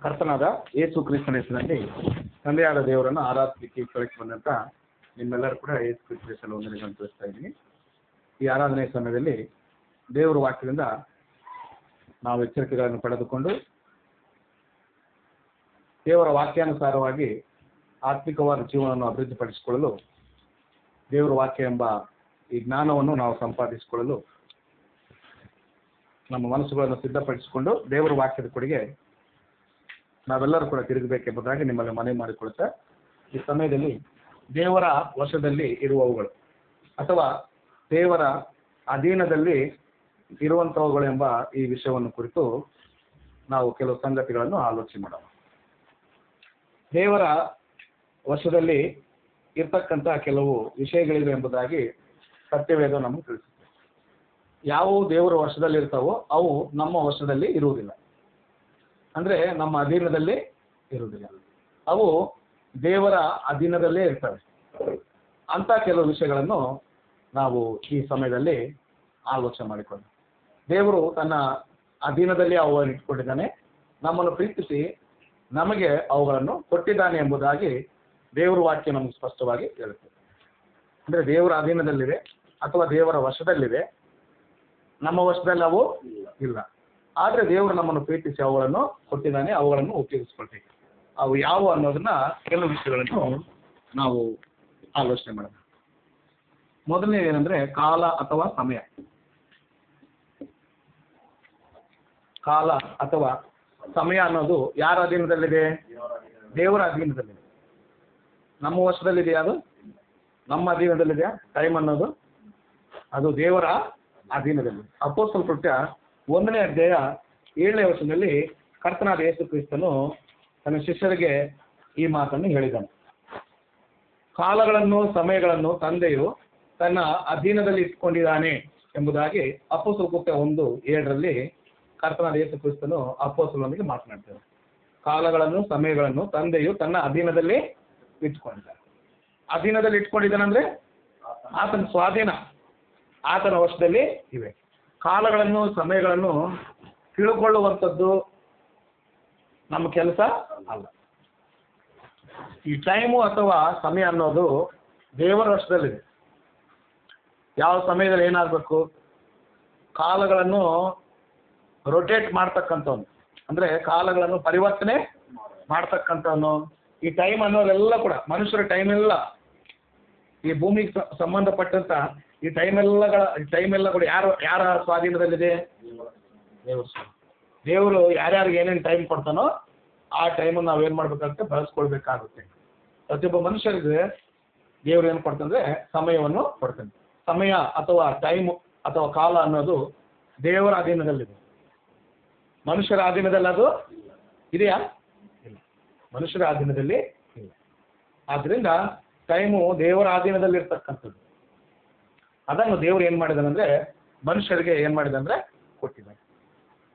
ಕರ್ತನಾದ ಯೇಸು ಕ್ರಿಸ್ತನ ಹೆಸರಿನಲ್ಲಿ ತಂದೆಯಾದ ದೇವರನ್ನು ಆರಾಧಿಸಲಿಕ್ಕೆ ಕೆಳಕ್ಕೆ ಬಂದಂತ ನಿಮ್ಮೆಲ್ಲರೂ ಕೂಡ ಯೇಸು ಕ್ರಿಸ್ತ ಹೆಸರಲ್ಲಿ ವಂದನೆಗಳನ್ನು ತಿಳಿಸ್ತಾ ಇದ್ದೀನಿ. ಈ ಆರಾಧನೆ ಸಮಯದಲ್ಲಿ ದೇವರ ವಾಕ್ಯದಿಂದ ನಾವು ಎಚ್ಚರಿಕೆಗಳನ್ನು ಪಡೆದುಕೊಂಡು ದೇವರ ವಾಕ್ಯಾನುಸಾರವಾಗಿ ಆತ್ಮಿಕವಾದ ಜೀವನವನ್ನು ಅಭಿವೃದ್ಧಿಪಡಿಸಿಕೊಳ್ಳಲು ದೇವರ ವಾಕ್ಯ ಎಂಬ ಈ ಜ್ಞಾನವನ್ನು ನಾವು ಸಂಪಾದಿಸಿಕೊಳ್ಳಲು ನಮ್ಮ ಮನಸ್ಸುಗಳನ್ನು ಸಿದ್ಧಪಡಿಸಿಕೊಂಡು ದೇವರ ವಾಕ್ಯದ ಕೊಡುಗೆ ನಾವೆಲ್ಲರೂ ಕೂಡ ತಿರುಗಬೇಕೆಂಬುದಾಗಿ ನಿಮ್ಮಲ್ಲಿ ಮನವಿ ಮಾಡಿಕೊಳ್ತಾ ಈ ಸಮಯದಲ್ಲಿ ದೇವರ ವಶದಲ್ಲಿ ಇರುವವುಗಳು ಅಥವಾ ದೇವರ ಅಧೀನದಲ್ಲಿ ಇರುವಂತಹವುಗಳು ಎಂಬ ಈ ವಿಷಯವನ್ನು ಕುರಿತು ನಾವು ಕೆಲವು ಸಂಗತಿಗಳನ್ನು ಆಲೋಚನೆ ಮಾಡೋಣ. ದೇವರ ವಶದಲ್ಲಿ ಇರ್ತಕ್ಕಂಥ ಕೆಲವು ವಿಷಯಗಳಿವೆ ಎಂಬುದಾಗಿ ಸತ್ಯವೇದ ನಮಗೆ ತಿಳಿಸುತ್ತೆ. ಯಾವುವು ದೇವರ ವಶದಲ್ಲಿ ಇರ್ತಾವೋ ಅವು ನಮ್ಮ ವಶದಲ್ಲಿ ಇರುವುದಿಲ್ಲ, ಅಂದ್ರೆ ನಮ್ಮ ಅಧೀನದಲ್ಲಿ ಇರುವುದಿಲ್ಲ. ಅವು ದೇವರ ಅಧೀನದಲ್ಲೇ ಇರ್ತವೆ. ಅಂತ ಕೆಲವು ವಿಷಯಗಳನ್ನು ನಾವು ಈ ಸಮಯದಲ್ಲಿ ಆಲೋಚನೆ ಮಾಡಿಕೊಳ್ಳೋಣ. ದೇವರು ತನ್ನ ಅಧೀನದಲ್ಲಿ ಅವುಗಳನ್ನು ಇಟ್ಕೊಂಡಿದ್ದಾನೆ, ನಮ್ಮನ್ನು ಪ್ರೀತಿಸಿ ನಮಗೆ ಅವುಗಳನ್ನು ಕೊಟ್ಟಿದ್ದಾನೆ ಎಂಬುದಾಗಿ ದೇವರ ವಾಕ್ಯ ನಮಗೆ ಸ್ಪಷ್ಟವಾಗಿ ಹೇಳುತ್ತದೆ. ಅಂದ್ರೆ ದೇವರ ಅಧೀನದಲ್ಲಿವೆ ಅಥವಾ ದೇವರ ವಶದಲ್ಲಿವೆ, ನಮ್ಮ ವಶದಲ್ಲಿ ಅವು ಇಲ್ಲ. ಆದ್ರೆ ದೇವರು ನಮ್ಮನ್ನು ಪ್ರೀತಿಸಿ ಅವುಗಳನ್ನು ಕೊಟ್ಟಿದ್ದಾನೆ, ಅವುಗಳನ್ನು ಉಪಯೋಗಿಸ್ಕೊಳ್ತೀವಿ. ಅವು ಯಾವ ಅನ್ನೋದನ್ನ ಕೆಲವು ವಿಷಯಗಳನ್ನು ನಾವು ಆಲೋಚನೆ ಮಾಡೋಣ. ಮೊದಲನೇದು ಏನಂದ್ರೆ ಕಾಲ ಅಥವಾ ಸಮಯ. ಕಾಲ ಅಥವಾ ಸಮಯ ಅನ್ನೋದು ಯಾರ ಅಧೀನದಲ್ಲಿದೆ? ದೇವರ ಅಧೀನದಲ್ಲಿದೆ. ನಮ್ಮ ವಶದಲ್ಲಿದೆಯಾ? ಅದು ನಮ್ಮ ಅಧೀನದಲ್ಲಿದೆಯಾ? ಟೈಮ್ ಅನ್ನೋದು ಅದು ದೇವರ ಅಧೀನದಲ್ಲಿ. ಅಪೊಸ್ತಲ ಕೃತ್ಯ 1ನೇ ಅಧ್ಯಾಯ 7ನೇ ವಚನದಲ್ಲಿ ಕರ್ತನಾದ ಯೇಸು ಕ್ರಿಸ್ತನು ತನ್ನ ಶಿಷ್ಯರಿಗೆ ಈ ಮಾತನ್ನು ಹೇಳಿದನು. ಕಾಲಗಳನ್ನು ಸಮಯಗಳನ್ನು ತಂದೆಯು ತನ್ನ ಅಧೀನದಲ್ಲಿ ಇಟ್ಕೊಂಡಿದ್ದಾನೆ ಎಂಬುದಾಗಿ ಅಪೊಸ್ತಲ ಕೃತ್ಯ 1:7 ಕರ್ತನಾದ ಯೇಸು ಕ್ರಿಸ್ತನು ಅಪೊಸ್ತಲರೊಂದಿಗೆ ಮಾತನಾಡ್ತಾರೆ. ಕಾಲಗಳನ್ನು ಸಮಯಗಳನ್ನು ತಂದೆಯು ತನ್ನ ಅಧೀನದಲ್ಲಿ ಇಟ್ಕೊಂಡಿದ್ದಾನೆ. ಅಧೀನದಲ್ಲಿ ಇಟ್ಕೊಂಡಿದ್ದಾನಂದ್ರೆ ಆತನ ಸ್ವಾಧೀನ, ಆತನ ವಶದಲ್ಲಿ ಇವೆ. ಕಾಲಗಳನ್ನು ಸಮಯಗಳನ್ನು ತಿಳ್ಕೊಳ್ಳುವಂಥದ್ದು ನಮ್ಮ ಕೆಲಸ ಅಲ್ಲ. ಈ ಟೈಮು ಅಥವಾ ಸಮಯ ಅನ್ನೋದು ದೇವರ ವಶದಲ್ಲಿದೆ. ಯಾವ ಸಮಯದಲ್ಲಿ ಏನಾಗಬೇಕು? ಕಾಲಗಳನ್ನು ರೊಟೇಟ್ ಮಾಡ್ತಕ್ಕಂಥವನು, ಅಂದ್ರೆ ಕಾಲಗಳನ್ನು ಪರಿವರ್ತನೆ ಮಾಡ್ತಕ್ಕಂಥವನು. ಈ ಟೈಮ್ ಅನ್ನೋದೆಲ್ಲ ಕೂಡ ಮನುಷ್ಯರ ಟೈಮ್ ಎಲ್ಲ, ಈ ಭೂಮಿಗೆ ಸಂಬಂಧಪಟ್ಟಂತ ಈ ಟೈಮ್ ಎಲ್ಲ ಕೂಡ ಯಾರ ಸ್ವಾಧೀನದಲ್ಲಿದೆ? ದೇವರು ಯಾರ್ಯಾರಿಗೆ ಏನೇನು ಟೈಮ್ ಕೊಡ್ತಾನೋ ಆ ಟೈಮನ್ನು ನಾವೇನು ಮಾಡ್ಬೇಕಾಗುತ್ತೆ? ಬಳಸ್ಕೊಳ್ಬೇಕಾಗುತ್ತೆ. ಪ್ರತಿಯೊಬ್ಬ ಮನುಷ್ಯರಿಗೆ ದೇವರು ಏನು ಕೊಡ್ತಂದ್ರೆ ಸಮಯವನ್ನು ಕೊಡ್ತಾನೆ. ಸಮಯ ಅಥವಾ ಟೈಮ್ ಅಥವಾ ಕಾಲ ಅನ್ನೋದು ದೇವರ ಅಧೀನದಲ್ಲಿದೆ. ಮನುಷ್ಯರ ಅಧೀನದಲ್ಲಿ ಅದು ಇದೆಯಾ? ಇಲ್ಲ, ಮನುಷ್ಯರ ಅಧೀನದಲ್ಲಿ ಇಲ್ಲ. ಆದ್ರಿಂದ ಟೈಮು ದೇವರ ಅಧೀನದಲ್ಲಿ ಇರ್ತಕ್ಕಂಥದ್ದು. ಅದನ್ನು ದೇವರು ಏನು ಮಾಡಿದಾನಂದ್ರೆ ಮನುಷ್ಯರಿಗೆ ಏನು ಮಾಡಿದಂದ್ರೆ ಕೊಟ್ಟಿದ್ದಾನೆ.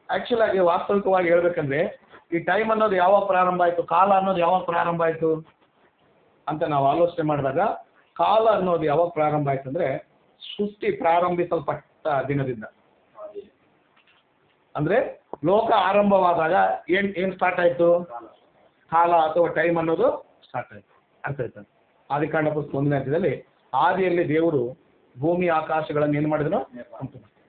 ಆಕ್ಚುಲ್ ಆಗಿ ವಾಸ್ತವಿಕವಾಗಿ ಹೇಳ್ಬೇಕಂದ್ರೆ ಈ ಟೈಮ್ ಅನ್ನೋದು ಯಾವಾಗ ಪ್ರಾರಂಭ ಆಯಿತು, ಕಾಲ ಅನ್ನೋದು ಯಾವಾಗ ಪ್ರಾರಂಭ ಆಯಿತು ಅಂತ ನಾವು ಆಲೋಚನೆ ಮಾಡಿದಾಗ ಕಾಲ ಅನ್ನೋದು ಯಾವಾಗ ಪ್ರಾರಂಭ ಆಯ್ತು ಅಂದ್ರೆ ಸೃಷ್ಟಿ ಪ್ರಾರಂಭಿಸಲ್ಪಟ್ಟ ದಿನದಿಂದ. ಅಂದ್ರೆ ಲೋಕ ಆರಂಭವಾದಾಗ ಏನ್ ಸ್ಟಾರ್ಟ್ ಆಯ್ತು? ಕಾಲ ಅಥವಾ ಟೈಮ್ ಅನ್ನೋದು ಸ್ಟಾರ್ಟ್ ಆಯ್ತು. ಅರ್ಥ ಆಯ್ತು? ಆದಿಕಾಂಡ ಪುಸ್ತಕ 1ನೇ ಅಧ್ಯಾಯದಲ್ಲಿ ಆದಿಯಲ್ಲಿ ದೇವರು ಭೂಮಿ ಆಕಾಶಗಳನ್ನು ಏನು ಮಾಡಿದನು?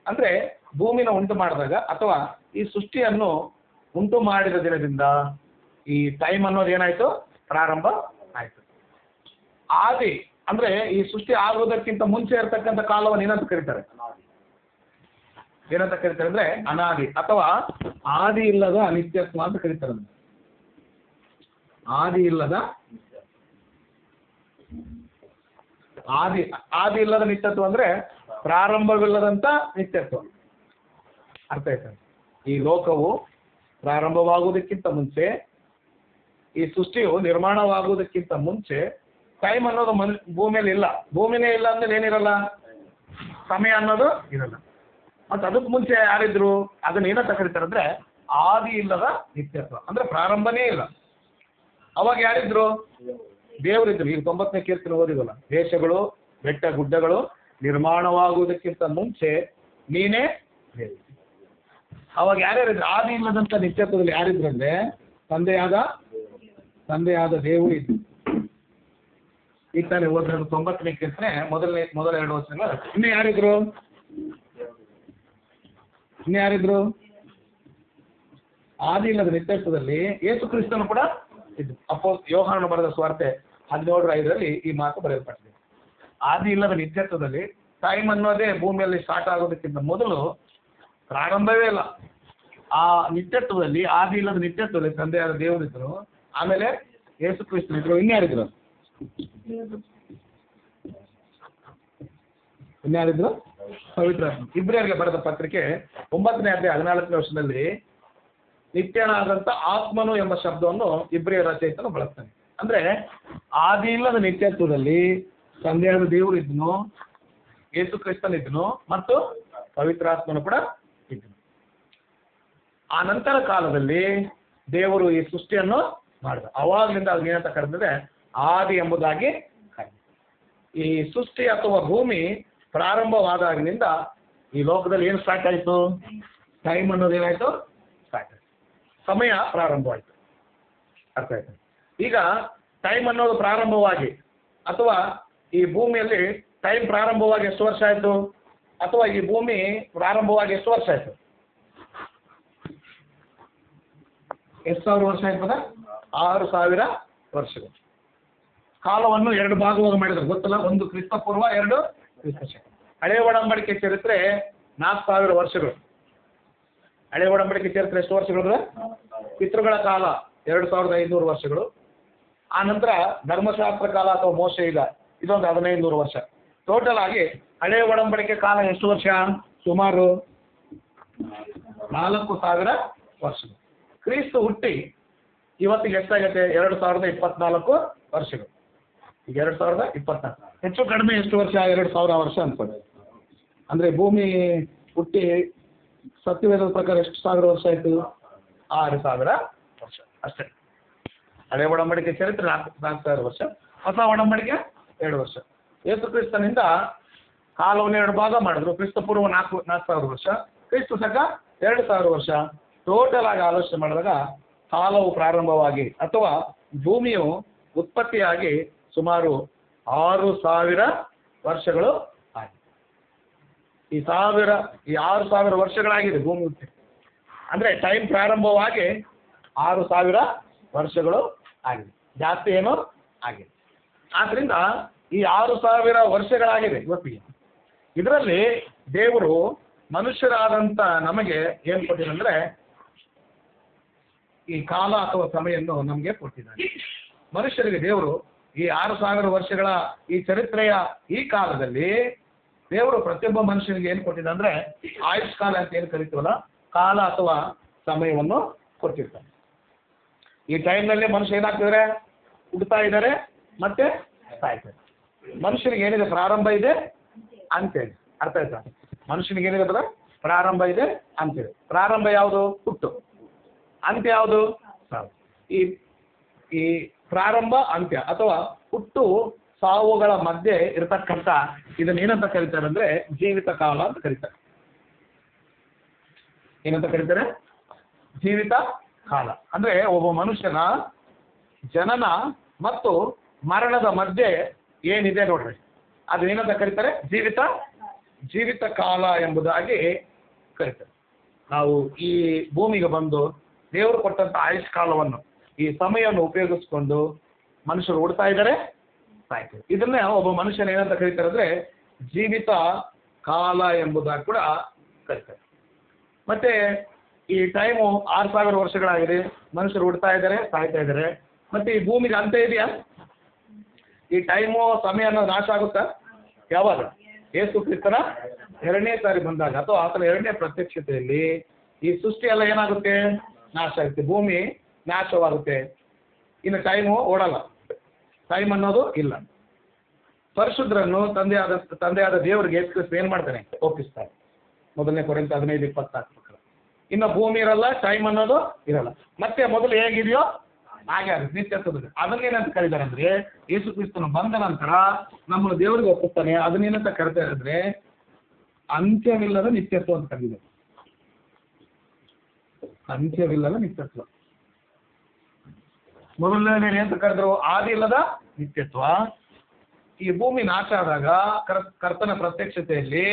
ಅಂದ್ರೆ ಭೂಮಿನ ಉಂಟು ಮಾಡಿದಾಗ ಅಥವಾ ಈ ಸೃಷ್ಟಿಯನ್ನು ಉಂಟು ಮಾಡಿದ ದಿನದಿಂದ ಈ ಟೈಮ್ ಅನ್ನೋದು ಏನಾಯ್ತು? ಪ್ರಾರಂಭ ಆಯ್ತು. ಆದಿ ಅಂದ್ರೆ ಈ ಸೃಷ್ಟಿ ಆಗುವುದಕ್ಕಿಂತ ಮುಂಚೆ ಇರತಕ್ಕಂಥ ಕಾಲವನ್ನು ಏನಂತ ಕರೀತಾರೆ? ಏನಂತ ಕರೀತಾರೆ ಅಂದ್ರೆ ಅನಾದಿ ಅಥವಾ ಆದಿ ಇಲ್ಲದ ಅನಿತ್ಯತ್ವ ಅಂತ ಕರೀತಾರೆ. ಆದಿ ಇಲ್ಲದ ಆದಿ ಇಲ್ಲದ ನಿತ್ಯತ್ವ ಅಂದ್ರೆ ಪ್ರಾರಂಭವಿಲ್ಲದಂತ ನಿತ್ಯತ್ವ. ಅರ್ಥ ಆಯ್ತಾ? ಈ ಲೋಕವು ಪ್ರಾರಂಭವಾಗುವುದಕ್ಕಿಂತ ಮುಂಚೆ, ಈ ಸೃಷ್ಟಿಯು ನಿರ್ಮಾಣವಾಗುವುದಕ್ಕಿಂತ ಮುಂಚೆ ಟೈಮ್ ಅನ್ನೋದು ಭೂಮಿಯಲ್ಲಿ ಇಲ್ಲ. ಭೂಮಿನೇ ಇಲ್ಲ ಅಂದ್ರೆ ಏನಿರಲ್ಲ? ಸಮಯ ಅನ್ನೋದು ಇರಲ್ಲ. ಮತ್ತೆ ಅದಕ್ಕೆ ಮುಂಚೆ ಯಾರಿದ್ರು? ಅದನ್ನ ಏನಂತ ಕರೀತಾರೆ ಅಂದ್ರೆ ಆದಿ ಇಲ್ಲದ ನಿತ್ಯತ್ವ, ಅಂದ್ರೆ ಪ್ರಾರಂಭನೇ ಇಲ್ಲ. ಅವಾಗ ಯಾರಿದ್ರು? ದೇವರಿದ್ರು. ಈಗ 90ನೇ ಕೀರ್ತನೆ ಓದಿದಲ್ಲ, ದೇಶಗಳು ಬೆಟ್ಟ ಗುಡ್ಡಗಳು ನಿರ್ಮಾಣವಾಗುವುದಕ್ಕಿಂತ ಮುಂಚೆ ನೀನೇ. ಅವಾಗ ಯಾರ್ಯಾರಿದ್ರು? ಆದಿ ಇಲ್ಲದಂತ ನಿತ್ಯತ್ವದಲ್ಲಿ ಯಾರಿದ್ರು ಅಂದ್ರೆ ತಂದೆಯಾದ ದೇವರು ಇದ್ದು. ಈಗ ತಾನೇ ಓದಿರೋದು 90ನೇ ಕೀರ್ತನೆ ಮೊದಲ 2 ವಚನಗಳು. ಇನ್ನು ಯಾರಿದ್ರು? ಆದಿ ಇಲ್ಲದ ನಿತ್ಯತ್ವದಲ್ಲಿ ಯೇಸು ಕ್ರಿಸ್ತನು ಕೂಡ ಇದ್ದು. ಯೋಹಾನನು ಬರೆದ ಸುವಾರ್ತೆ 17:5 ಈ ಮಾತು ಬರೆಯಲ್ಪಟ್ಟಿದೆ. ಆದಿ ಇಲ್ಲದ ನಿತ್ಯತ್ವದಲ್ಲಿ ಟೈಮ್ ಅನ್ನೋದೇ ಭೂಮಿಯಲ್ಲಿ ಸ್ಟಾರ್ಟ್ ಆಗೋದಕ್ಕಿಂತ ಮೊದಲು ಪ್ರಾರಂಭವೇ ಇಲ್ಲ. ಆ ನಿತ್ಯತ್ವದಲ್ಲಿ, ಆದಿ ಇಲ್ಲದ ನಿತ್ಯತ್ವದಲ್ಲಿ ತಂದೆಯಾದ ದೇವರಿದ್ರು, ಆಮೇಲೆ ಯೇಸು ಕ್ರಿಸ್ತನಿದ್ರು. ಇನ್ಯಾರಿದ್ರು? ಪವಿತ್ರಾತ್ಮ. ಇಬ್ರಿಯರಿಗೆ ಬರೆದ ಪತ್ರಿಕೆ 9ನೇ ಅಧ್ಯಾಯ 14ನೇ ವರ್ಷದಲ್ಲಿ ನಿತ್ಯನಾದಂತ ಆತ್ಮನು ಎಂಬ ಶಬ್ದವನ್ನು ಇಬ್ರಿಯ ರಚಯಿತನು ಬಳಸ್ತಾನೆ. ಅಂದ್ರೆ ಆದಿ ಇಲ್ಲದ ನಿತ್ಯತ್ವದಲ್ಲಿ ತಂದೆಯಾದ ದೇವರು ಇದ್ನು, ಯೇಸು ಕ್ರಿಸ್ತನ್ ಇದ್ನು ಮತ್ತು ಪವಿತ್ರಾತ್ಮನು ಕೂಡ ಇದ್ನು. ಆ ನಂತರ ಕಾಲದಲ್ಲಿ ದೇವರು ಈ ಸೃಷ್ಟಿಯನ್ನು ಮಾಡಿದ. ಅವಾಗಲಿಂದ ಅದೇನಂತ ಕರೆದಿದೆ? ಆದಿ ಎಂಬುದಾಗಿ. ಈ ಸೃಷ್ಟಿ ಅಥವಾ ಭೂಮಿ ಪ್ರಾರಂಭವಾದಾಗಿನಿಂದ ಈ ಲೋಕದಲ್ಲಿ ಏನು ಸ್ಟಾರ್ಟ್ ಆಯಿತು? ಟೈಮ್ ಅನ್ನೋದು ಏನಾಯ್ತು? ಸ್ಟಾರ್ಟ್ ಆಯ್ತು. ಸಮಯ ಪ್ರಾರಂಭವಾಯಿತು. ಅರ್ಥ ಆಯ್ತು? ಈಗ ಟೈಮ್ ಅನ್ನೋದು ಪ್ರಾರಂಭವಾಗಿ, ಅಥವಾ ಈ ಭೂಮಿಯಲ್ಲಿ ಟೈಮ್ ಪ್ರಾರಂಭವಾಗಿ ಎಷ್ಟು ವರ್ಷ ಆಯಿತು? ಅಥವಾ ಈ ಭೂಮಿ ಪ್ರಾರಂಭವಾಗಿ ಎಷ್ಟು ವರ್ಷ ಆಯಿತು? ಎಷ್ಟು ಸಾವಿರ ವರ್ಷ ಆಯ್ತದ? 6000 ವರ್ಷಗಳು. ಕಾಲವನ್ನು 2 ಭಾಗವಾಗಿ ಮಾಡಿದ್ರು, ಗೊತ್ತಲ್ಲ? ಒಂದು ಕ್ರಿಸ್ತ ಪೂರ್ವ, 2 ಕ್ರಿಸ್ತ ಶಕ. ಹಳೆ ಒಡಂಬಡಿಕೆ ಚರಿತ್ರೆ 4000 ವರ್ಷಗಳು. ಹಳೆ ಒಡಂಬಡಿಕೆ ಚರಿತ್ರೆ ಎಷ್ಟು ವರ್ಷಗಳು? ಪಿತೃಗಳ ಕಾಲ 2500 ವರ್ಷಗಳು. ಆ ನಂತರ ಧರ್ಮಶಾಸ್ತ್ರ ಕಾಲ ಅಥವಾ ಮೋಶ ಯುಗ, ಇದೊಂದು 1500 ವರ್ಷ. ಟೋಟಲ್ ಆಗಿ ಹಳೆ ಒಡಂಬಡಿಕೆ ಕಾಲ ಎಷ್ಟು ವರ್ಷ? ಸುಮಾರು 4000 ವರ್ಷಗಳು. ಕ್ರಿಸ್ತ ಹುಟ್ಟಿ ಇವತ್ತಿಗೆ ಎಷ್ಟಾಗತ್ತೆ? 2024 ವರ್ಷಗಳು. ಈಗ 2024, ಹೆಚ್ಚು ಕಡಿಮೆ ಎಷ್ಟು ವರ್ಷ? 2000 ವರ್ಷ ಅನ್ಕೊಳ್ಳಿ. ಅಂದ್ರೆ ಭೂಮಿ ಹುಟ್ಟಿ ಸತ್ಯವೇದದ ಪ್ರಕಾರ ಎಷ್ಟು ಸಾವಿರ ವರ್ಷ ಆಯ್ತು? 6000 ವರ್ಷ ಅಷ್ಟೇ. ಹಳೆ ಒಡಂಬಡಿಕೆ ಚರಿತ್ರೆ 4000 ವರ್ಷ, ಹೊಸ ಒಡಂಬಡಿಕೆ 2 ವರ್ಷ. ಯೇಸು ಕ್ರಿಸ್ತನಿಂದ ಕಾಲವನ್ನು 2 ಭಾಗ ಮಾಡಿದ್ರು. ಕ್ರಿಸ್ತ ಪೂರ್ವ 4000 ವರ್ಷ, ಕ್ರಿಸ್ತ ಶಕ 2000 ವರ್ಷ. ಟೋಟಲ್ ಆಗಿ ಆಲೋಚನೆ ಮಾಡಿದಾಗ ಕಾಲವು ಪ್ರಾರಂಭವಾಗಿ ಅಥವಾ ಭೂಮಿಯು ಉತ್ಪತ್ತಿಯಾಗಿ ಸುಮಾರು 6000 ವರ್ಷಗಳು ಆಗಿದೆ. ಈ 6000 ವರ್ಷಗಳಾಗಿದೆ ಭೂಮಿ ಹುಟ್ಟಿ. ಅಂದ್ರೆ ಟೈಮ್ ಪ್ರಾರಂಭವಾಗಿ 6000 ವರ್ಷಗಳು ಆಗಿದೆ, ಜಾಸ್ತಿ ಏನೋ ಆಗಿದೆ. ಆದ್ರಿಂದ ಈ 6000 ವರ್ಷಗಳಾಗಿದೆ ಇವತ್ತಿಗೆ. ಇದರಲ್ಲಿ ದೇವರು ಮನುಷ್ಯರಾದಂಥ ನಮಗೆ ಏನು ಕೊಟ್ಟಿದಂದ್ರೆ ಈ ಕಾಲ ಅಥವಾ ಸಮಯನ್ನು ನಮಗೆ ಕೊಟ್ಟಿದ್ದಾನೆ. ಮನುಷ್ಯರಿಗೆ ದೇವರು ಈ 6000 ವರ್ಷಗಳ ಈ ಚರಿತ್ರೆಯ ಈ ಕಾಲದಲ್ಲಿ ದೇವರು ಪ್ರತಿಯೊಬ್ಬ ಮನುಷ್ಯನಿಗೆ ಏನು ಕೊಟ್ಟಿದ್ದ ಅಂದ್ರೆ ಆಯುಷ್ ಕಾಲ ಅಂತ ಏನು ಕರಿತೀವಲ್ಲ, ಕಾಲ ಅಥವಾ ಸಮಯವನ್ನು ಕೊಟ್ಟಿರ್ತಾನೆ. ಈ ಟೈಮ್ನಲ್ಲಿ ಮನುಷ್ಯ ಏನಾಗ್ತಿದ್ದಾರೆ? ಹುಡ್ತಾ ಇದ್ದಾರೆ ಮತ್ತೆ ಸಾಯ್ತಾರೆ. ಮನುಷ್ಯನಿಗೆ ಏನಿದೆ? ಪ್ರಾರಂಭ ಇದೆ, ಅಂತ್ಯ ಇದೆ. ಅರ್ಥ ಆಯ್ತಾ? ಮನುಷ್ಯನಿಗೆ ಏನಿದೆ ಬರ? ಪ್ರಾರಂಭ ಇದೆ, ಅಂತ್ಯ ಇದೆ. ಪ್ರಾರಂಭ ಯಾವುದು? ಹುಟ್ಟು. ಅಂತ್ಯ ಯಾವುದು? ಸಾವು. ಈ ಪ್ರಾರಂಭ, ಅಂತ್ಯ ಅಥವಾ ಹುಟ್ಟು ಸಾವುಗಳ ಮಧ್ಯೆ ಇರತಕ್ಕಂಥ ಇದನ್ನ ಏನಂತ ಕರೀತಾರೆ ಅಂದ್ರೆ ಜೀವಿತ ಕಾಲ ಅಂತ ಕರೀತಾರೆ. ಏನಂತ ಕರೀತಾರೆ? ಜೀವಿತ ಕಾಲ. ಅಂದ್ರೆ ಒಬ್ಬ ಮನುಷ್ಯನ ಜನನ ಮತ್ತು ಮರಣದ ಮಧ್ಯೆ ಏನಿದೆ ನೋಡ್ರಿ, ಅದು ಏನಂತ ಕರೀತಾರೆ? ಜೀವಿತ ಕಾಲ ಎಂಬುದಾಗಿ ಕರೀತಾರೆ. ನಾವು ಈ ಭೂಮಿಗೆ ಬಂದು ದೇವರು ಕೊಟ್ಟಂತ ಆಯುಷ್ ಕಾಲವನ್ನು, ಈ ಸಮಯವನ್ನು ಉಪಯೋಗಿಸ್ಕೊಂಡು ಮನುಷ್ಯರು ಹುಡ್ತಾ ಇದ್ದಾರೆ, ಸಾಯ್ತಾರೆ. ಇದನ್ನೇ ಒಬ್ಬ ಮನುಷ್ಯನ ಏನಂತ ಕರೀತಾರೆ ಅಂದ್ರೆ ಜೀವಿತ ಕಾಲ ಎಂಬುದಾಗಿ ಕೂಡ ಕರೀತಾರೆ. ಮತ್ತೆ ಈ ಟೈಮು 6000 ವರ್ಷಗಳಾಗಿದೆ, ಮನುಷ್ಯರು ಹುಡ್ತಾ ಇದ್ದಾರೆ, ಸಾಯ್ತಾ ಇದ್ದಾರೆ. ಮತ್ತೆ ಈ ಭೂಮಿಗೆ ಅಂತ್ಯ ಇದೆಯಾ? ಈ ಟೈಮು ಸಮಯ ಅನ್ನೋದು ನಾಶ ಆಗುತ್ತಾ? ಯಾವಾಗ? ಯೇಸು ಕ್ರಿಸ್ತನ 2ನೇ ಸಾರಿ ಬಂದಾಗ ಅಥವಾ ಆತನ 2ನೇ ಪ್ರತ್ಯಕ್ಷತೆಯಲ್ಲಿ ಈ ಸೃಷ್ಟಿ ಎಲ್ಲ ಏನಾಗುತ್ತೆ? ನಾಶ ಆಗುತ್ತೆ, ಭೂಮಿ ನಾಶವಾಗುತ್ತೆ. ಇನ್ನು ಟೈಮು ಓಡಲ್ಲ, ಟೈಮ್ ಅನ್ನೋದು ಇಲ್ಲ. ಪರಿಶುದ್ಧರನ್ನು ತಂದೆಯಾದ ದೇವರಿಗೆ ಯೇಸು ಕ್ರಿಸ್ತ ಏನ್ ಮಾಡ್ತಾನೆ? ಒಪ್ಪಿಸ್ತಾರೆ. 1 ಕೊರಿಂಥ 15:24 ಪ್ರಕಾರ. ಇನ್ನು ಭೂಮಿ ಇರಲ್ಲ, ಟೈಮ್ ಅನ್ನೋದು ಇರಲ್ಲ. ಮತ್ತೆ ಮೊದಲು ಹೇಗಿದೆಯೋ ಹಾಗೆ ಆಗುತ್ತೆ ನಿತ್ಯತ್ವದಲ್ಲಿ. ಅದನ್ನೇನಂತ ಕರೀತಾರೆ ಅಂದ್ರೆ ಯೇಸು ಕ್ರಿಸ್ತನು ಬಂದ ನಂತರ ನಮ್ಮನ್ನು ದೇವರಿಗೆ ಒಪ್ಪಿಸ್ತಾನೆ. ಅದನ್ನೇನಂತ ಕರೀತಾರೆ ಅಂದ್ರೆ ಅಂತ್ಯವಿಲ್ಲದ ನಿತ್ಯತ್ವ ಅಂತ ಕರೀತಾರೆ. ಅಂತ್ಯವಿಲ್ಲದ ನಿತ್ಯತ್ವ. ಮೊದಲನೇ ಅಂತ ಕರೆದ್ರು ಆದಿ ಇಲ್ಲದ ನಿತ್ಯತ್ವ. ಈ ಭೂಮಿ ನಾಶ ಆದಾಗ ಕರ್ತನ ಪ್ರತ್ಯಕ್ಷತೆಯಲ್ಲಿ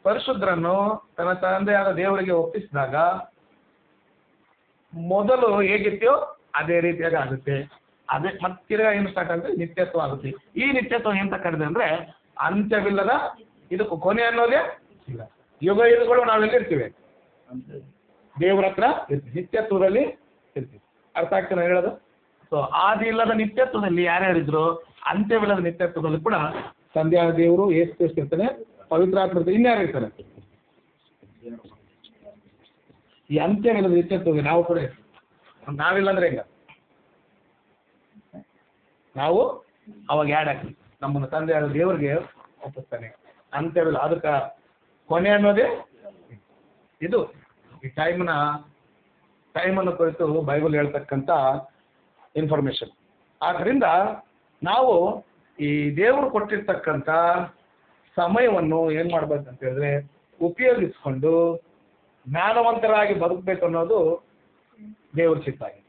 ಪರಿಶುದ್ಧರನ್ನು ತನ್ನ ತಂದೆಯಾದ ದೇವರಿಗೆ ಒಪ್ಪಿಸಿದಾಗ ಮೊದಲು ಹೇಗಿತ್ಯೋ ಅದೇ ರೀತಿಯಾಗಿ ಆಗುತ್ತೆ. ಅದೇ ಮತ್ತೆ ಏನು ಸ್ಟಾರ್ಟ್ ಆಗುತ್ತೆ, ನಿತ್ಯತ್ವ ಆಗುತ್ತೆ. ಈ ನಿತ್ಯತ್ವ ಎಂತ ಕರೆದೆ ಅಂದ್ರೆ ಅಂತ್ಯವಿಲ್ಲದ, ಇದಕ್ಕೂ ಕೊನೆ ಅನ್ನೋದೇ ಇಲ್ಲ. ಯುಗ ಯುಗಗಳು ನಾವೆಲ್ಲಿರ್ತೀವಿ, ದೇವರ ಹತ್ರ ಇರ್ತೀವಿ, ನಿತ್ಯತ್ವದಲ್ಲಿ ಇರ್ತೀವಿ. ಅರ್ಥ ಆಗ್ತಾನೆ ಹೇಳೋದು? ಸೊ ಆದಿ ಇಲ್ಲದ ನಿತ್ಯತ್ವದಲ್ಲಿ ಯಾರ್ಯಾರಿದ್ರು, ಅಂತ್ಯವಿಲ್ಲದ ನಿತ್ಯತ್ವದಲ್ಲಿ ಕೂಡ ತಂದೆಯಾದ ದೇವರು ಯೇಸು ಕ್ರಿಸ್ತ ಇರ್ತಾನೆ, ಪವಿತ್ರಾತ್ಮ ಇರ್ತಾನೆ, ಇನ್ಯಾರು ಇರ್ತಾನೆ. ಈ ಅಂತ್ಯವಿಲ್ಲದ ನಿತ್ಯತ್ವದಲ್ಲಿ ನಾವು ಕೂಡ ನಾವಿಲ್ಲ ಅಂದ್ರೆ ಹೆಂಗ, ನಾವು ಅವಾಗ ಯಾಡ್ ಹಾಕಿ ನಮ್ಮನ್ನು ತಂದೆಯಾದ ದೇವರಿಗೆ ಒಪ್ಪಿಸ್ತಾನೆ. ಅಂತ್ಯವಿಲ್ಲ, ಅದಕ್ಕೆ ಕೊನೆ ಅನ್ನೋದೇ ಇದು. ಈ ಟೈಮನ್ನು ಕುರಿತು ಬೈಬಲ್ ಹೇಳ್ತಕ್ಕಂಥ ಇನ್ಫಾರ್ಮೇಶನ್. ಆದ್ದರಿಂದ ನಾವು ಈ ದೇವರು ಕೊಟ್ಟಿರ್ತಕ್ಕಂಥ ಸಮಯವನ್ನು ಏನು ಮಾಡ್ಬೇಕಂತ ಹೇಳಿದ್ರೆ ಉಪಯೋಗಿಸ್ಕೊಂಡು ಜ್ಞಾನವಂತರಾಗಿ ಬದುಕಬೇಕು ಅನ್ನೋದು ದೇವ್ರ ಚಿತ್ತ ಆಗಿದೆ.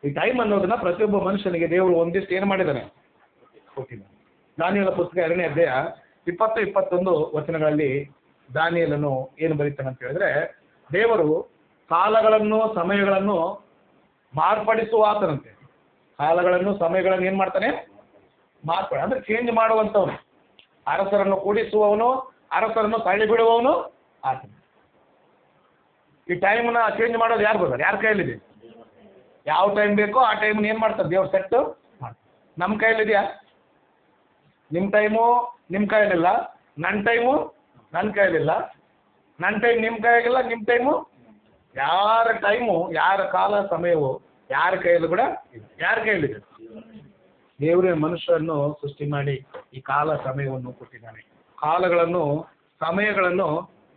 ಈ ಟೈಮ್ ಅನ್ನೋದನ್ನ ಪ್ರತಿಯೊಬ್ಬ ಮನುಷ್ಯನಿಗೆ ದೇವರು ಒಂದಿಷ್ಟು ಏನು ಮಾಡಿದ್ದಾನೆ, ಕೊಟ್ಟಿದ್ದಾನೆ. ದಾನಿಯೇಲ ಪುಸ್ತಕ 2ನೇ ಅಧ್ಯಾಯ 20-21 ವಚನಗಳಲ್ಲಿ ದಾನಿಯೇಲನು ಏನು ಬರೀತಾನೆ ಅಂತ ಹೇಳಿದ್ರೆ, ದೇವರು ಕಾಲಗಳನ್ನು ಸಮಯಗಳನ್ನು ಮಾರ್ಪಡಿಸುವ ಆತನಂತೆ. ಕಾಲಗಳನ್ನು ಸಮಯಗಳನ್ನು ಏನು ಮಾಡ್ತಾನೆ, ಮಾರ್ಪಡಿ ಅಂದ್ರೆ ಚೇಂಜ್ ಮಾಡುವಂಥವನು. ಅರಸರನ್ನು ಕೂಡಿಸುವವನು, ಅರಸರನ್ನು ತಳ್ಳಿ ಬಿಡುವವನು ಆತನು. ಈ ಟೈಮ್ನ ಚೇಂಜ್ ಮಾಡೋದು ಯಾರು ಬರ್ತಾರೆ, ಯಾರ ಕೈಯಲ್ಲಿದೆ? ಯಾವ ಟೈಮ್ ಬೇಕೋ ಆ ಟೈಮ್ನ ಏನು ಮಾಡ್ತಾರೆ ದೇವ್ರು ಸೆಟ್ಟು ಮಾಡ್ತಾರೆ. ನಮ್ಮ ಕೈಯಲ್ಲಿದೆಯಾ? ನಿಮ್ಮ ಟೈಮು ನಿಮ್ಮ ಕೈಯಲ್ಲಿಲ್ಲ, ನನ್ನ ಟೈಮು ನನ್ನ ಕೈಯಲ್ಲಿಲ್ಲ, ನನ್ನ ಟೈಮ್ ನಿಮ್ಮ ಕೈಯಾಗಿಲ್ಲ, ನಿಮ್ಮ ಟೈಮು ಯಾರ ಟೈಮು ಯಾರ ಕಾಲ ಸಮಯವು ಯಾರ ಕೈಯಲ್ಲೂ ಕೂಡ ಇಲ್ಲ. ಯಾರ ಕೈಯಲ್ಲಿದೆ? ದೇವರೇ ಮನುಷ್ಯರನ್ನು ಸೃಷ್ಟಿ ಮಾಡಿ ಈ ಕಾಲ ಸಮಯವನ್ನು ಕೊಟ್ಟಿದ್ದಾನೆ. ಕಾಲಗಳನ್ನು ಸಮಯಗಳನ್ನು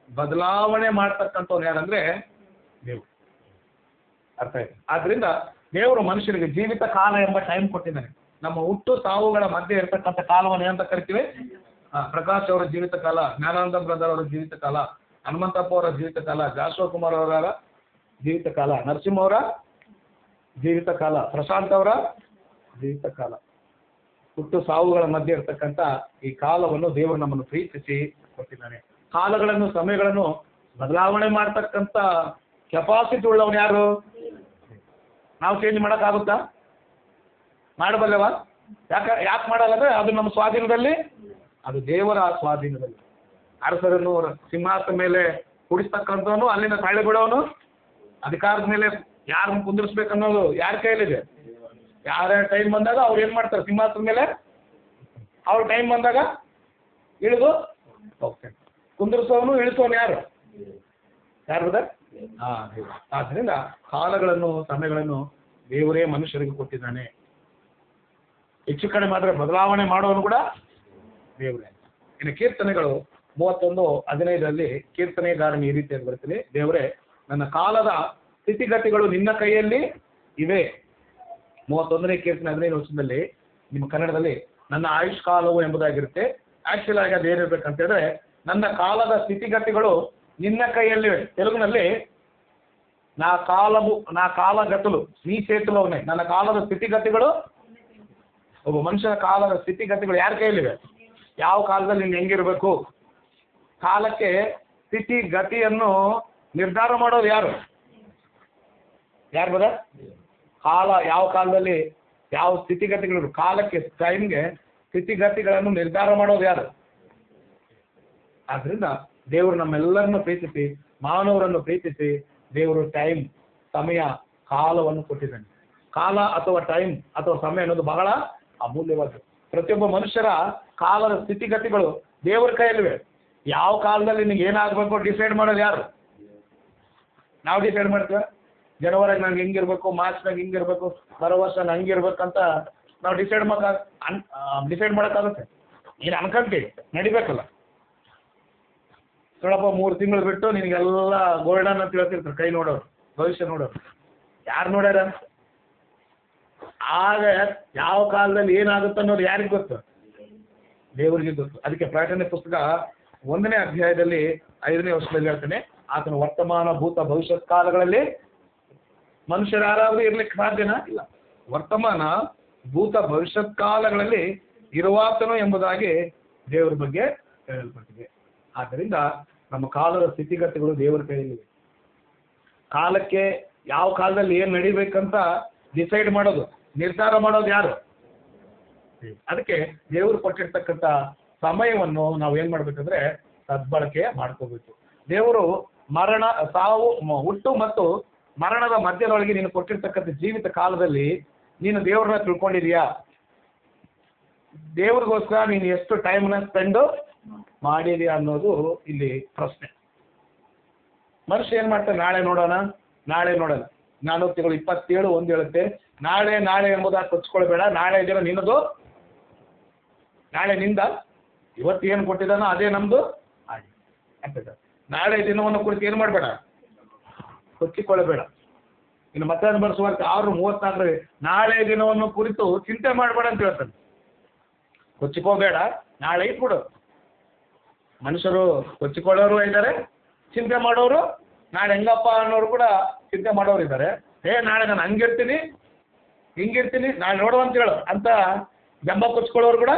ಬದಲಾವಣೆ ಮಾಡ್ತಕ್ಕಂಥವ್ರು ಯಾರಂದ್ರೆ ದೇವರು. ಅರ್ಥ ಆಯ್ತು? ಆದ್ರಿಂದ ದೇವರು ಮನುಷ್ಯರಿಗೆ ಜೀವಿತ ಕಾಲ ಎಂಬ ಟೈಮ್ ಕೊಟ್ಟಿದ್ದಾನೆ. ನಮ್ಮ ಹುಟ್ಟು ಸಾವುಗಳ ಮಧ್ಯೆ ಇರತಕ್ಕಂಥ ಕಾಲವನ್ನು ಏನಂತ ಕರಿತೀವಿ? ಪ್ರಕಾಶ್ ಅವರ ಜೀವಿತ ಕಾಲ, ಜ್ಞಾನಾನಂದ ಬ್ರದರ್ ಅವರ ಜೀವಿತ ಕಾಲ, ಹನುಮಂತಪ್ಪ ಅವರ ಜೀವಿತ ಕಾಲ, ಜಾಶ್ವಾ ಕುಮಾರ್ ಅವರ ಜೀವಿತ ಕಾಲ, ನರಸಿಂಹ ಅವರ ಜೀವಿತ ಕಾಲ, ಪ್ರಶಾಂತ್ ಅವರ ಜೀವಿತ ಕಾಲ. ಹುಟ್ಟು ಸಾವುಗಳ ಮಧ್ಯೆ ಇರತಕ್ಕಂಥ ಈ ಕಾಲವನ್ನು ದೇವರು ನಮ್ಮನ್ನು ಪ್ರೀತಿಸಿ ಕೊಟ್ಟಿದ್ದಾನೆ. ಕಾಲಗಳನ್ನು ಸಮಯಗಳನ್ನು ಬದಲಾವಣೆ ಮಾಡ್ತಕ್ಕಂಥ ಕೆಪಾಸಿಟಿ ಉಳ್ಳವನು ಯಾರು? ನಾವು ಚೇಂಜ್ ಮಾಡೋಕ್ಕಾಗುತ್ತಾ? ಮಾಡಬಲ್ಲವಾ? ಯಾಕೆ ಮಾಡಲ್ಲ ಅಂದ್ರೆ ಅದು ನಮ್ಮ ಸ್ವಾಧೀನದಲ್ಲಿ, ಅದು ದೇವರ ಸ್ವಾಧೀನದಲ್ಲಿ. ಅರಸರನ್ನು ಸಿಂಹಾಸನ ಮೇಲೆ ಕೂಡಿಸ್ತಕ್ಕಂಥವನು, ಅಲ್ಲಿಂದ ತಳ್ಳಿ ಬಿಡೋನು, ಅಧಿಕಾರದ ಮೇಲೆ ಯಾರನ್ನು ಕುಂದಿರಿಸ್ಬೇಕನ್ನೋದು ಯಾರ ಕೈಯಲ್ಲಿದೆ? ಯಾರ ಟೈಮ್ ಬಂದಾಗ ಅವ್ರು ಏನು ಮಾಡ್ತಾರೆ, ಸಿಂಹಾಸನ ಮೇಲೆ ಅವ್ರ ಟೈಮ್ ಬಂದಾಗ ಇಳಿದು ಹೋಗ್ತಾರೆ. ಕುಂದಿರಿಸೋನು ಇಳಿಸೋನು ಯಾರು? ಯಾರು ಬದ? ಆದ್ದರಿಂದ ಕಾಲಗಳನ್ನು ಸಮಯಗಳನ್ನು ದೇವರೇ ಮನುಷ್ಯರಿಗೆ ಕೊಟ್ಟಿದ್ದಾನೆ. ಹೆಚ್ಚು ಕಡೆ ಮಾತ್ರ ಬದಲಾವಣೆ ಮಾಡೋನು ಕೂಡ ದೇವರೇ. ಇನ್ನು ಕೀರ್ತನೆಗಳು 31:15 ಕೀರ್ತನೆಗಾರನ ಈ ರೀತಿಯಾಗಿ ಬರ್ತೀನಿ, ದೇವರೇ ನನ್ನ ಕಾಲದ ಸ್ಥಿತಿಗತಿಗಳು ನಿನ್ನ ಕೈಯಲ್ಲಿ ಇವೆ. 31ನೇ ಕೀರ್ತನೆ 15 ವರ್ಷದಲ್ಲಿ ನಿಮ್ಮ ಕನ್ನಡದಲ್ಲಿ ನನ್ನ ಆಯುಷ್ ಕಾಲವು ಎಂಬುದಾಗಿರುತ್ತೆ. ಆಕ್ಚುಲ್ ಆಗಿ ಅದು ಏನಿರ್ಬೇಕಂತ ಹೇಳಿದ್ರೆ ನನ್ನ ಕಾಲದ ಸ್ಥಿತಿಗತಿಗಳು ನಿನ್ನ ಕೈಯಲ್ಲಿವೆ. ತೆಲುಗಿನಲ್ಲಿ నా ಕಾಲ ಗತಲು ನೀ ಸೇತುಲವನೇ, ನನ್ನ ಕಾಲದ ಸ್ಥಿತಿಗತಿಗಳು. ಒಬ್ಬ ಮನುಷ್ಯನ ಕಾಲದ ಸ್ಥಿತಿಗತಿಗಳು ಯಾರ ಕೈಯಲ್ಲಿವೆ? ಯಾವ ಕಾಲದಲ್ಲಿ ನೀನು ಹೆಂಗಿರ್ಬೇಕು? ಕಾಲಕ್ಕೆ ಸ್ಥಿತಿಗತಿಯನ್ನು ನಿರ್ಧಾರ ಮಾಡೋದು ಯಾರು? ಯಾರು ಬದ? ಕಾಲ ಯಾವ ಕಾಲದಲ್ಲಿ ಯಾವ ಸ್ಥಿತಿಗತಿಗಳು, ಕಾಲಕ್ಕೆ ಟೈಮ್ಗೆ ಸ್ಥಿತಿಗತಿಗಳನ್ನು ನಿರ್ಧಾರ ಮಾಡೋದು ಯಾರು? ಆದ್ರಿಂದ ದೇವರು ನಮ್ಮೆಲ್ಲರನ್ನು ಪ್ರೀತಿಸಿ, ಮಾನವರನ್ನು ಪ್ರೀತಿಸಿ ದೇವರು ಟೈಮ್, ಸಮಯ, ಕಾಲವನ್ನು ಕೊಟ್ಟಿದ್ದಾನೆ. ಕಾಲ ಅಥವಾ ಟೈಮ್ ಅಥವಾ ಸಮಯ ಅನ್ನೋದು ಬಹಳ ಅಮೂಲ್ಯವಾದ. ಪ್ರತಿಯೊಬ್ಬ ಮನುಷ್ಯರ ಕಾಲದ ಸ್ಥಿತಿಗತಿಗಳು ದೇವರ ಕೈಯಲ್ಲಿವೆ. ಯಾವ ಕಾಲದಲ್ಲಿ ನಿನಗೆ ಏನಾಗಬೇಕು ಡಿಸೈಡ್ ಮಾಡೋದು ಯಾರು? ನಾವು ಡಿಸೈಡ್ ಮಾಡ್ತೀವಿ. ಜನವರಿಗೆ ನಂಗೆ ಹಿಂಗಿರ್ಬೇಕು, ಮಾರ್ಚ್ನಾಗ ಹಿಂಗಿರ್ಬೇಕು, ಬರೋ ವರ್ಷ ನಂಗೆ ಹಂಗಿರ್ಬೇಕಂತ ನಾವು ಡಿಸೈಡ್ ಮಾಡೋಕ್ಕಾಗುತ್ತೆ? ನೀನು ಅನ್ಕೊಂತೀವಿ, ನಡಿಬೇಕಲ್ಲ. ನೋಡಪ್ಪ 3 ತಿಂಗಳು ಬಿಟ್ಟು ನಿನಗೆಲ್ಲ ಗೋಲ್ಡನ್ ಅಂತ ಹೇಳ್ತಿರ್ತಾರೆ ಕೈ ನೋಡೋರು, ಭವಿಷ್ಯ ನೋಡೋರು. ಯಾರು ನೋಡ್ಯಾರ? ಆಗ ಯಾವ ಕಾಲದಲ್ಲಿ ಏನಾಗುತ್ತೆ ಅನ್ನೋದು ಯಾರಿಗೆ ಗೊತ್ತು? ದೇವರಿಗೆ ಗೊತ್ತು. ಅದಕ್ಕೆ ಪ್ರಕಟಣೆ ಪುಸ್ತಕ 1ನೇ ಅಧ್ಯಾಯದಲ್ಲಿ 5ನೇ ವರ್ಷದಲ್ಲಿ ಹೇಳ್ತಾನೆ, ಆತನ ವರ್ತಮಾನ ಭೂತ ಭವಿಷ್ಯತ್ ಕಾಲಗಳಲ್ಲಿ ಮನುಷ್ಯರು ಯಾರಾದರೂ ಇರ್ಲಿಕ್ಕೆ ಸಾಧ್ಯನಾ? ಇಲ್ಲ. ವರ್ತಮಾನ, ಭೂತ, ಭವಿಷ್ಯತ್ ಕಾಲಗಳಲ್ಲಿ ಇರುವಾತನು ಎಂಬುದಾಗಿ ದೇವರ ಬಗ್ಗೆ ಹೇಳಲ್ಪಟ್ಟಿದೆ. ಆದ್ದರಿಂದ ನಮ್ಮ ಕಾಲದ ಸ್ಥಿತಿಗತಿಗಳು ದೇವರ ಕೈಯಲ್ಲಿವೆ. ಕಾಲಕ್ಕೆ ಯಾವ ಕಾಲದಲ್ಲಿ ಏನು ನಡಿಬೇಕಂತ ಡಿಸೈಡ್ ಮಾಡೋದು, ನಿರ್ಧಾರ ಮಾಡೋದು ಯಾರು? ಅದಕ್ಕೆ ದೇವರು ಕೊಟ್ಟಿರ್ತಕ್ಕಂಥ ಸಮಯವನ್ನು ನಾವು ಏನ್ ಮಾಡ್ಬೇಕಂದ್ರೆ ಸದ್ಬಳಕೆ ಮಾಡ್ಕೋಬೇಕು. ದೇವರು ಮರಣ, ಸಾವು, ಹುಟ್ಟು ಮತ್ತು ಮರಣದ ಮಧ್ಯದೊಳಗೆ ನೀನು ಕೊಟ್ಟಿರ್ತಕ್ಕಂಥ ಜೀವಿತ ಕಾಲದಲ್ಲಿ ನೀನು ದೇವ್ರನ್ನ ತಿಳ್ಕೊಂಡಿದೀಯಾ? ದೇವ್ರಿಗೋಸ್ಕರ ನೀನು ಎಷ್ಟು ಟೈಮ್ನ ಸ್ಪೆಂಡ್ ಮಾಡಿದೀಯಾ ಅನ್ನೋದು ಇಲ್ಲಿ ಪ್ರಶ್ನೆ. ಮನುಷ್ಯ ಏನ್ ಮಾಡ್ತಾನೆ? ನಾಳೆ ನೋಡೋಣ, ನಾಳೆ ನೋಡೋಣ. ಜ್ಞಾನೋಕ್ತಿಗಳು 27:1 ಹೇಳುತ್ತೆ, ನಾಳೆ ನಾಳೆ ಎಂಬುದಾಗಿ ಕೊಚ್ಕೊಳ್ಬೇಡ, ನಾಳೆ ದಿನ ನಿನ್ನದು, ನಾಳೆ ನಿಂದ, ಇವತ್ತು ಏನು ಕೊಟ್ಟಿದ್ದಾನೋ ಅದೇ ನಮ್ದು ಆಗಿದೆ. ನಾಳೆ ದಿನವನ್ನು ಕುರಿತು ಏನು ಮಾಡಬೇಡ, ಕೊಚ್ಚಿಕೊಳ್ಳಬೇಡ. ಇನ್ನು ಮತ್ತೆ ಬರೆಸುವಾಗ 6:34 ನಾಳೆ ದಿನವನ್ನು ಕುರಿತು ಚಿಂತೆ ಮಾಡಬೇಡ ಅಂತ ಹೇಳ್ತಾನೆ. ಕೊಚ್ಚಿಕೋಬೇಡ, ನಾಳೆ ಇಟ್ಬಿಡು. ಮನುಷ್ಯರು ಕೊಚ್ಚಿಕೊಳ್ಳೋರು ಇದ್ದಾರೆ, ಚಿಂತೆ ಮಾಡೋರು, ನಾಳೆ ಹೆಂಗಪ್ಪ ಅನ್ನೋರು ಕೂಡ ಚಿಂತೆ ಮಾಡೋರು ಇದ್ದಾರೆ. ನಾಳೆ ನಾನು ಹಂಗಿರ್ತೀನಿ, ಹಿಂಗಿರ್ತೀನಿ, ನಾಳೆ ನೋಡುವ ಅಂತ ಹೇಳು ಅಂತ ಜಂಬ ಕೊಚ್ಕೊಳ್ಳೋರು ಕೂಡ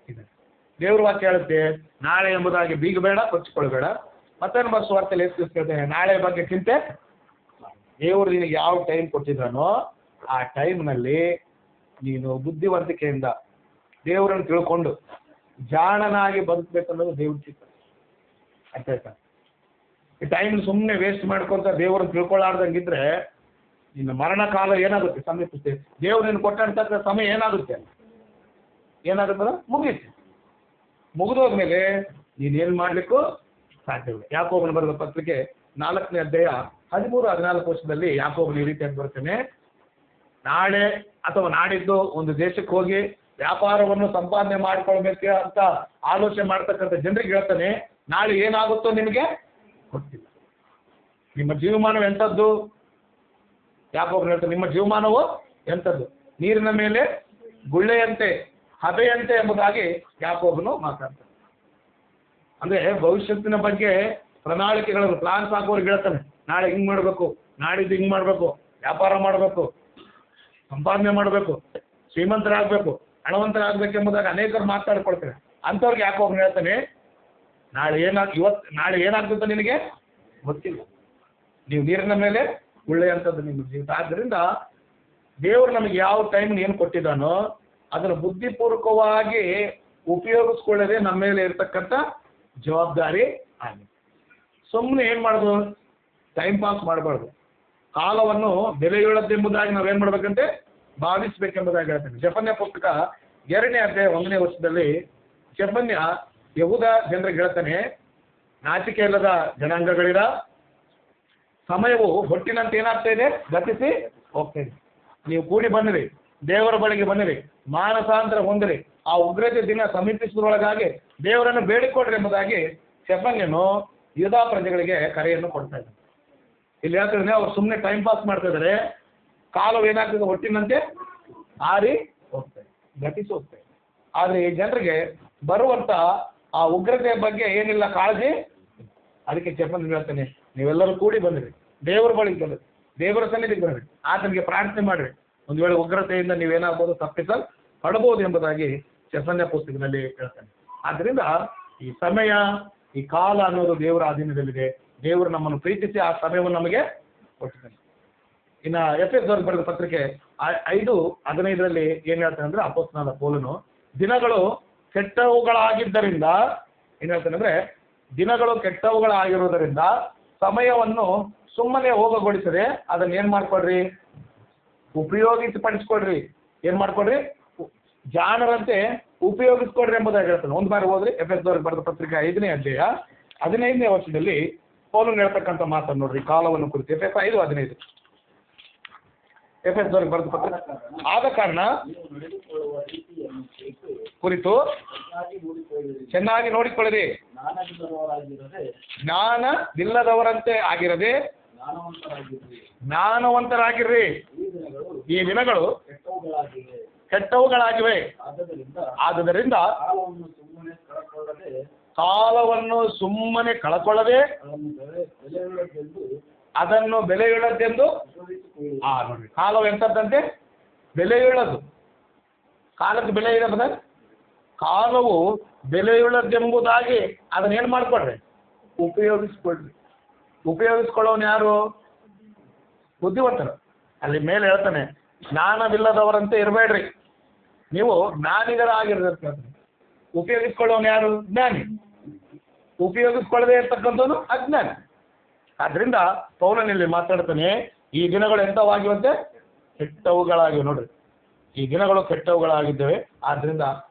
ಇದ್ದಾರೆ. ದೇವ್ರ ವಾಕ್ಯ ಹೇಳುತ್ತೆ, ನಾಳೆ ಎಂಬುದಾಗಿ ಬೀಗಬೇಡ, ಕೊಚ್ಚಿಕೊಳ್ಬೇಡ. ಮತ್ತೇನು ಬರೆಸುವಾರ್ತೆಯಲ್ಲಿ ಹೇಳ್ತೇನೆ, ನಾಳೆ ಬಗ್ಗೆ ಚಿಂತೆ. ದೇವರು ನಿನಗೆ ಯಾವ ಟೈಮ್ ಕೊಟ್ಟಿದ್ದಾನೋ ಆ ಟೈಮ್ನಲ್ಲಿ ನೀನು ಬುದ್ಧಿವಂತಿಕೆಯಿಂದ ದೇವರನ್ನು ತಿಳ್ಕೊಂಡು ಜಾಣನಾಗಿ ಬದುಕಬೇಕನ್ನೋದು ದೇವ್ರ ಚಿತ್ತ. ಅರ್ಥ ಆಯ್ತಾ? ಈ ಟೈಮ್ ಸುಮ್ಮನೆ ವೇಸ್ಟ್ ಮಾಡ್ಕೊಂತ ದೇವರನ್ನು ತಿಳ್ಕೊಳ್ಳಾರ್ದಂಗಿದ್ರೆ ನಿನ್ನ ಮರಣ ಕಾಲ ಏನಾಗುತ್ತೆ? ಸಮೀಪಿಸುತ್ತೆ. ದೇವ್ರು ನೀನು ಕೊಟ್ಟಂತ ಸಮಯ ಏನಾಗುತ್ತೆ? ಏನಾಗುತ್ತಲ್ಲ, ಮುಗಿಯುತ್ತೆ. ಮುಗಿದೋದ್ಮೇಲೆ ನೀನೇನು ಮಾಡಲಿಕ್ಕೂ ಸಾಧ್ಯವಿಲ್ಲ. ಯಾಕೋಬನ ಬರೆದ ಪತ್ರಿಕೆ 4ನೇ ಅಧ್ಯಾಯ 13-14 ವರ್ಷದಲ್ಲಿ ಯಾಕೋಬನ ಈ ರೀತಿಯಾಗಿ ಬರ್ತೇನೆ, ನಾಳೆ ಅಥವಾ ನಾಡಿದ್ದು ಒಂದು ದೇಶಕ್ಕೆ ಹೋಗಿ ವ್ಯಾಪಾರವನ್ನು ಸಂಪಾದನೆ ಮಾಡ್ಕೊಳ್ಬೇಕು ಅಂತ ಆಲೋಚನೆ ಮಾಡ್ತಕ್ಕಂಥ ಜನರಿಗೆ ಹೇಳ್ತಾನೆ, ನಾಳೆ ಏನಾಗುತ್ತೋ ನಿಮಗೆ ಗೊತ್ತಿಲ್ಲ. ನಿಮ್ಮ ಜೀವಮಾನವು ಎಂಥದ್ದು? ಯಾಕೋಬನು ಹೇಳ್ತಾನೆ, ನಿಮ್ಮ ಜೀವಮಾನವು ಎಂಥದ್ದು? ನೀರಿನ ಮೇಲೆ ಗುಳ್ಳೆಯಂತೆ, ಹಬೆಯಂತೆ ಎಂಬುದಾಗಿ ಯಾಕೋಬನು ಮಾತಾಡ್ತಾನೆ. ಅಂದ್ರೆ ಭವಿಷ್ಯತ್ತಿನ ಬಗ್ಗೆ ಪ್ರಣಾಳಿಕೆಗಳನ್ನು ಪ್ಲಾನ್ಸ್ ಹಾಕೋರಿಗೆ ಹೇಳ್ತಾನೆ, ನಾಳೆ ಹಿಂಗ್ ಮಾಡಬೇಕು, ನಾಡಿದ್ದು ಹಿಂಗ್ ಮಾಡಬೇಕು, ವ್ಯಾಪಾರ ಮಾಡಬೇಕು, ಸಂಪಾದನೆ ಮಾಡಬೇಕು, ಶ್ರೀಮಂತರಾಗಬೇಕು, ಹಣವಂತರಾಗಬೇಕೆಂಬುದಾಗಿ ಅನೇಕರು ಮಾತಾಡ್ಕೊಳ್ತಾರೆ. ಅಂಥವ್ರಿಗೆ ಯಾಕೋಬನು ಹೇಳ್ತಾನೆ, ನಾಳೆ ನಾಳೆ ಏನಾಗ್ತದೆ ನಿನಗೆ ಗೊತ್ತಿಲ್ಲ. ನೀವು ನೀರಿನ ಮೇಲೆ ಗುಳ್ಳೆ ಅಂತದ್ದು ನಿಮ್ಮ ಜೀವಿತ. ಆದ್ದರಿಂದ ದೇವರು ನಮಗೆ ಯಾವ ಟೈಮ್ ಏನು ಕೊಟ್ಟಿದ್ದಾನೋ ಅದನ್ನು ಬುದ್ಧಿಪೂರ್ವಕವಾಗಿ ಉಪಯೋಗಿಸ್ಕೊಳ್ಳೋದೇ ನಮ್ಮ ಮೇಲೆ ಇರತಕ್ಕಂಥ ಜವಾಬ್ದಾರಿ ಆಗಿದೆ. ಸುಮ್ಮನೆ ಏನು ಮಾಡೋದು? ಟೈಮ್ ಪಾಸ್ ಮಾಡಬಾರ್ದು. ಕಾಲವನ್ನು ಬೆಲೆಯುಳ್ಳದ್ದೆಂಬುದಾಗಿ ನಾವೇನು ಮಾಡ್ಬೇಕಂತೆ ಭಾವಿಸ್ಬೇಕೆಂಬುದಾಗಿ ಹೇಳ್ತೇನೆ. ಜೆಫನ್ಯ ಪುಸ್ತಕ 2ನೇ ಅಧ್ಯಾಯ 1ನೇ ವರ್ಷದಲ್ಲಿ ಜೆಫನ್ಯ ಯಹೂದ ಜನರಿಗೆ ಹೇಳ್ತಾನೆ, ನಾಚಿಕೆ ಇಲ್ಲದ ಜನಾಂಗಗಳಿರ, ಸಮಯವು ಹೊಟ್ಟಿನಂತೆ ಏನಾಗ್ತಾ ಇದೆ? ಗತಿಸಿ ಹೋಗ್ತಾ ಇದೆ. ನೀವು ಕೂಡಿ ಬನ್ನಿರಿ, ದೇವರ ಬಳಿಗೆ ಬನ್ನಿರಿ, ಮಾನಸಾಂತರ ಹೊಂದಿರಿ, ಆ ಉಗ್ರತೆ ದಿನ ಸಮೀಪಿಸುವುದರೊಳಗಾಗಿ ದೇವರನ್ನು ಬೇಡಿಕೊಡ್ರಿ ಎಂಬುದಾಗಿ ಜೆಫನ್ಯನು ಯೂದಾ ಪ್ರಜೆಗಳಿಗೆ ಕರೆಯನ್ನು ಕೊಡ್ತಾ ಇದ್ದಾನೆ. ಇಲ್ಲಿ ಹೇಳ್ತಿದ್ರೆ ಅವ್ರು ಸುಮ್ಮನೆ ಟೈಮ್ ಪಾಸ್ ಮಾಡ್ತಾ ಇದ್ದಾರೆ. ಕಾಲವು ಏನಾಗ್ತದೆ? ಹೊಟ್ಟಿನಂತೆ ಆರಿ ಹೋಗ್ತಾರೆ, ಗತಿಸಿ ಹೋಗ್ತಾರೆ. ಆದರೆ ಈ ಜನರಿಗೆ ಬರುವಂತ ಆ ಉಗ್ರತೆಯ ಬಗ್ಗೆ ಏನಿಲ್ಲ ಕಾಳಜಿ. ಅದಕ್ಕೆ ಜೆಫನ್ಯ ಹೇಳ್ತಾನೆ, ನೀವೆಲ್ಲರೂ ಕೂಡಿ ಬಂದ್ರಿ, ದೇವರ ಬಳಿಗೆ ಬಂದ್ರಿ, ದೇವರ ಸನ್ನಿಧಿಗೆ ಬಂದ್ರಿ, ಆತನಿಗೆ ಪ್ರಾರ್ಥನೆ ಮಾಡ್ರಿ. ಒಂದು ವೇಳೆ ಉಗ್ರತೆಯಿಂದ ನೀವೇನಾಗ್ಬೋದು? ತಪ್ಪಿಸಲ್ಪಡಬಹುದು ಎಂಬುದಾಗಿ ಜೆಫನ್ಯ ಪುಸ್ತಕದಲ್ಲಿ ಹೇಳ್ತಾನೆ. ಆದ್ದರಿಂದ ಈ ಸಮಯ, ಈ ಕಾಲ ಅನ್ನೋದು ದೇವರ ಅಧೀನದಲ್ಲಿದೆ. ದೇವರು ನಮ್ಮನ್ನು ಪ್ರೀತಿಸಿ ಆ ಸಮಯವನ್ನು ನಮಗೆ ಕೊಟ್ಟಿದ್ದಾನೆ. ಇನ್ನು ಎಫೆಸದವರಿಗೆ ಬರೆದ ಪತ್ರಿಕೆ 5:15 ಏನ್ ಹೇಳ್ತಾನೆ ಅಂದ್ರೆ, ಅಪೊಸ್ತಲನಾದ ಪೌಲನು ದಿನಗಳು ಕೆಟ್ಟವುಗಳಾಗಿದ್ದರಿಂದ ಏನ್ ಹೇಳ್ತಾನೆ ಅಂದ್ರೆ, ದಿನಗಳು ಕೆಟ್ಟವುಗಳಾಗಿರುವುದರಿಂದ ಸಮಯವನ್ನು ಸುಮ್ಮನೆ ಹೋಗಗೊಳಿಸದೆ ಅದನ್ನ ಏನ್ ಮಾಡ್ಕೊಡ್ರಿ? ಉಪಯೋಗಿಸಿಪಡಿಸ್ಕೊಡ್ರಿ. ಏನ್ ಮಾಡ್ಕೊಡ್ರಿ? ಜಾಣರಂತೆ ಉಪಯೋಗಿಸ್ಕೊಡ್ರಿ ಎಂಬುದಾಗಿ ಹೇಳ್ತಾನೆ. ಒಂದು ಬಾರಿ ಹೋದ್ರಿ ಎಫೆಸದವರಿಗೆ ಬರೆದ ಪತ್ರಿಕೆ 5ನೇ ಅಧ್ಯಾಯ 15ನೇ ವರ್ಷದಲ್ಲಿ ಪೌಲನು ಹೇಳ್ತಕ್ಕಂಥ ಮಾತನ್ನು ನೋಡ್ರಿ, ಕಾಲವನ್ನು ಕುರಿತು. ಎಫೆಸ 5:15 ಎಫೆಸದವರಿಗೆ ಬರೆದ ಪತ್ರಿಕೆ, ಆದ ಕಾರಣ ಕುರಿತು ಚೆನ್ನಾಗಿ ನೋಡಿಕೊಳ್ಳಿರಿ, ಜ್ಞಾನವಿಲ್ಲದವರಂತೆ ಆಗಿರದೆ ಜ್ಞಾನವಂತರಾಗಿರ್ರಿ. ಈ ದಿನಗಳು ಕೆಟ್ಟವುಗಳಾಗಿವೆ, ಆದುದರಿಂದ ಕಾಲವನ್ನು ಸುಮ್ಮನೆ ಕಳಕೊಳ್ಳದೆ ಅದನ್ನು ಬೆಲೆಯುಳ್ಳದ್ದೆಂದು ನೋಡ್ರಿ, ಕಾಲವು ಎಂಥದ್ದಂತೆ? ಬೆಲೆಯುಳ್ಳದು. ಕಾಲಕ್ಕೆ ಬೆಲೆ ಇದೆ ಬ್ರದರ್. ಕಾಲವು ಬೆಲೆಯುಳ್ಳದೆಂಬುದಾಗಿ ಅದನ್ನೇನು ಮಾಡ್ಕೊಡ್ರಿ? ಉಪಯೋಗಿಸ್ಕೊಳ್ರಿ. ಉಪಯೋಗಿಸ್ಕೊಳ್ಳೋನು ಯಾರು? ಬುದ್ಧಿವಂತರು. ಅಲ್ಲಿ ಮೇಲೆ ಹೇಳ್ತಾನೆ, ಜ್ಞಾನವಿಲ್ಲದವರಂತೆ ಇರಬೇಡ್ರಿ, ನೀವು ಜ್ಞಾನಿಗರಾಗಿರ್ಬೇಕು. ಉಪಯೋಗಿಸ್ಕೊಳ್ಳೋನು ಯಾರು? ಜ್ಞಾನಿ. ಉಪಯೋಗಿಸ್ಕೊಳ್ಳದೆ ಇರ್ತಕ್ಕಂಥವನು ಅಜ್ಞಾನಿ. ಆದ್ರಿಂದ ಪೌಲನಲ್ಲಿ ಮಾತಾಡ್ತಾನೆ, ಈ ದಿನಗಳು ಎಂಥವಾಗಿವಂತೆ? ಕೆಟ್ಟವುಗಳಾಗಿವೆ. ನೋಡ್ರಿ, ಈ ದಿನಗಳು ಕೆಟ್ಟವುಗಳಾಗಿದ್ದೇವೆ. ಆದ್ರಿಂದ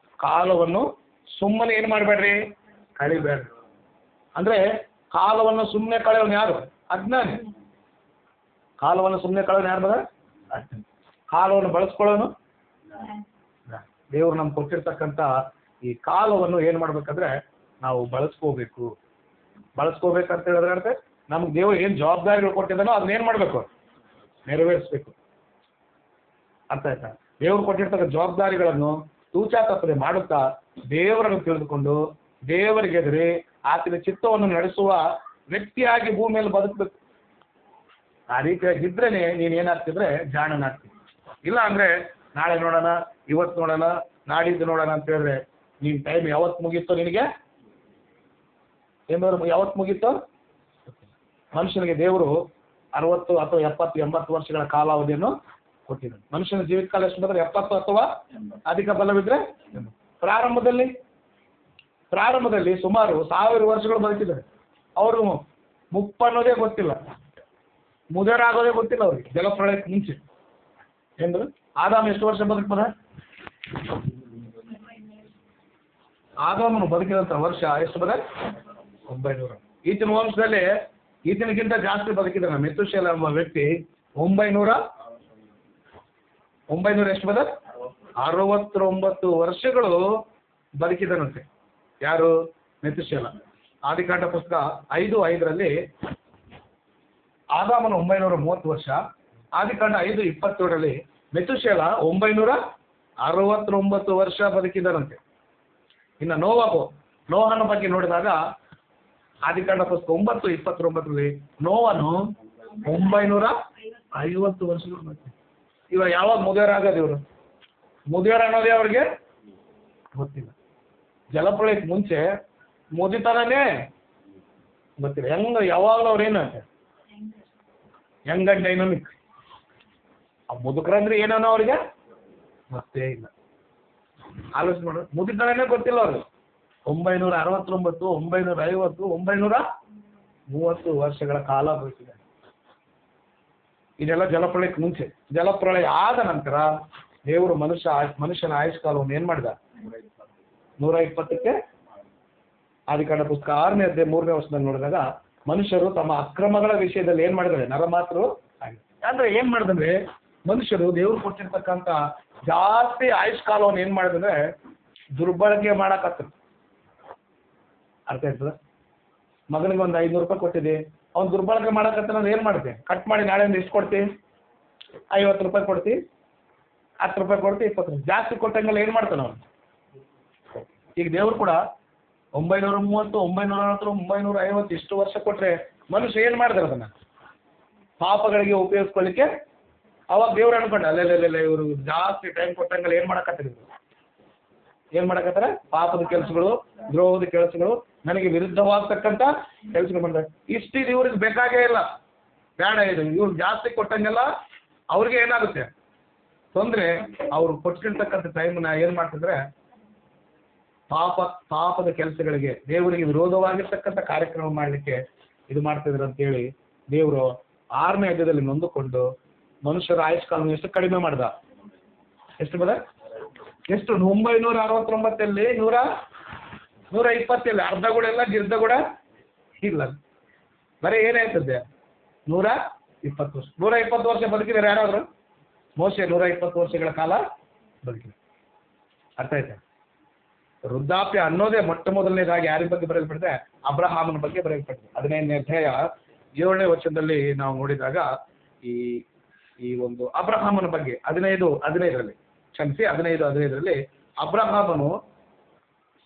ಕಾಲವನ್ನು ಸುಮ್ಮನೆ ಏನು ಮಾಡಬೇಡ್ರಿ? ಕಳಿಬೇಡ್ರಿ. ಅಂದ್ರೆ ಕಾಲವನ್ನು ಸುಮ್ಮನೆ ಕಳೆಯೋನು ಯಾರು? ಅಜ್ಞಾನಿ. ಕಾಲವನ್ನು ಸುಮ್ಮನೆ ಕಳೆಯೋನು ಯಾರು ಬದ? ಕಾಲವನ್ನು ಬಳಸ್ಕೊಳ್ಳೋನು ದೇವರು ನಮ್ಗೆ ಕೊಟ್ಟಿರ್ತಕ್ಕಂಥ ಈ ಕಾಲವನ್ನು ಏನು ಮಾಡ್ಬೇಕಂದ್ರೆ ನಾವು ಬಳಸ್ಕೋಬೇಕು. ಬಳಸ್ಕೋಬೇಕಂತ ಹೇಳಿದ್ರೆ ಅರ್ಥ, ನಮ್ಗೆ ದೇವರು ಏನು ಜವಾಬ್ದಾರಿಗಳು ಕೊಟ್ಟಿದ್ದಾನೋ ಅದನ್ನ ಏನು ಮಾಡಬೇಕು? ನೆರವೇರಿಸ್ಬೇಕು. ಅರ್ಥ ಆಯ್ತಾ? ದೇವರು ಕೊಟ್ಟಿರ್ತಕ್ಕ ಜವಾಬ್ದಾರಿಗಳನ್ನು ತೂಚಾ ತಪ್ಪದೆ ಮಾಡುತ್ತಾ ದೇವರನ್ನು ತಿಳಿದುಕೊಂಡು ದೇವರಿಗೆ ಎದುರಿ ಆತನ ಚಿತ್ತವನ್ನು ನಡೆಸುವ ವ್ಯಕ್ತಿಯಾಗಿ ಭೂಮಿಯಲ್ಲಿ ಬದುಕಬೇಕು. ಆ ರೀತಿಯಾಗಿದ್ರೇನೆ ನೀನು ಏನಾಗ್ತಿದ್ರೆ ಜಾಣನಾಗ್ತೀನಿ. ಇಲ್ಲ ಅಂದ್ರೆ ನಾಳೆ ನೋಡೋಣ, ಇವತ್ತು ನೋಡೋಣ, ನಾಡಿದ್ದು ನೋಡೋಣ ಅಂತ ಹೇಳಿದ್ರೆ ನೀನ್ ಟೈಮ್ ಯಾವತ್ತು ಮುಗೀತೋ ನಿನಗೆ ಏನಾದ್ರು ಯಾವತ್ತು ಮುಗೀತೋ. ಮನುಷ್ಯನಿಗೆ ದೇವರು 60 ಅಥವಾ 70, 80 ವರ್ಷಗಳ ಕಾಲಾವಧಿಯನ್ನು ಕೊಟ್ಟಿದ್ದಾನೆ. ಮನುಷ್ಯನ ಜೀವಿತ ಕಾಲ ಎಷ್ಟು ಬಂದ್ರೆ 70 ಅಥವಾ ಅಧಿಕ ಬಲವಿದ್ರೆ. ಪ್ರಾರಂಭದಲ್ಲಿ ಸುಮಾರು 1000 ವರ್ಷಗಳು ಬದುಕಿದ್ದಾರೆ. ಅವರು ಮುಪ್ಪನ್ನೋದೇ ಗೊತ್ತಿಲ್ಲ, ಮುದರಾಗೋದೇ ಗೊತ್ತಿಲ್ಲ ಅವ್ರಿಗೆ. ಜಲಪ್ರಳಯಕ್ಕೆ ಮುಂಚೆ ಏನ್ರು ಆದಾಮ ಎಷ್ಟು ವರ್ಷ ಬದುಕ್ಬೋದ? ಆದಾಮನು ಬದುಕಿದಂಥ ವರ್ಷ ಎಷ್ಟು ಬದ? 900. ಈತನ ವಂಶದಲ್ಲಿ ಈತನಿಗಿಂತ ಜಾಸ್ತಿ ಬದುಕಿದ್ದಾನೆ. ಮೆತುಶೆಲ ಎಂಬ ವ್ಯಕ್ತಿ 900 ಎಷ್ಟು ಬದ? 69 ವರ್ಷಗಳು ಬದುಕಿದನಂತೆ. ಯಾರು? ಮೆತುಶೆಲ. ಆದಿಕಾಂಡ ಪುಸ್ತಕ 5:5 ಆದಾಮನು 930 ವರ್ಷ, ಆದಿಕಾಂಡ 5:27 ಮೆತುಶೆಲ 969 ವರ್ಷ ಬದುಕಿದನಂತೆ. ಇನ್ನು ನೋಹನ ಬಗ್ಗೆ ನೋಡಿದಾಗ ಆದಿಕಾಂಡ ಪುಸ್ತಕ 9:29 ನೋವನು 950 ವರ್ಷಗಳು ಬದುಕಿದ. ಇವಾಗ ಯಾವಾಗ ಮುದಿಯರಾಗೋದು ಇವರು? ಮುದಿಯರ ಅನ್ನೋದೇ ಅವ್ರಿಗೆ ಗೊತ್ತಿಲ್ಲ. ಜಲಪ್ರಳಯಕ್ಕೆ ಮುಂಚೆ ಮುದಿತನೇ ಗೊತ್ತಿಲ್ಲ. ಯಾವಾಗಲೂ ಅವ್ರೇನು ಯಂಗ್ ಅಂಡ್ ಡೈನಮಿಕ್. ಆ ಮುದುಕರಂದ್ರೆ ಏನೋ ಅವ್ರಿಗೆ ಗೊತ್ತೇ ಇಲ್ಲ. ಆಲೋಚನೆ ಮಾಡೋದು, ಮುದಿತನೇ ಗೊತ್ತಿಲ್ಲ ಅವ್ರಿಗೆ. 969, 950, 930 ವರ್ಷಗಳ ಕಾಲ ಬದುಕಿದೆ. ಇದೆಲ್ಲ ಜಲಪ್ರಳಯಕ್ಕೆ ಮುಂಚೆ. ಜಲಪ್ರಳಯ ಆದ ನಂತರ ದೇವರು ಮನುಷ್ಯನ ಆಯುಷ್ ಕಾಲವನ್ನು ಏನ್ ಮಾಡಿದ? 120ಕ್ಕೆ. ಆದಿಕಾಂಡ ಪುಸ್ತಕ 6ನೇ ಅಧ್ಯಾಯ 3ನೇ ವರ್ಷದಲ್ಲಿ ನೋಡಿದಾಗ ಮನುಷ್ಯರು ತಮ್ಮ ಅಕ್ರಮಗಳ ವಿಷಯದಲ್ಲಿ ಏನ್ ಮಾಡಿದ್ದಾರೆ? ನರಮಾತೃ ಆಗಿದೆ. ಅಂದ್ರೆ ಏನ್ ಮಾಡಿದ್ರೆ ಮನುಷ್ಯರು ದೇವ್ರು ಕೊಟ್ಟಿರ್ತಕ್ಕಂಥ ಜಾಸ್ತಿ ಆಯುಷ್ ಕಾಲವನ್ನು ಏನ್ ಮಾಡಿದ್ರೆ ದುರ್ಬಳಕೆ ಮಾಡಕತ್ತ. ಅರ್ಥ ಆಯ್ತದ? ಮಗನಿಗೆ ಒಂದು 500 ರೂಪಾಯಿ ಕೊಟ್ಟಿದೆ, ಅವ್ನು ದುರ್ಬಳಕೆ ಮಾಡಕತ್ತ ಏನ್ ಮಾಡ್ತೆ? ಕಟ್ ಮಾಡಿ ನಾಳೆಯಿಂದ ಎಷ್ಟು ಕೊಡ್ತಿ? 50 ರೂಪಾಯಿ ಕೊಡ್ತಿ, 10 ರೂಪಾಯಿ ಕೊಡ್ತಿ, 20 ರೂಪಾಯಿ ಜಾಸ್ತಿ ಕೊಟ್ಟಂಗೆಲ್ಲ ಏನ್ ಮಾಡ್ತಾನೆ ಅವನು? ಈಗ ದೇವ್ರು ಕೂಡ 930, 940, 950 ಇಷ್ಟು ವರ್ಷ ಕೊಟ್ರೆ ಮನುಷ್ಯ ಏನ್ ಮಾಡಿದಾರೆ ಅದನ್ನ ಪಾಪಗಳಿಗೆ ಉಪಯೋಗಿಸ್ಕೊಳ್ಳಿಕ್ಕೆ. ಅವಾಗ ದೇವ್ರು ಅನ್ಕೊಂಡ ಅಲ್ಲೆಲ್ಲ ಇವರು ಜಾಸ್ತಿ ಟೈಮ್ ಕೊಟ್ಟಂಗೆಲ್ಲ ಏನ್ ಮಾಡಕತ್ತಾರೆ? ಪಾಪದ ಕೆಲಸಗಳು, ದ್ರೋಹದ ಕೆಲಸಗಳು, ನನಗೆ ವಿರುದ್ಧವಾಗ್ತಕ್ಕಂಥ ಕೆಲಸಗಳು ಮಾಡ್ತಾರೆ. ಇಷ್ಟು ಇವ್ರಿಗೆ ಬೇಕಾಗೇ ಇಲ್ಲ, ಬೇಡ ಇದು. ಇವ್ರು ಜಾಸ್ತಿ ಕೊಟ್ಟಂಗೆಲ್ಲ ಅವ್ರಿಗೆ ಏನಾಗುತ್ತೆ ತೊಂದರೆ. ಅವ್ರು ಕೊಟ್ಟಿರ್ತಕ್ಕಂಥ ಟೈಮ್ನ ಏನ್ ಮಾಡ್ತಿದ್ರೆ ಪಾಪದ ಕೆಲಸಗಳಿಗೆ, ದೇವರಿಗೆ ವಿರೋಧವಾಗಿರ್ತಕ್ಕಂಥ ಕಾರ್ಯಕ್ರಮ ಮಾಡಲಿಕ್ಕೆ ಇದು ಮಾಡ್ತಿದ್ರು ಅಂತೇಳಿ ದೇವರು 6ನೇ ಅಧ್ಯಾಯದಲ್ಲಿ ನೊಂದುಕೊಂಡು ಮನುಷ್ಯರ ಆಯುಷ್ ಕಾಲ ಎಷ್ಟು ಕಡಿಮೆ ಮಾಡ್ದ? ಎಷ್ಟು ಬದ? ಎಷ್ಟು? 969, 120, ಅರ್ಧಗಳೆಲ್ಲ ಗಿರ್ಧಗೂಡ ಇಲ್ಲ. ಬರೀ ಏನಾಯ್ತದೆ? 120 ವರ್ಷ. 120 ವರ್ಷ ಬದುಕಿದ್ದಾರೆ ಯಾರಾದ್ರು? ಮೋಶೆ 120 ವರ್ಷಗಳ ಕಾಲ ಬದುಕಿದ್ದಾರೆ. ಅರ್ಥ ಆಯ್ತಾ? ವೃದ್ಧಾಪ್ಯ ಅನ್ನೋದೇ ಮೊಟ್ಟ ಮೊದಲನೇದಾಗಿ ಯಾರ ಬಗ್ಗೆ ಬರೆಯಲ್ಪಟ್ಟಿದೆ? ಅಬ್ರಹಾಮನ ಬಗ್ಗೆ ಬರೆಯಲ್ಪಟ್ಟಿದೆ. 15ನೇ ಅಧ್ಯಾಯ 7ನೇ ವಚನದಲ್ಲಿ ನಾವು ನೋಡಿದಾಗ ಈ ಒಂದು ಅಬ್ರಹಾಮನ ಬಗ್ಗೆ 15:15 15:15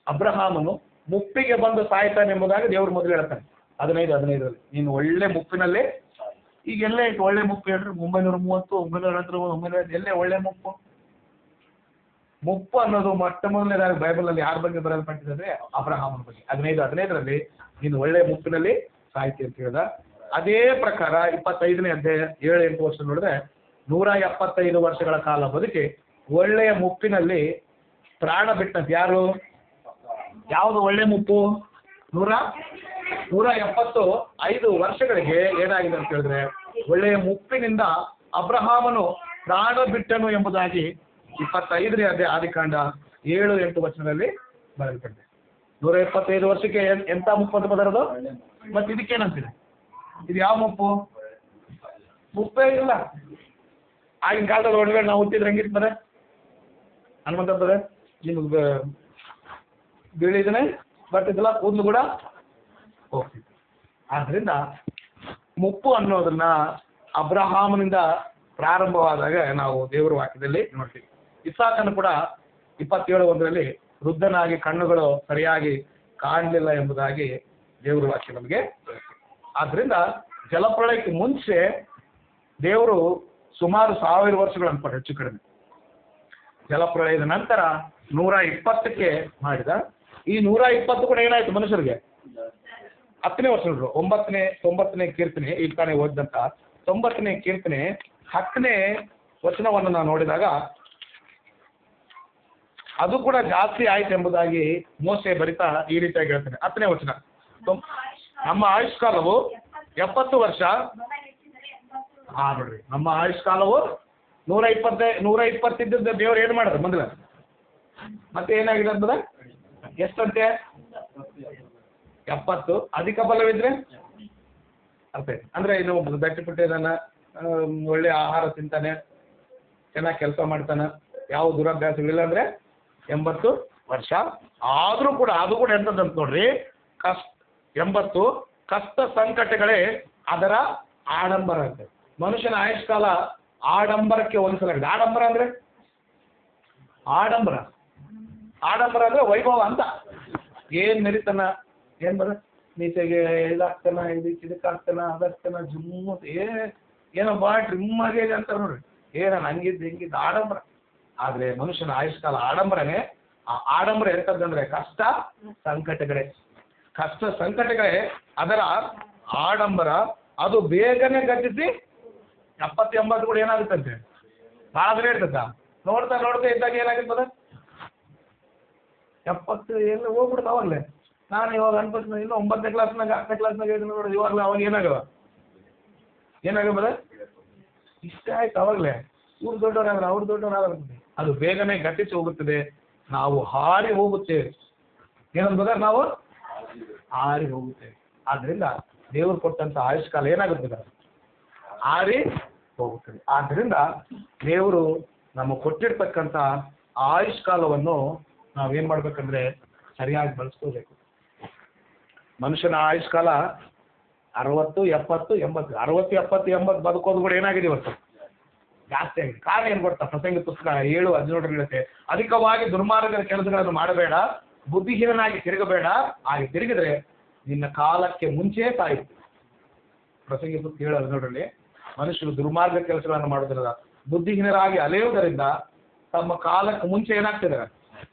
ಅಬ್ರಹಾಮನು ಮುಪ್ಪಿಗೆ ಬಂದು ಸಾಯ್ತಾನೆ ಎಂಬುದಾಗಿ ದೇವರು ಮೊದಲು ಹೇಳ್ತಾನೆ. 15:15 ನೀನು ಒಳ್ಳೆ ಮುಪ್ಪಿನಲ್ಲಿ ಈಗ ಎಲ್ಲೇ ಐತೆ ಒಳ್ಳೆ ಮುಪ್ಪು ಹೇಳ್ರಿ? 930, 940, ಎಲ್ಲೇ ಒಳ್ಳೆ ಮುಪ್ಪು? ಮುಪ್ಪು ಅನ್ನೋದು ಮೊಟ್ಟ ಮೊದಲನೇದಾಗಿ ಬೈಬಲಲ್ಲಿ ಯಾರ ಬಗ್ಗೆ ಬರೆಯಲ್ಪಟ್ಟಿದೆ? ಅಬ್ರಹಾಮನ ಬಗ್ಗೆ. 15:15ರಲ್ಲಿ ನೀನು ಒಳ್ಳೆ ಮುಪ್ಪಿನಲ್ಲಿ ಸಾಯ್ತಿ ಅಂತ ಹೇಳ್ದ. ಅದೇ ಪ್ರಕಾರ 25ನೇ ಅಧ್ಯಾಯ 7-8 ವರ್ಷ ನೋಡಿದ್ರೆ 175 ವರ್ಷಗಳ ಕಾಲ ಬದುಕಿ ಒಳ್ಳೆಯ ಮುಪ್ಪಿನಲ್ಲಿ ಪ್ರಾಣ ಬಿಟ್ಟಂತೆ. ಯಾರು? ಯಾವುದು ಒಳ್ಳೆ ಮುಪ್ಪು? 175 ವರ್ಷಗಳಿಗೆ ಏನಾಗಿದೆ ಅಂತ ಹೇಳಿದ್ರೆ ಒಳ್ಳೆಯ ಮುಪ್ಪಿನಿಂದ ಅಬ್ರಹಾಮನು ಪ್ರಾಣ ಬಿಟ್ಟನು ಎಂಬುದಾಗಿ 25ನೇ ಅಧ್ಯಾಯ ಆದಿಕಾಂಡ 7-8 ವಚನದಲ್ಲಿ ಬರೆಯಲ್ಪಟ್ಟಿದೆ. 175 ವರ್ಷಕ್ಕೆ ಎಂತ ಮುಪ್ಪು ಅಂತ ಬರೋದು? ಮತ್ತೆ ಇದಕ್ಕೇನಂತಿದೆ? ಇದು ಯಾವ ಮುಪ್ಪು? ಮುಪ್ಪೇ ಇಲ್ಲ. ಆಗಿನ ಕಾಲದಲ್ಲಿ ಒಳಗಡೆ ನಾವು ಹುಟ್ಟಿದ್ರೆ ಹೆಂಗಿರ್ತದೆ? ಹನುಮಂತಪ್ಪರೆ ನಿಮಗೆ ಬೀಳಿದನೆ ಬಟ್ ಇದೆಲ್ಲ ಕೂದಲು ಕೂಡ ಹೋಗ್ತಿತ್ತು. ಆದ್ದರಿಂದ ಮುಪ್ಪು ಅನ್ನೋದನ್ನ ಅಬ್ರಹಾಮನಿಂದ ಪ್ರಾರಂಭವಾದಾಗ ನಾವು ದೇವರ ವಾಕ್ಯದಲ್ಲಿ ನೋಡ್ತೀವಿ. ಇಸಾಕನು ಕೂಡ 27:1ರಲ್ಲಿ ವೃದ್ಧನಾಗಿ ಕಣ್ಣುಗಳು ಸರಿಯಾಗಿ ಕಾಣಲಿಲ್ಲ ಎಂಬುದಾಗಿ ದೇವರ ವಾಕ್ಯ ನಮಗೆ. ಆದ್ರಿಂದ ಜಲಪ್ರಳಯಕ್ಕೆ ಮುಂಚೆ ದೇವರು ಸುಮಾರು 1000 ವರ್ಷಗಳು ಅನ್ಕೊಂಡು ಹೆಚ್ಚು ಕಡಿಮೆ. ಜಲಪ್ರಳಯದ ನಂತರ 120ಕ್ಕೆ ಮಾಡಿದ. ಈ 120 ಕೂಡ ಏನಾಯ್ತು ಮನುಷ್ಯರಿಗೆ? 10ನೇ ವರ್ಷ ನೋಡ್ರು. 9ನೇ ಕೀರ್ತನೆ ಈಗ ತಾನೇ ಓದಿದಂತ 9ನೇ ಕೀರ್ತನೆ 10ನೇ ವಚನವನ್ನು ನಾವು ನೋಡಿದಾಗ ಅದು ಕೂಡ ಜಾಸ್ತಿ ಆಯ್ತು ಎಂಬುದಾಗಿ ಮೋಸೆ ಬರಿತಾ ಈ ರೀತಿಯಾಗಿ ಹೇಳ್ತಾನೆ. 10ನೇ ವಚನ, ನಮ್ಮ ಆಯುಷ್ಕಾಲವು 70 ವರ್ಷ. ನೋಡ್ರಿ, ನಮ್ಮ ಆಯುಷ್ಕಾಲವು 120 ಇದ್ದದ್ದು ದೇವ್ರು ಏನು ಮಾಡಿದ್ರು ಮೊದಲ? ಮತ್ತೆ ಏನಾಗಿದೆ ಅಂತದ? ಎಷ್ಟಂತೆ? 70. ಅಧಿಕ ಬಲವಿದ್ರೆ ಅರ್ಥ ಅಂದ್ರೆ ಇನ್ನು ಗಟ್ಟಿಪಟ್ಟಿದಾನ, ಒಳ್ಳೆ ಆಹಾರ ತಿಂತಾನೆ, ಚೆನ್ನಾಗಿ ಕೆಲಸ ಮಾಡ್ತಾನೆ, ಯಾವ ದುರಭ್ಯಾಸಗಳಿಲ್ಲ ಅಂದ್ರೆ 80 ವರ್ಷ. ಆದ್ರೂ ಕೂಡ ಅದು ಕೂಡ ಎಂತದಂತ ನೋಡ್ರಿ, 80 ಕಷ್ಟ ಸಂಕಟಗಳೇ ಅದರ ಆಡಂಬರ ಅಂತ. ಮನುಷ್ಯನ ಆಯುಷ್ಕಾಲ ಆಡಂಬರಕ್ಕೆ ಹೋಲಿಸಲಾಗಿದೆ. ಆಡಂಬರ ಅಂದ್ರೆ ಆಡಂಬರ ಅಂದ್ರೆ ವೈಭವ ಅಂತ. ಏನ್ ನಡೀತಾನ, ಏನ್ ಬರ ನೀಚೆಗೆ ಇದಾಗ್ತಾನ, ಇದಕ್ಕಾಗ್ತಾನ, ಅದಕ್ತಾನ, ಜುಮ್ಮು ಏನೋ ಬಾ ಟ್ರಿಮ್ಮಾಗೆ ಅಂತ ನೋಡ್ರಿ, ಏನ ಹಂಗಿದ್ದು ಹೆಂಗಿದ್ದು ಆಡಂಬರ. ಆದ್ರೆ ಮನುಷ್ಯನ ಆಯುಷ್ಕಾಲ ಆಡಂಬರನೇ. ಆ ಆಡಂಬರ ಎಂತದಂದ್ರೆ ಕಷ್ಟ ಸಂಕಟಗಳೇ ಅದರ ಆಡಂಬರ. ಅದು ಬೇಗನೆ ಗಟ್ಟಿಸಿ 70-80 ಕೂಡ ಏನಾಗುತ್ತಂತೆ, ಭಾಳ ದಿನ ಇರ್ತದ. ನೋಡ್ತಾ ಇದ್ದಾಗ ಏನಾಗಿರ್ತದ, 70 ಎಲ್ಲ ಹೋಗ್ಬಿಡ್ತು ಅವಾಗಲೇ. ನಾನು ಇವಾಗ ಅನ್ಕೋತೀನಿ ಇನ್ನು 9ನೇ ಕ್ಲಾಸ್ನಾಗ 10ನೇ ಕ್ಲಾಸ್ನಾಗ ನೋಡಿ, ಇವಾಗಲೇ ಅವಾಗ ಏನಾಗದ ಇಷ್ಟ ಆಯ್ತು ಅವಾಗಲೇ. ಇವ್ರು ದೊಡ್ಡವರಾದ್ರೆ ಅವ್ರು ದೊಡ್ಡವರಾಗುತ್ತೆ. ಅದು ಬೇಗನೆ ಗಟ್ಟಿಸಿ ಹೋಗುತ್ತದೆ. ನಾವು ಹಾರಿ ಹೋಗುತ್ತೇವೆ. ಏನಂದ್ರೆ ನಾವು ಹಾರಿ ಹೋಗುತ್ತೇವೆ. ಆದ್ರಿಂದ ದೇವರು ಕೊಟ್ಟಂತ ಆಯುಷ್ಕಾಲ ಏನಾಗುತ್ತದೆ, ಹಾರಿ ಹೋಗುತ್ತದೆ. ಆದ್ರಿಂದ ದೇವರು ನಮಗೆ ಕೊಟ್ಟಿರ್ತಕ್ಕಂಥ ಆಯುಷ್ಕಾಲವನ್ನು ನಾವೇನ್ ಮಾಡ್ಬೇಕಂದ್ರೆ ಸರಿಯಾಗಿ ಬಳಸ್ಕೋಬೇಕು. ಮನುಷ್ಯನ ಆಯುಷ್ಕಾಲ 60, 70, 80. 60, 70, 80 ಬದುಕೋದು ಕೂಡ ಏನಾಗಿದೆ ಇವತ್ತು ಜಾಸ್ತಿ ಆಗಿದೆ. ಕಾರಣ ಏನ್ ಗೊತ್ತಾ? ಪ್ರಸಂಗಿ ಪುಸ್ತಕ 7:17 ಹೇಳುತ್ತೆ, ಅಧಿಕವಾಗಿ ದುರ್ಮಾರ್ಗದ ಕೆಲಸಗಳನ್ನು ಮಾಡಬೇಡ, ಬುದ್ಧಿಹೀನನಾಗಿ ತಿರುಗಬೇಡ. ಹಾಗೆ ತಿರುಗಿದ್ರೆ ನಿನ್ನ ಕಾಲಕ್ಕೆ ಮುಂಚೆ ಸಾಯಿತು. ಪ್ರಸಂಗಿ ಪುಸ್ತಕ 7:17ರಲ್ಲಿ ಮನುಷ್ಯರು ದುರ್ಮಾರ್ಗ ಕೆಲಸಗಳನ್ನು ಮಾಡೋದ್ರಿಂದ ಬುದ್ಧಿಹೀನರಾಗಿ ಅಲೆಯುವುದರಿಂದ ತಮ್ಮ ಕಾಲಕ್ಕೆ ಮುಂಚೆ ಏನಾಗ್ತಿದ್ದಾರೆ.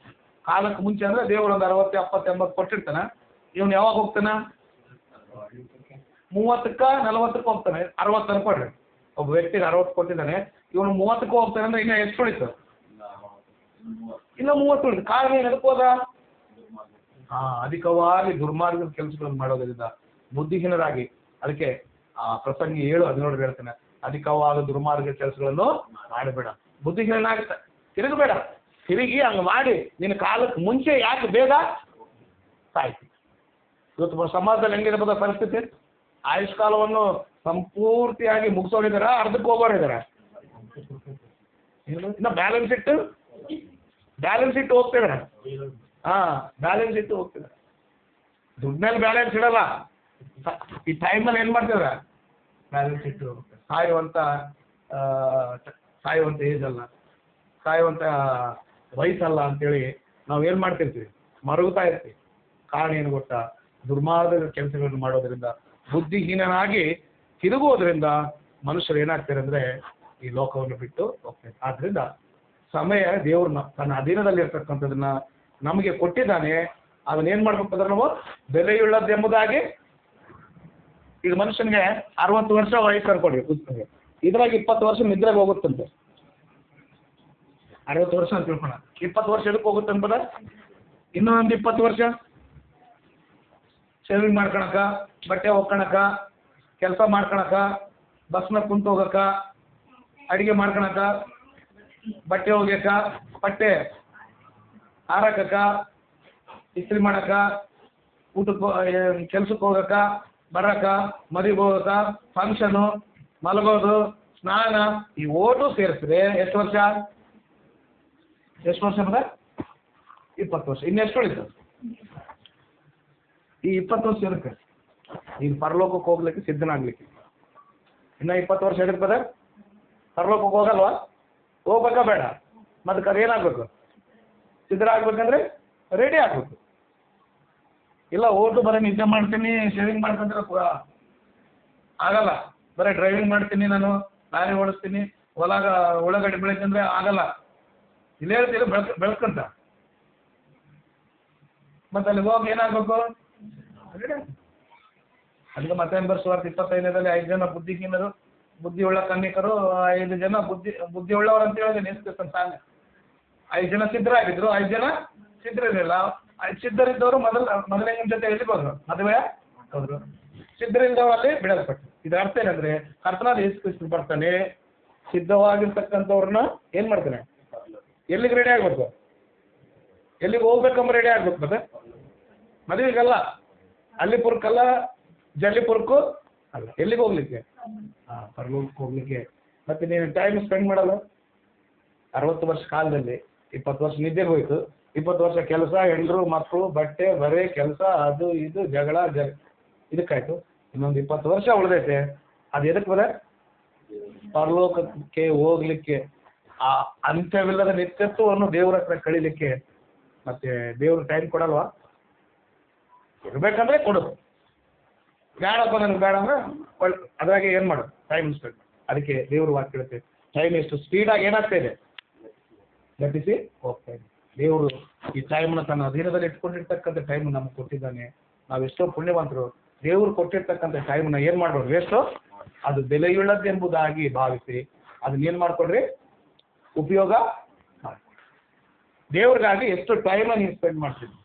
ಕಾಲಕ್ಕೆ ಮುಂಚೆ ಅಂದ್ರೆ ದೇವರು ಒಂದು 60, 70, 80 ಕೊಟ್ಟಿರ್ತಾನ. ಇವನು ಯಾವಾಗ ಹೋಗ್ತಾನ? 30ಕ್ಕ 40ಕ್ಕೆ ಹೋಗ್ತಾನೆ. 60 ಅನ್ಕೊಡ್ರಿ, ಒಬ್ಬ ವ್ಯಕ್ತಿಗೆ 60 ಕೊಟ್ಟಿದ್ದಾನೆ, ಇವನು 30ಕ್ಕೆ ಹೋಗ್ತಾನೆ ಅಂದ್ರೆ ಇನ್ನ ಎಷ್ಟು ಉಳಿತು? ಇನ್ನ 30 ಉಳಿತು. ಕಾರಣ ಏನು ಎದಕ್ಕೋದ? ಅಧಿಕವಾಗಿ ದುರ್ಮಾರ್ಗದ ಕೆಲಸಗಳನ್ನು ಮಾಡೋದ್ರಿಂದ ಬುದ್ಧಿಹೀನರಾಗಿ. ಅದಕ್ಕೆ ಪ್ರಸಂಗಿ 7:17 ಹೇಳ್ತಾನೆ, ಅಧಿಕವಾದ ದುರ್ಮಾರ್ಗ ಕೆಲಸಗಳನ್ನು ಮಾಡಬೇಡ, ಬುದ್ಧಿಹೀನಾಗುತ್ತೆ, ತಿರುಗಬೇಡ. ತಿರುಗಿ ಹಂಗೆ ಮಾಡಿ ನಿನ್ನ ಕಾಲಕ್ಕೆ ಮುಂಚೆ ಯಾಕೆ ಬೇಗ ಸಾಯ್ತಿ. ಇವತ್ತು ಸಮಾಜದಲ್ಲಿ ಹೆಂಗಿರಬಹುದ ಪರಿಸ್ಥಿತಿ? ಆಯುಷ್ಕಾಲವನ್ನು ಸಂಪೂರ್ತಿಯಾಗಿ ಮುಗಿಸೋರಿದಾರ, ಅರ್ಧಕ್ಕೆ ಹೋಗೋರಿದಾರ. ಇನ್ನು ಬ್ಯಾಲೆನ್ಸ್ ಇಟ್ಟು ಹೋಗ್ತಿದಾರೆ. ಬ್ಯಾಲೆನ್ಸ್ ಇಟ್ಟು ಹೋಗ್ತಿದಾರೆ. ದುಡ್ಡಿನಲ್ಲಿ ಬ್ಯಾಲೆನ್ಸ್ ಇಡಲ್ಲ. ಈ ಟೈಮಲ್ಲಿ ಏನ್ ಮಾಡ್ತಿದಾರೆ? ಬ್ಯಾಲೆನ್ಸ್ ಇಟ್ಟು ಹೋಗ್ತಾರೆ. ಸಾಯುವಂತ ಏಜ್ ಅಲ್ಲ, ಸಾಯುವಂತ ವಯಸ್ಸಲ್ಲ ಅಂತೇಳಿ ನಾವು ಏನ್ ಮಾಡ್ತಿರ್ತೀವಿ, ಮರುಗುತ್ತಾ ಇರ್ತೀವಿ. ಕಾರಣ ಏನು ಗೊತ್ತಾ? ದುರ್ಮಾರ್ಗದ ಕೆಲಸಗಳನ್ನು ಮಾಡೋದ್ರಿಂದ ಬುದ್ಧಿಹೀನನಾಗಿ ತಿರುಗುವುದರಿಂದ ಮನುಷ್ಯರು ಏನಾಗ್ತಾರೆ ಅಂದರೆ ಈ ಲೋಕವನ್ನು ಬಿಟ್ಟು ಹೋಗ್ತಾರೆ. ಆದ್ದರಿಂದ ಸಮಯ ದೇವ್ರನ್ನ ತನ್ನ ಅಧೀನದಲ್ಲಿ ಇರ್ತಕ್ಕಂಥದನ್ನ ನಮಗೆ ಕೊಟ್ಟಿದ್ದಾನೆ. ಅದನ್ನೇನು ಮಾಡ್ಬೇಕು ಅಂದ್ರೆ ನಾವು ಬೆಲೆಯುಳ್ಳದ್ದೆಂಬುದಾಗಿ. ಈಗ ಮನುಷ್ಯನಿಗೆ 60 ವರ್ಷ ವಯಸ್ಸು ಅನ್ಕೊಡ್ರಿ, ಇದ್ರಾಗ 20 ವರ್ಷ ನಿದ್ರೆಗೆ ಹೋಗುತ್ತಂತೆ. 60 ವರ್ಷ ಅಂತ ತಿಳ್ಕೊಳ, 20 ವರ್ಷ ಎದಕ್ಕೆ ಹೋಗುತ್ತೆ ಅಂಬದ, ಇನ್ನೊಂದು 20 ವರ್ಷ ಶೇವಿಂಗ್ ಮಾಡ್ಕೊಳಕ, ಬಟ್ಟೆ ಒಕ್ಕೊಳಕ, ಕೆಲಸ ಮಾಡ್ಕೊಳಕ, ಬಸ್ನ ಕುಂತು ಹೋಗಕ, ಅಡಿಗೆ ಮಾಡ್ಕೊಳಕ, ಬಟ್ಟೆ ಒಗ್ಯಕ, ಬಟ್ಟೆ ಹಾರಾಕಕ, ಇಸ್ತ್ರಿ ಮಾಡಕ, ಊಟಕ್ಕೆ ಕೆಲ್ಸಕ್ಕೆ ಹೋಗಕ, ಬರಕ, ಮದುವೆಗೆ ಹೋಗಕ, ಫಂಕ್ಷನು, ಮಲಗೋದು, ಸ್ನಾನ, ಈ ಓಟು ಸೇರಿಸಿದ್ರೆ ಎಷ್ಟು ವರ್ಷ ಅಂದ್ರೆ 20 ವರ್ಷ. ಇನ್ನೆಷ್ಟು ಉಳಿತು? ಈ 20 ವರ್ಷ ಇರುತ್ತೆ ಈಗ ಪರಲೋಕಕ್ಕೆ ಹೋಗ್ಲಿಕ್ಕೆ ಸಿದ್ಧನಾಗ್ಲಿಕ್ಕೆ. ಇನ್ನ 20 ವರ್ಷ ಎದಕ್ಕೆ ಪರಲೋಕಕ್ಕೆ ಹೋಗಲ್ವಾ? ಹೋಗ್ಬೇಕಾ ಬೇಡ? ಮತ್ತೆ ಅದೇನಾಗ್ಬೇಕು? ಸಿದ್ಧರಾಗ್ಬೇಕಂದ್ರೆ ರೆಡಿ ಆಗ್ಬೇಕು. ಇಲ್ಲ ಓಟು ಬರೀ ನಿದ್ದೆ ಮಾಡ್ತೀನಿ, ಶೇವಿಂಗ್ ಮಾಡ್ಕೊಂಡ್ರೆ ಆಗಲ್ಲ. ಬರೀ ಡ್ರೈವಿಂಗ್ ಮಾಡ್ತೀನಿ, ನಾನು ಲಾರಿ ಓಡಿಸ್ತೀನಿ, ಉಳ್ಳಾಗಡ್ಡಿ ಬೆಳಿತಂದ್ರೆ ಆಗಲ್ಲ. ಇಲ್ಲಿ ಹೇಳ್ತೀರಿ ಬೆಳ್ಕೊಂತ ಮತ್ತೆ ಅಲ್ಲಿ ಹೋಗಿ ಏನಾಗಬೇಕು? ಅದಕ್ಕೆ ಮತ್ತೆ ಬರ್ಸುವಾರ್ಥ 25ನೇದಲ್ಲಿ 5 ಜನ ಬುದ್ಧಿಹೀನರು, ಬುದ್ಧಿ ಉಳ್ಳ ಕನ್ನಿಕರು, 5 ಜನ ಬುದ್ಧಿ ಉಳ್ಳವರು ಅಂತ ಹೇಳಿದ್ರೆ ನೆನೆಸ್ತಿರ್ತಾನೆ ಸಾಂಗ್. 5 ಜನ ಸಿದ್ಧರಾಗಿದ್ರು, 5 ಜನ ಸಿದ್ಧರಿರಲಿಲ್ಲ. ಸಿದ್ಧರಿದ್ದವರು ಮೊದಲನೇ ಜೊತೆ ಎಲ್ಲಿಗೆ ಹೋದ್ರು? ಮದುವೆ ಹೋದ್ರು. ಸಿದ್ಧರಿದ್ದವರು ಅಲ್ಲಿ ಬಿಡಲ್ಪಟ್ಟು. ಇದರ ಅರ್ಥ ಏನಂದ್ರೆ ಕರ್ತನಾದ ಯೇಸು ಕ್ರಿಸ್ತ ಬರ್ತಾನೆ, ಸಿದ್ಧವಾಗಿರ್ತಕ್ಕಂಥವ್ರನ್ನ ಏನ್ ಮಾಡ್ತಾನೆ? ಎಲ್ಲಿಗೆ ರೆಡಿ ಆಗ್ಬೇಕು? ಎಲ್ಲಿಗೆ ಹೋಗ್ಬೇಕಂಬ ರೆಡಿ ಆಗ್ಬೇಕು. ಮತ್ತೆ ಮದುವೆಗಲ್ಲ, ಅಲ್ಲಿಪುರಕ್ಕಲ್ಲ, ಜಲ್ಲಿಪುರಕ್ಕೂ ಅಲ್ಲ, ಎಲ್ಲಿಗೆ ಹೋಗ್ಲಿಕ್ಕೆ? ಪರಲೋಕಕ್ಕೆ ಹೋಗ್ಲಿಕ್ಕೆ. ಮತ್ತೆ ನೀನು ಟೈಮ್ ಸ್ಪೆಂಡ್ ಮಾಡಲ್ಲ. 60 ವರ್ಷ ಕಾಲದಲ್ಲಿ 20 ವರ್ಷ ನಿದ್ದೆಗೆ ಹೋಯ್ತು, 20 ವರ್ಷ ಕೆಲಸ, ಹೆಂಡ್ರು, ಮಕ್ಕಳು, ಬಟ್ಟೆ, ಬರೆ ಕೆಲಸ, ಅದು ಇದು ಜಗಳ ಇದಕ್ಕಾಯ್ತು. ಇನ್ನೊಂದು 20 ವರ್ಷ ಉಳಿದೈತೆ. ಅದು ಎದಕ್ಕೆ ಬರ? ಪರಲೋಕಕ್ಕೆ ಹೋಗ್ಲಿಕ್ಕೆ, ಆ ಅಂತ್ಯವಿಲ್ಲದ ನಿತ್ಯತ್ವವನ್ನು ದೇವರ ಹತ್ರ ಕಳೀಲಿಕ್ಕೆ. ಮತ್ತೆ ದೇವ್ರ ಟೈಮ್ ಕೊಡಲ್ವಾ? ಇರ್ಬೇಕಂದ್ರೆ ಕೊಡು, ಬೇಡಪ್ಪ ನನಗೆ ಬೇಡ ಅಂದ್ರೆ ಅದ್ರಾಗೆ ಏನು ಮಾಡು? Time spend. ಅದಕ್ಕೆ ದೇವ್ರ ವಾಕ್ಯ ಹೇಳುತ್ತೆ, ಟೈಮ್ ಎಷ್ಟು ಸ್ಪೀಡಾಗಿ ಏನಾಗ್ತಾ ಇದೆ, ಗತಿಸಿ ಹೋಗ್ತಾ ಇದೆ. ದೇವರು ಈ ಟೈಮ್ನ ತನ್ನ ಅಧೀನದಲ್ಲಿ ಇಟ್ಕೊಂಡಿರ್ತಕ್ಕಂಥ ಟೈಮ್ ನಮ್ಗೆ ಕೊಟ್ಟಿದ್ದಾನೆ. ನಾವೆಷ್ಟೋ ಪುಣ್ಯವಂತರು. ದೇವ್ರು ಕೊಟ್ಟಿರ್ತಕ್ಕಂಥ ಟೈಮ್ನ ಏನು ಮಾಡೋರು? ವೇಸ್ಟು? ಅದು ಬೆಲೆಯುಳ್ಳದ್ದೆಂಬುದಾಗಿ ಭಾವಿಸಿ ಅದನ್ನೇನು ಮಾಡ್ಕೊಡ್ರಿ? ಉಪಯೋಗ ಮಾಡಿ. ದೇವ್ರಿಗಾಗಿ ಎಷ್ಟು ಟೈಮ್ ನೀವು ಸ್ಪೆಂಡ್ ಮಾಡ್ತೀವಿ?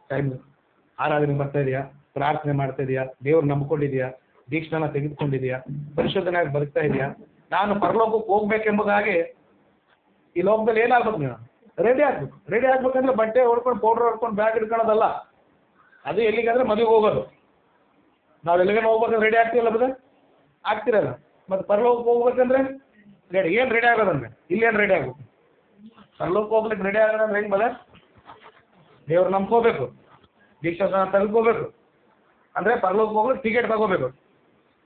ಟೈಮ್ ಆರಾಧನೆ ಬರ್ತಾ ಇದೆಯಾ? ಪ್ರಾರ್ಥನೆ ಮಾಡ್ತಾ ಇದೆಯಾ? ದೇವ್ರು ನಂಬ್ಕೊಂಡಿದ್ಯಾ? ದೀಕ್ಷಾನ ತೆಗೆದುಕೊಂಡಿದ್ಯಾ? ಪರಿಶೋಧನೆಯಾಗಿ ಬದುಕ್ತಾ ಇದೆಯಾ? ನಾನು ಪರಲೋಕಕ್ಕೆ ಹೋಗ್ಬೇಕೆಂಬುದಾಗಿ ಈ ಲೋಕದಲ್ಲಿ ಏನಾಗ್ಬೇಕು? ನೀವು ರೆಡಿ ಆಗ್ಬೇಕು. ರೆಡಿ ಆಗ್ಬೇಕಂದ್ರೆ ಬಟ್ಟೆ ಹೊಡ್ಕೊಂಡು, ಪೌಡ್ರ್ ಹೊಡ್ಕೊಂಡು, ಬ್ಯಾಗ್ ಹಿಡ್ಕೊಳ್ಳೋದಲ್ಲ. ಅದು ಎಲ್ಲಿಗಂದ್ರೆ ಮದುವೆಗೆ ಹೋಗೋದು. ನಾವು ಎಲ್ಲಿಗೇನು ಹೋಗ್ಬೇಕಂದ್ರೆ ರೆಡಿ ಆಗ್ತೀವಲ್ಲ ಬದ? ಆಗ್ತಿರಲ್ಲ. ಮತ್ತು ಪರಲೋಕಕ್ಕೆ ಹೋಗ್ಬೇಕಂದ್ರೆ ರೆಡಿ. ಏನು ರೆಡಿ ಆಗೋದಂದ್ರೆ ಇಲ್ಲೇನು ರೆಡಿ ಆಗ್ಬೇಕು? ಪರಲೋಕಕ್ಕೆ ಹೋಗ್ಲಿಕ್ಕೆ ರೆಡಿ ಆಗೋದಂದ್ರೆ ಹೆಂಗೆ ಬದ? ದೇವ್ರು ನಂಬ್ಕೋಬೇಕು, ದೀಕ್ಷಾ ತೆಗೆದುಕೋಬೇಕು. ಅಂದರೆ ಪರಲೋಕಕ್ಕೆ ಹೋಗ್ಲಿಕ್ಕೆ ಟಿಕೆಟ್ ತಗೋಬೇಕು.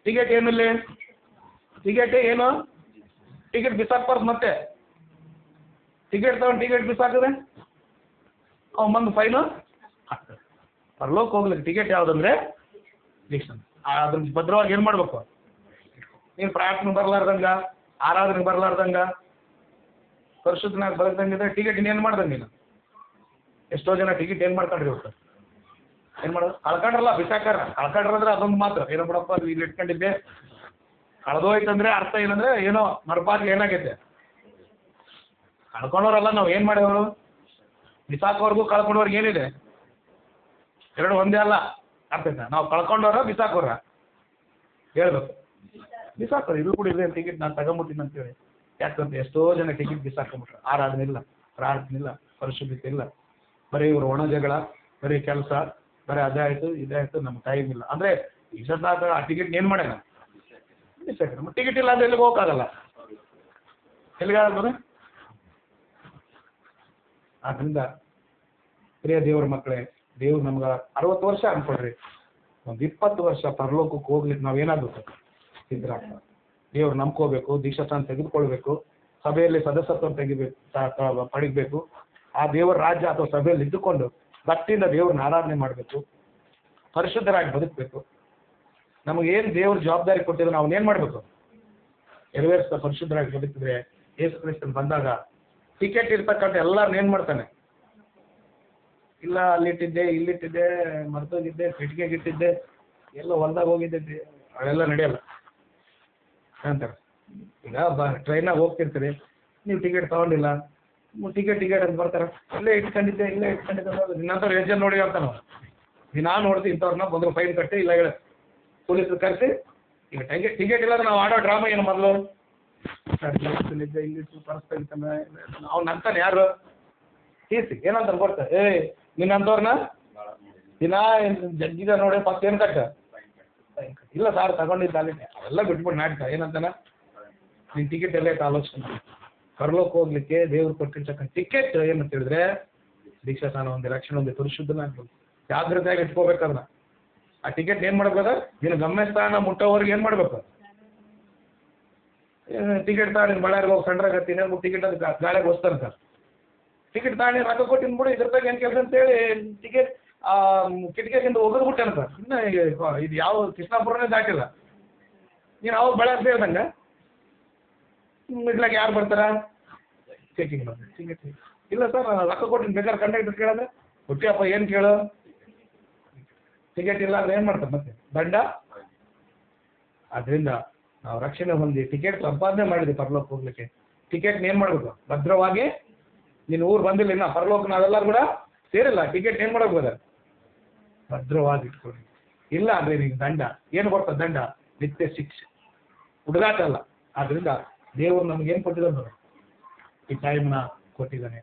ಟಿಕೆಟ್ ಏನಿಲ್ಲ, ಟಿಕೆಟ್ ಏನು? ಟಿಕೆಟ್ ಬಿಸಾಕ್ಬಾರ್ದು. ಮತ್ತೆ ಟಿಕೆಟ್ ತಗೊಂಡು ಟಿಕೆಟ್ ಬಿಸಾಕಿದ್ರೆ ಬಂದು ಫೈನು ಹಾಕ್ತಾರೆ. ಪರಲೋಕಕ್ಕೆ ಹೋಗ್ಲಿಕ್ಕೆ ಟಿಕೆಟ್ ಯಾವುದಂದ್ರೆ ದೀಕ್ಷಾ. ಅದನ್ನ ಭದ್ರವಾಗಿ ಏನು ಮಾಡಬೇಕು? ನೀನು ಪ್ರಾರ್ಥನೆ ಬರಲಾರ್ದಂಗ, ಆರಾಧನೆ ಬರಲಾರ್ದಂಗ, ಪರಿಶುದ್ಧನಾಗಿ ಬರದಂಗಿದ್ರೆ ಟಿಕೆಟ್ ಇನ್ನೇನು ಮಾಡ್ದಂಗೆ ನೀನು? ಎಷ್ಟೋ ಜನ ಟಿಕೆಟ್ ಏನು ಮಾಡ್ಕೊಂಡ್ರಿ ಇವತ್ತು? ಏನು ಮಾಡೋದು? ಕಳ್ಕೊಂಡ್ರಲ್ಲ, ಬಿಸಾಕಾರ. ಕಳ್ಕೊಂಡ್ರಂದ್ರೆ ಅದೊಂದು ಮಾತ್ರ, ಏನೋ ಬಿಡಪ್ಪ ಅದು ಇಲ್ಲಿ ಇಟ್ಕೊಂಡಿದ್ದೆ, ಕಳೆದೋಯ್ತಂದ್ರೆ ಅರ್ಥ ಏನಂದ್ರೆ ಏನೋ ಮರಪಾಗಿ ಏನಾಗೈತೆ. ಕಳ್ಕೊಂಡವ್ರಲ್ಲ ನಾವು ಏನು ಮಾಡಿದವರು? ಬಿಸಾಕೋರ್ಗೂ ಕಳ್ಕೊಂಡವ್ರಿಗೆ ಏನಿದೆ? ಎರಡು ಒಂದೇ ಅಲ್ಲ. ಅರ್ಥ ಆಯ್ತಾ? ನಾವು ಕಳ್ಕೊಂಡವ್ರ ಬಿಸಾಕೋರ ಹೇಳ್ಬೇಕು. ಬಿಸಾಕೋರು ಇದು ಕೂಡ ಇದೆ ಟಿಕೆಟ್ ನಾನು ತಗೊಂಬಿಟ್ಟಿನಿ ಅಂತೇಳಿ. ಯಾಕಂತ ಎಷ್ಟೋ ಜನ ಟಿಕೆಟ್ ಬಿಸಾಕೊಂಬಿಟ್ರು. ಆರಾಧನೆ ಇಲ್ಲ, ಪ್ರಾರ್ಥನೆ ಇಲ್ಲ, ಪರಿಶುದ್ಧತೆ ಇಲ್ಲ. ಬರೀ ಇವರು ಒಣ ಜಗಳ, ಬರೀ ಕೆಲಸ, ಬರೀ ಅದಾಯಿತು ಇದಾಯಿತು, ನಮ್ಗೆ ಟೈಮ್ ಇಲ್ಲ ಅಂದರೆ ಇಷ್ಟೊತ್ತಾಗ ಆ ಟಿಕೆಟ್ ಏನು ಮಾಡ್ಯಾನ? ಬಿಸಾಕ. ಟಿಕೆಟ್ ಇಲ್ಲ ಅಂದ್ರೆ ಎಲ್ಲಿಗೆ ಹೋಗೋಕ್ಕಾಗಲ್ಲ. ಎಲ್ಲಿಗಾಗಲ್ಲ? ಆದ್ದರಿಂದ ಪ್ರಿಯ ದೇವ್ರ ಮಕ್ಕಳೇ, ದೇವ್ರು ನಮ್ಗೆ 60 ವರ್ಷ ಅನ್ಕೊಡ್ರಿ, ಒಂದು 20 ವರ್ಷ ಪರಲೋಕಕ್ಕೆ ಹೋಗ್ಲಿಕ್ಕೆ ನಾವೇನಾಗಬೇಕು? ಸಿದ್ಧರಾಗ. ದೇವ್ರು ನಂಬ್ಕೋಬೇಕು, ದೀಕ್ಷಾಸ್ಥಾನ ತೆಗೆದುಕೊಳ್ಬೇಕು, ಸಭೆಯಲ್ಲಿ ಸದಸ್ಯತ್ವ ಪಡಿಬೇಕು. ಆ ದೇವರ ರಾಜ್ಯ ಅಥವಾ ಸಭೆಯಲ್ಲಿ ಇದ್ದುಕೊಂಡು ಭಕ್ತಿಯಿಂದ ದೇವ್ರನ್ನ ಆರಾಧನೆ ಮಾಡಬೇಕು, ಪರಿಶುದ್ಧರಾಗಿ ಬದುಕಬೇಕು. ನಮಗೇನು ದೇವ್ರ ಜವಾಬ್ದಾರಿ ಕೊಟ್ಟಿದ್ರು ನಾವು ಏನು ಮಾಡಬೇಕು? ನೆರವೇರಿಸ್ತಾ ಪರಿಶುದ್ಧರಾಗಿ ಬದುಕಿದ್ರೆ ಯೇಸು ಕ್ರಿಸ್ತನ್ ಬಂದಾಗ ಟಿಕೆಟ್ ಇರ್ತಕ್ಕಂಥ ಎಲ್ಲರನ್ನ ಏನು ಮಾಡ್ತಾನೆ? ಇಲ್ಲ ಅಲ್ಲಿಟ್ಟಿದ್ದೆ, ಇಲ್ಲಿಟ್ಟಿದ್ದೆ, ಮರ್ತೋಗಿದ್ದೆ, ಪೆಟ್ಟಿಗೆಗಿಟ್ಟಿದ್ದೆ, ಎಲ್ಲ ಹೊಲ್ದಾಗ ಹೋಗಿದ್ದೆ, ಅವೆಲ್ಲ ನಡೆಯಲ್ಲ ಅಂತಾರೆ. ಈಗ ಟ್ರೈನಾಗ ಹೋಗ್ತಿರ್ತೀರಿ, ನೀವು ಟಿಕೆಟ್ ತಗೊಂಡಿಲ್ಲ, ಟಿಕೆಟ್ ಅಂತ ಬರ್ತಾರೆ, ಇಲ್ಲೇ ಇಟ್ಕೊಂಡಿದ್ದೆ ನಿನ್ನಂಥವ್ರು ಎಷ್ಟು ಜನ ನೋಡಿ ಅಂತ ನಾವು ದಿನಾ ನೋಡ್ತೀವಿ. ಇಂಥವ್ರನ್ನ ಬಂದ್ರು ಫೈನ್ ಕಟ್ಟಿ ಇಲ್ಲ ಹೇಳಿ ಪೊಲೀಸರು ಕರೆಸಿ. ಈಗ ಟಿಕೆಟ್ ಇಲ್ಲಾಂದ್ರೆ ನಾವು ಆಡೋ ಡ್ರಾಮಾ ಏನು ಮೊದಲು? ಇಲ್ಲಿದ್ದೆ, ಇಲ್ಲಿ ಪರ್ಸ್ ತೆಗಿತಾನೆ, ಅವ್ನು ಅಂತಾನೆ ಯಾರು ಟಿ.ಸಿ ಏನಂತಾರೆ ಗೊತ್ತ? ನಿನ್ನಂಥವ್ರನ್ನ ದಿನ ಜಡ್ಜಿಗ ನೋಡಿ ಫಸ್ಟ್ ಏನು ಕಟ್ಟ? ಇಲ್ಲ ಸಾರ್ ತಗೊಂಡಿದ್ದ ಅಲ್ಲಿ, ಅವೆಲ್ಲ ಬಿಟ್ಬಿಟ್ಟು ನಾಟಕ ಏನಂತಾನ? ನಿನ್ನ ಟಿಕೆಟ್ ಎಲ್ಲ ಆಲೋಚನೆ ಕರ್ಲೋಕ್ ಹೋಗ್ಲಿಕ್ಕೆ ದೇವ್ರು ಕೊಟ್ಟಿರ್ತಕ್ಕಂಥ ಟಿಕೆಟ್ ಏನಂತ ಹೇಳಿದ್ರೆ ದೀಕ್ಷಾ ಸ್ನಾನ ಒಂದು ರಕ್ಷಣೆ ಒಂದು ಪರಿಶುದ್ಧನಾಗ್ಬೋದು. ಜಾಗ್ರತೆಯಾಗಿ ಇಟ್ಕೋಬೇಕದನ್ನ. ಆ ಟಿಕೆಟ್ ಏನು ಮಾಡ್ಬೇಕ? ನಿನ್ನ ಗಮ್ಯಸ್ಥಾನ ಮುಟ್ಟೋವರೆಗೆ ಏನು ಮಾಡ್ಬೇಕು? ಟಿಕೆಟ್ ತಗೊಂಡು ನೀನು ಬಳ್ಳಾರಿಗೆ ಹೋಗಿ ಸಂಡ್ರಾಗತ್ತೀನಿ ಟಿಕೆಟ್ ಅದು ಗಾಳಿಗೆ ಹೋಗ್ತಾನೆ ಸರ್. ಟಿಕೆಟ್ ತಗೊಂಡು ರೊಕ್ಕ ಕೊಟ್ಟಿನ ಬಿಡು, ಇದ್ರದಾಗ ಏನು ಕೆಲಸ ಅಂತೇಳಿ ಟಿಕೆಟ್ ಕಿಟಕಿಯಿಂದ ಒಗದ್ಬಿಟ್ಟೇನ ಸರ್. ಇನ್ನು ಇದು ಯಾವ ಕೃಷ್ಣಾಪುರನೇ ದಾಟಿಲ್ಲ, ನೀನು ಅವಾಗ ಬಳ್ಳಾರಿ ಸೇರಿದಂಗೆ ಇಡ್ಲಾಗ ಯಾರು ಬರ್ತಾರ? ಚೆಕಿಂಗ್ ಬರ್ತಾರೆ. ಟಿಕೆಟ್ ಇಲ್ಲ ಸರ್ ರೊಕ್ಕ ಕೊಟ್ಟಿನ ಬೇಕಾದ್ರೆ ಕಂಡಕ್ಟರ್ ಕೇಳಿದ್ರೆ ಹುಟ್ಟಿಯಪ್ಪ ಏನು ಕೇಳು, ಟಿಕೆಟ್ ಇಲ್ಲ ಅಂದ್ರೆ ಏನು ಮಾಡ್ತಾರೆ ಮತ್ತೆ? ದಂಡ. ಅದರಿಂದ ನಾವು ರಕ್ಷಣೆ ಹೊಂದಿ ಟಿಕೆಟ್ ಸಂಪಾದನೆ ಮಾಡಿದ್ವಿ ಪರಲೋಕ ಹೋಗ್ಲಿಕ್ಕೆ. ಟಿಕೆಟ್ ಏನು ಮಾಡಬೇಕು? ಭದ್ರವಾಗಿ ನೀನು ಊರು ಬಂದಿಲ್ಲ ಇನ್ನ ಪರಲೋಕ ನಾವೆಲ್ಲರೂ ಕೂಡ ಸೇರಿಲ್ಲ. ಟಿಕೆಟ್ ಏನು ಮಾಡಬೇಕು? ಭದ್ರವಾಗಿ ಇಟ್ಕೊಳ್ಳಿ. ಇಲ್ಲ ಅಂದ್ರೆ ನಿಮ್ಗೆ ದಂಡ. ಏನು ಕೊಡ್ತದೆ ದಂಡ? ನಿತ್ಯ ಶಿಕ್ಷೆ, ಹುಡುಗಾಟ ಅಲ್ಲ. ಆದ್ರಿಂದ ದೇವರು ನಮ್ಗೆ ಏನು ಕೊಟ್ಟಿದ್ದಾನೆ? ಈ ಟೈಮ್ನ ಕೊಟ್ಟಿದ್ದಾನೆ.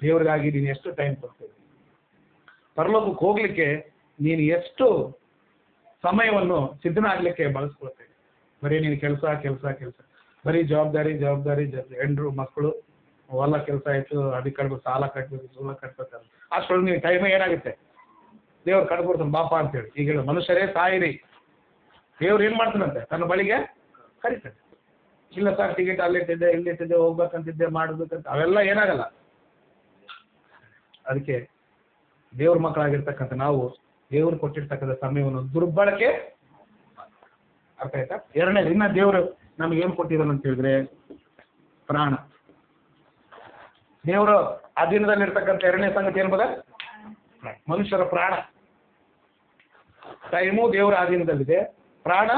ದೇವ್ರಿಗಾಗಿ ನೀನು ಎಷ್ಟು ಟೈಮ್ ಕೊಡ್ತೀವಿ? ಪರಲೋಕಕ್ಕೆ ಹೋಗ್ಲಿಕ್ಕೆ ನೀನು ಎಷ್ಟು ಸಮಯವನ್ನು ಸಿದ್ಧನಾಗ್ಲಿಕ್ಕೆ ಬಳಸ್ಕೊಳ್ತೇವೆ? ಬರೀ ನೀನು ಕೆಲಸ ಕೆಲಸ ಕೆಲಸ, ಬರೀ ಜವಾಬ್ದಾರಿ ಜವಾಬ್ದಾರಿ ಹೆಂಡ್ರು ಮಕ್ಕಳು, ಹೊಲ ಕೆಲಸ ಆಯಿತು, ಅದಕ್ಕೆ ಕಟ್ಬೇಕು, ಸಾಲ ಕಟ್ಬೇಕು, ಸೂಲ ಕಟ್ಬೇಕಲ್ಲ, ಅಷ್ಟೊಳಗೆ ನೀವು ಟೈಮೇ ಏನಾಗುತ್ತೆ? ದೇವ್ರು ಕಟ್ಕೊಡ್ತಾನೆ ಬಾಪ ಅಂತೇಳಿ. ಈಗ ಮನುಷ್ಯರೇ ಸಾಯಿರಿ, ದೇವ್ರು ಏನು ಮಾಡ್ತಾನಂತೆ? ತನ್ನ ಬಳಿಗೆ ಕರಿತಾನೆ. ಇಲ್ಲ ಸರ್ ಟಿಕೆಟ್ ಅಲ್ಲಿಟ್ಟಿದ್ದೆ, ಇಲ್ಲಿಟ್ಟಿದ್ದೆ, ಹೋಗ್ಬೇಕಂತಿದ್ದೆ, ಮಾಡಬೇಕಂತ, ಅವೆಲ್ಲ ಏನಾಗಲ್ಲ. ಅದಕ್ಕೆ ದೇವ್ರ ಮಕ್ಕಳಾಗಿರ್ತಕ್ಕಂಥ ನಾವು ದೇವ್ರು ಕೊಟ್ಟಿರ್ತಕ್ಕಂಥ ಸಮಯವನ್ನು ದುರ್ಬಳಕೆ, ಅರ್ಥ ಆಯ್ತಾ? ಎರಡನೇದು, ಇನ್ನ ದೇವರು ನಮ್ಗೆ ಏನು ಕೊಟ್ಟಿದ್ದಾನೆ ಅಂತ ಹೇಳಿದ್ರೆ ಪ್ರಾಣ. ದೇವರು ಅಧೀನದಲ್ಲಿರ್ತಕ್ಕಂಥ ಎರಡನೇ ಸಂಗತಿ ಏನು ಬದ? ಮನುಷ್ಯರ ಪ್ರಾಣ. ಟೈಮು ದೇವರ ಅಧೀನದಲ್ಲಿದೆ, ಪ್ರಾಣ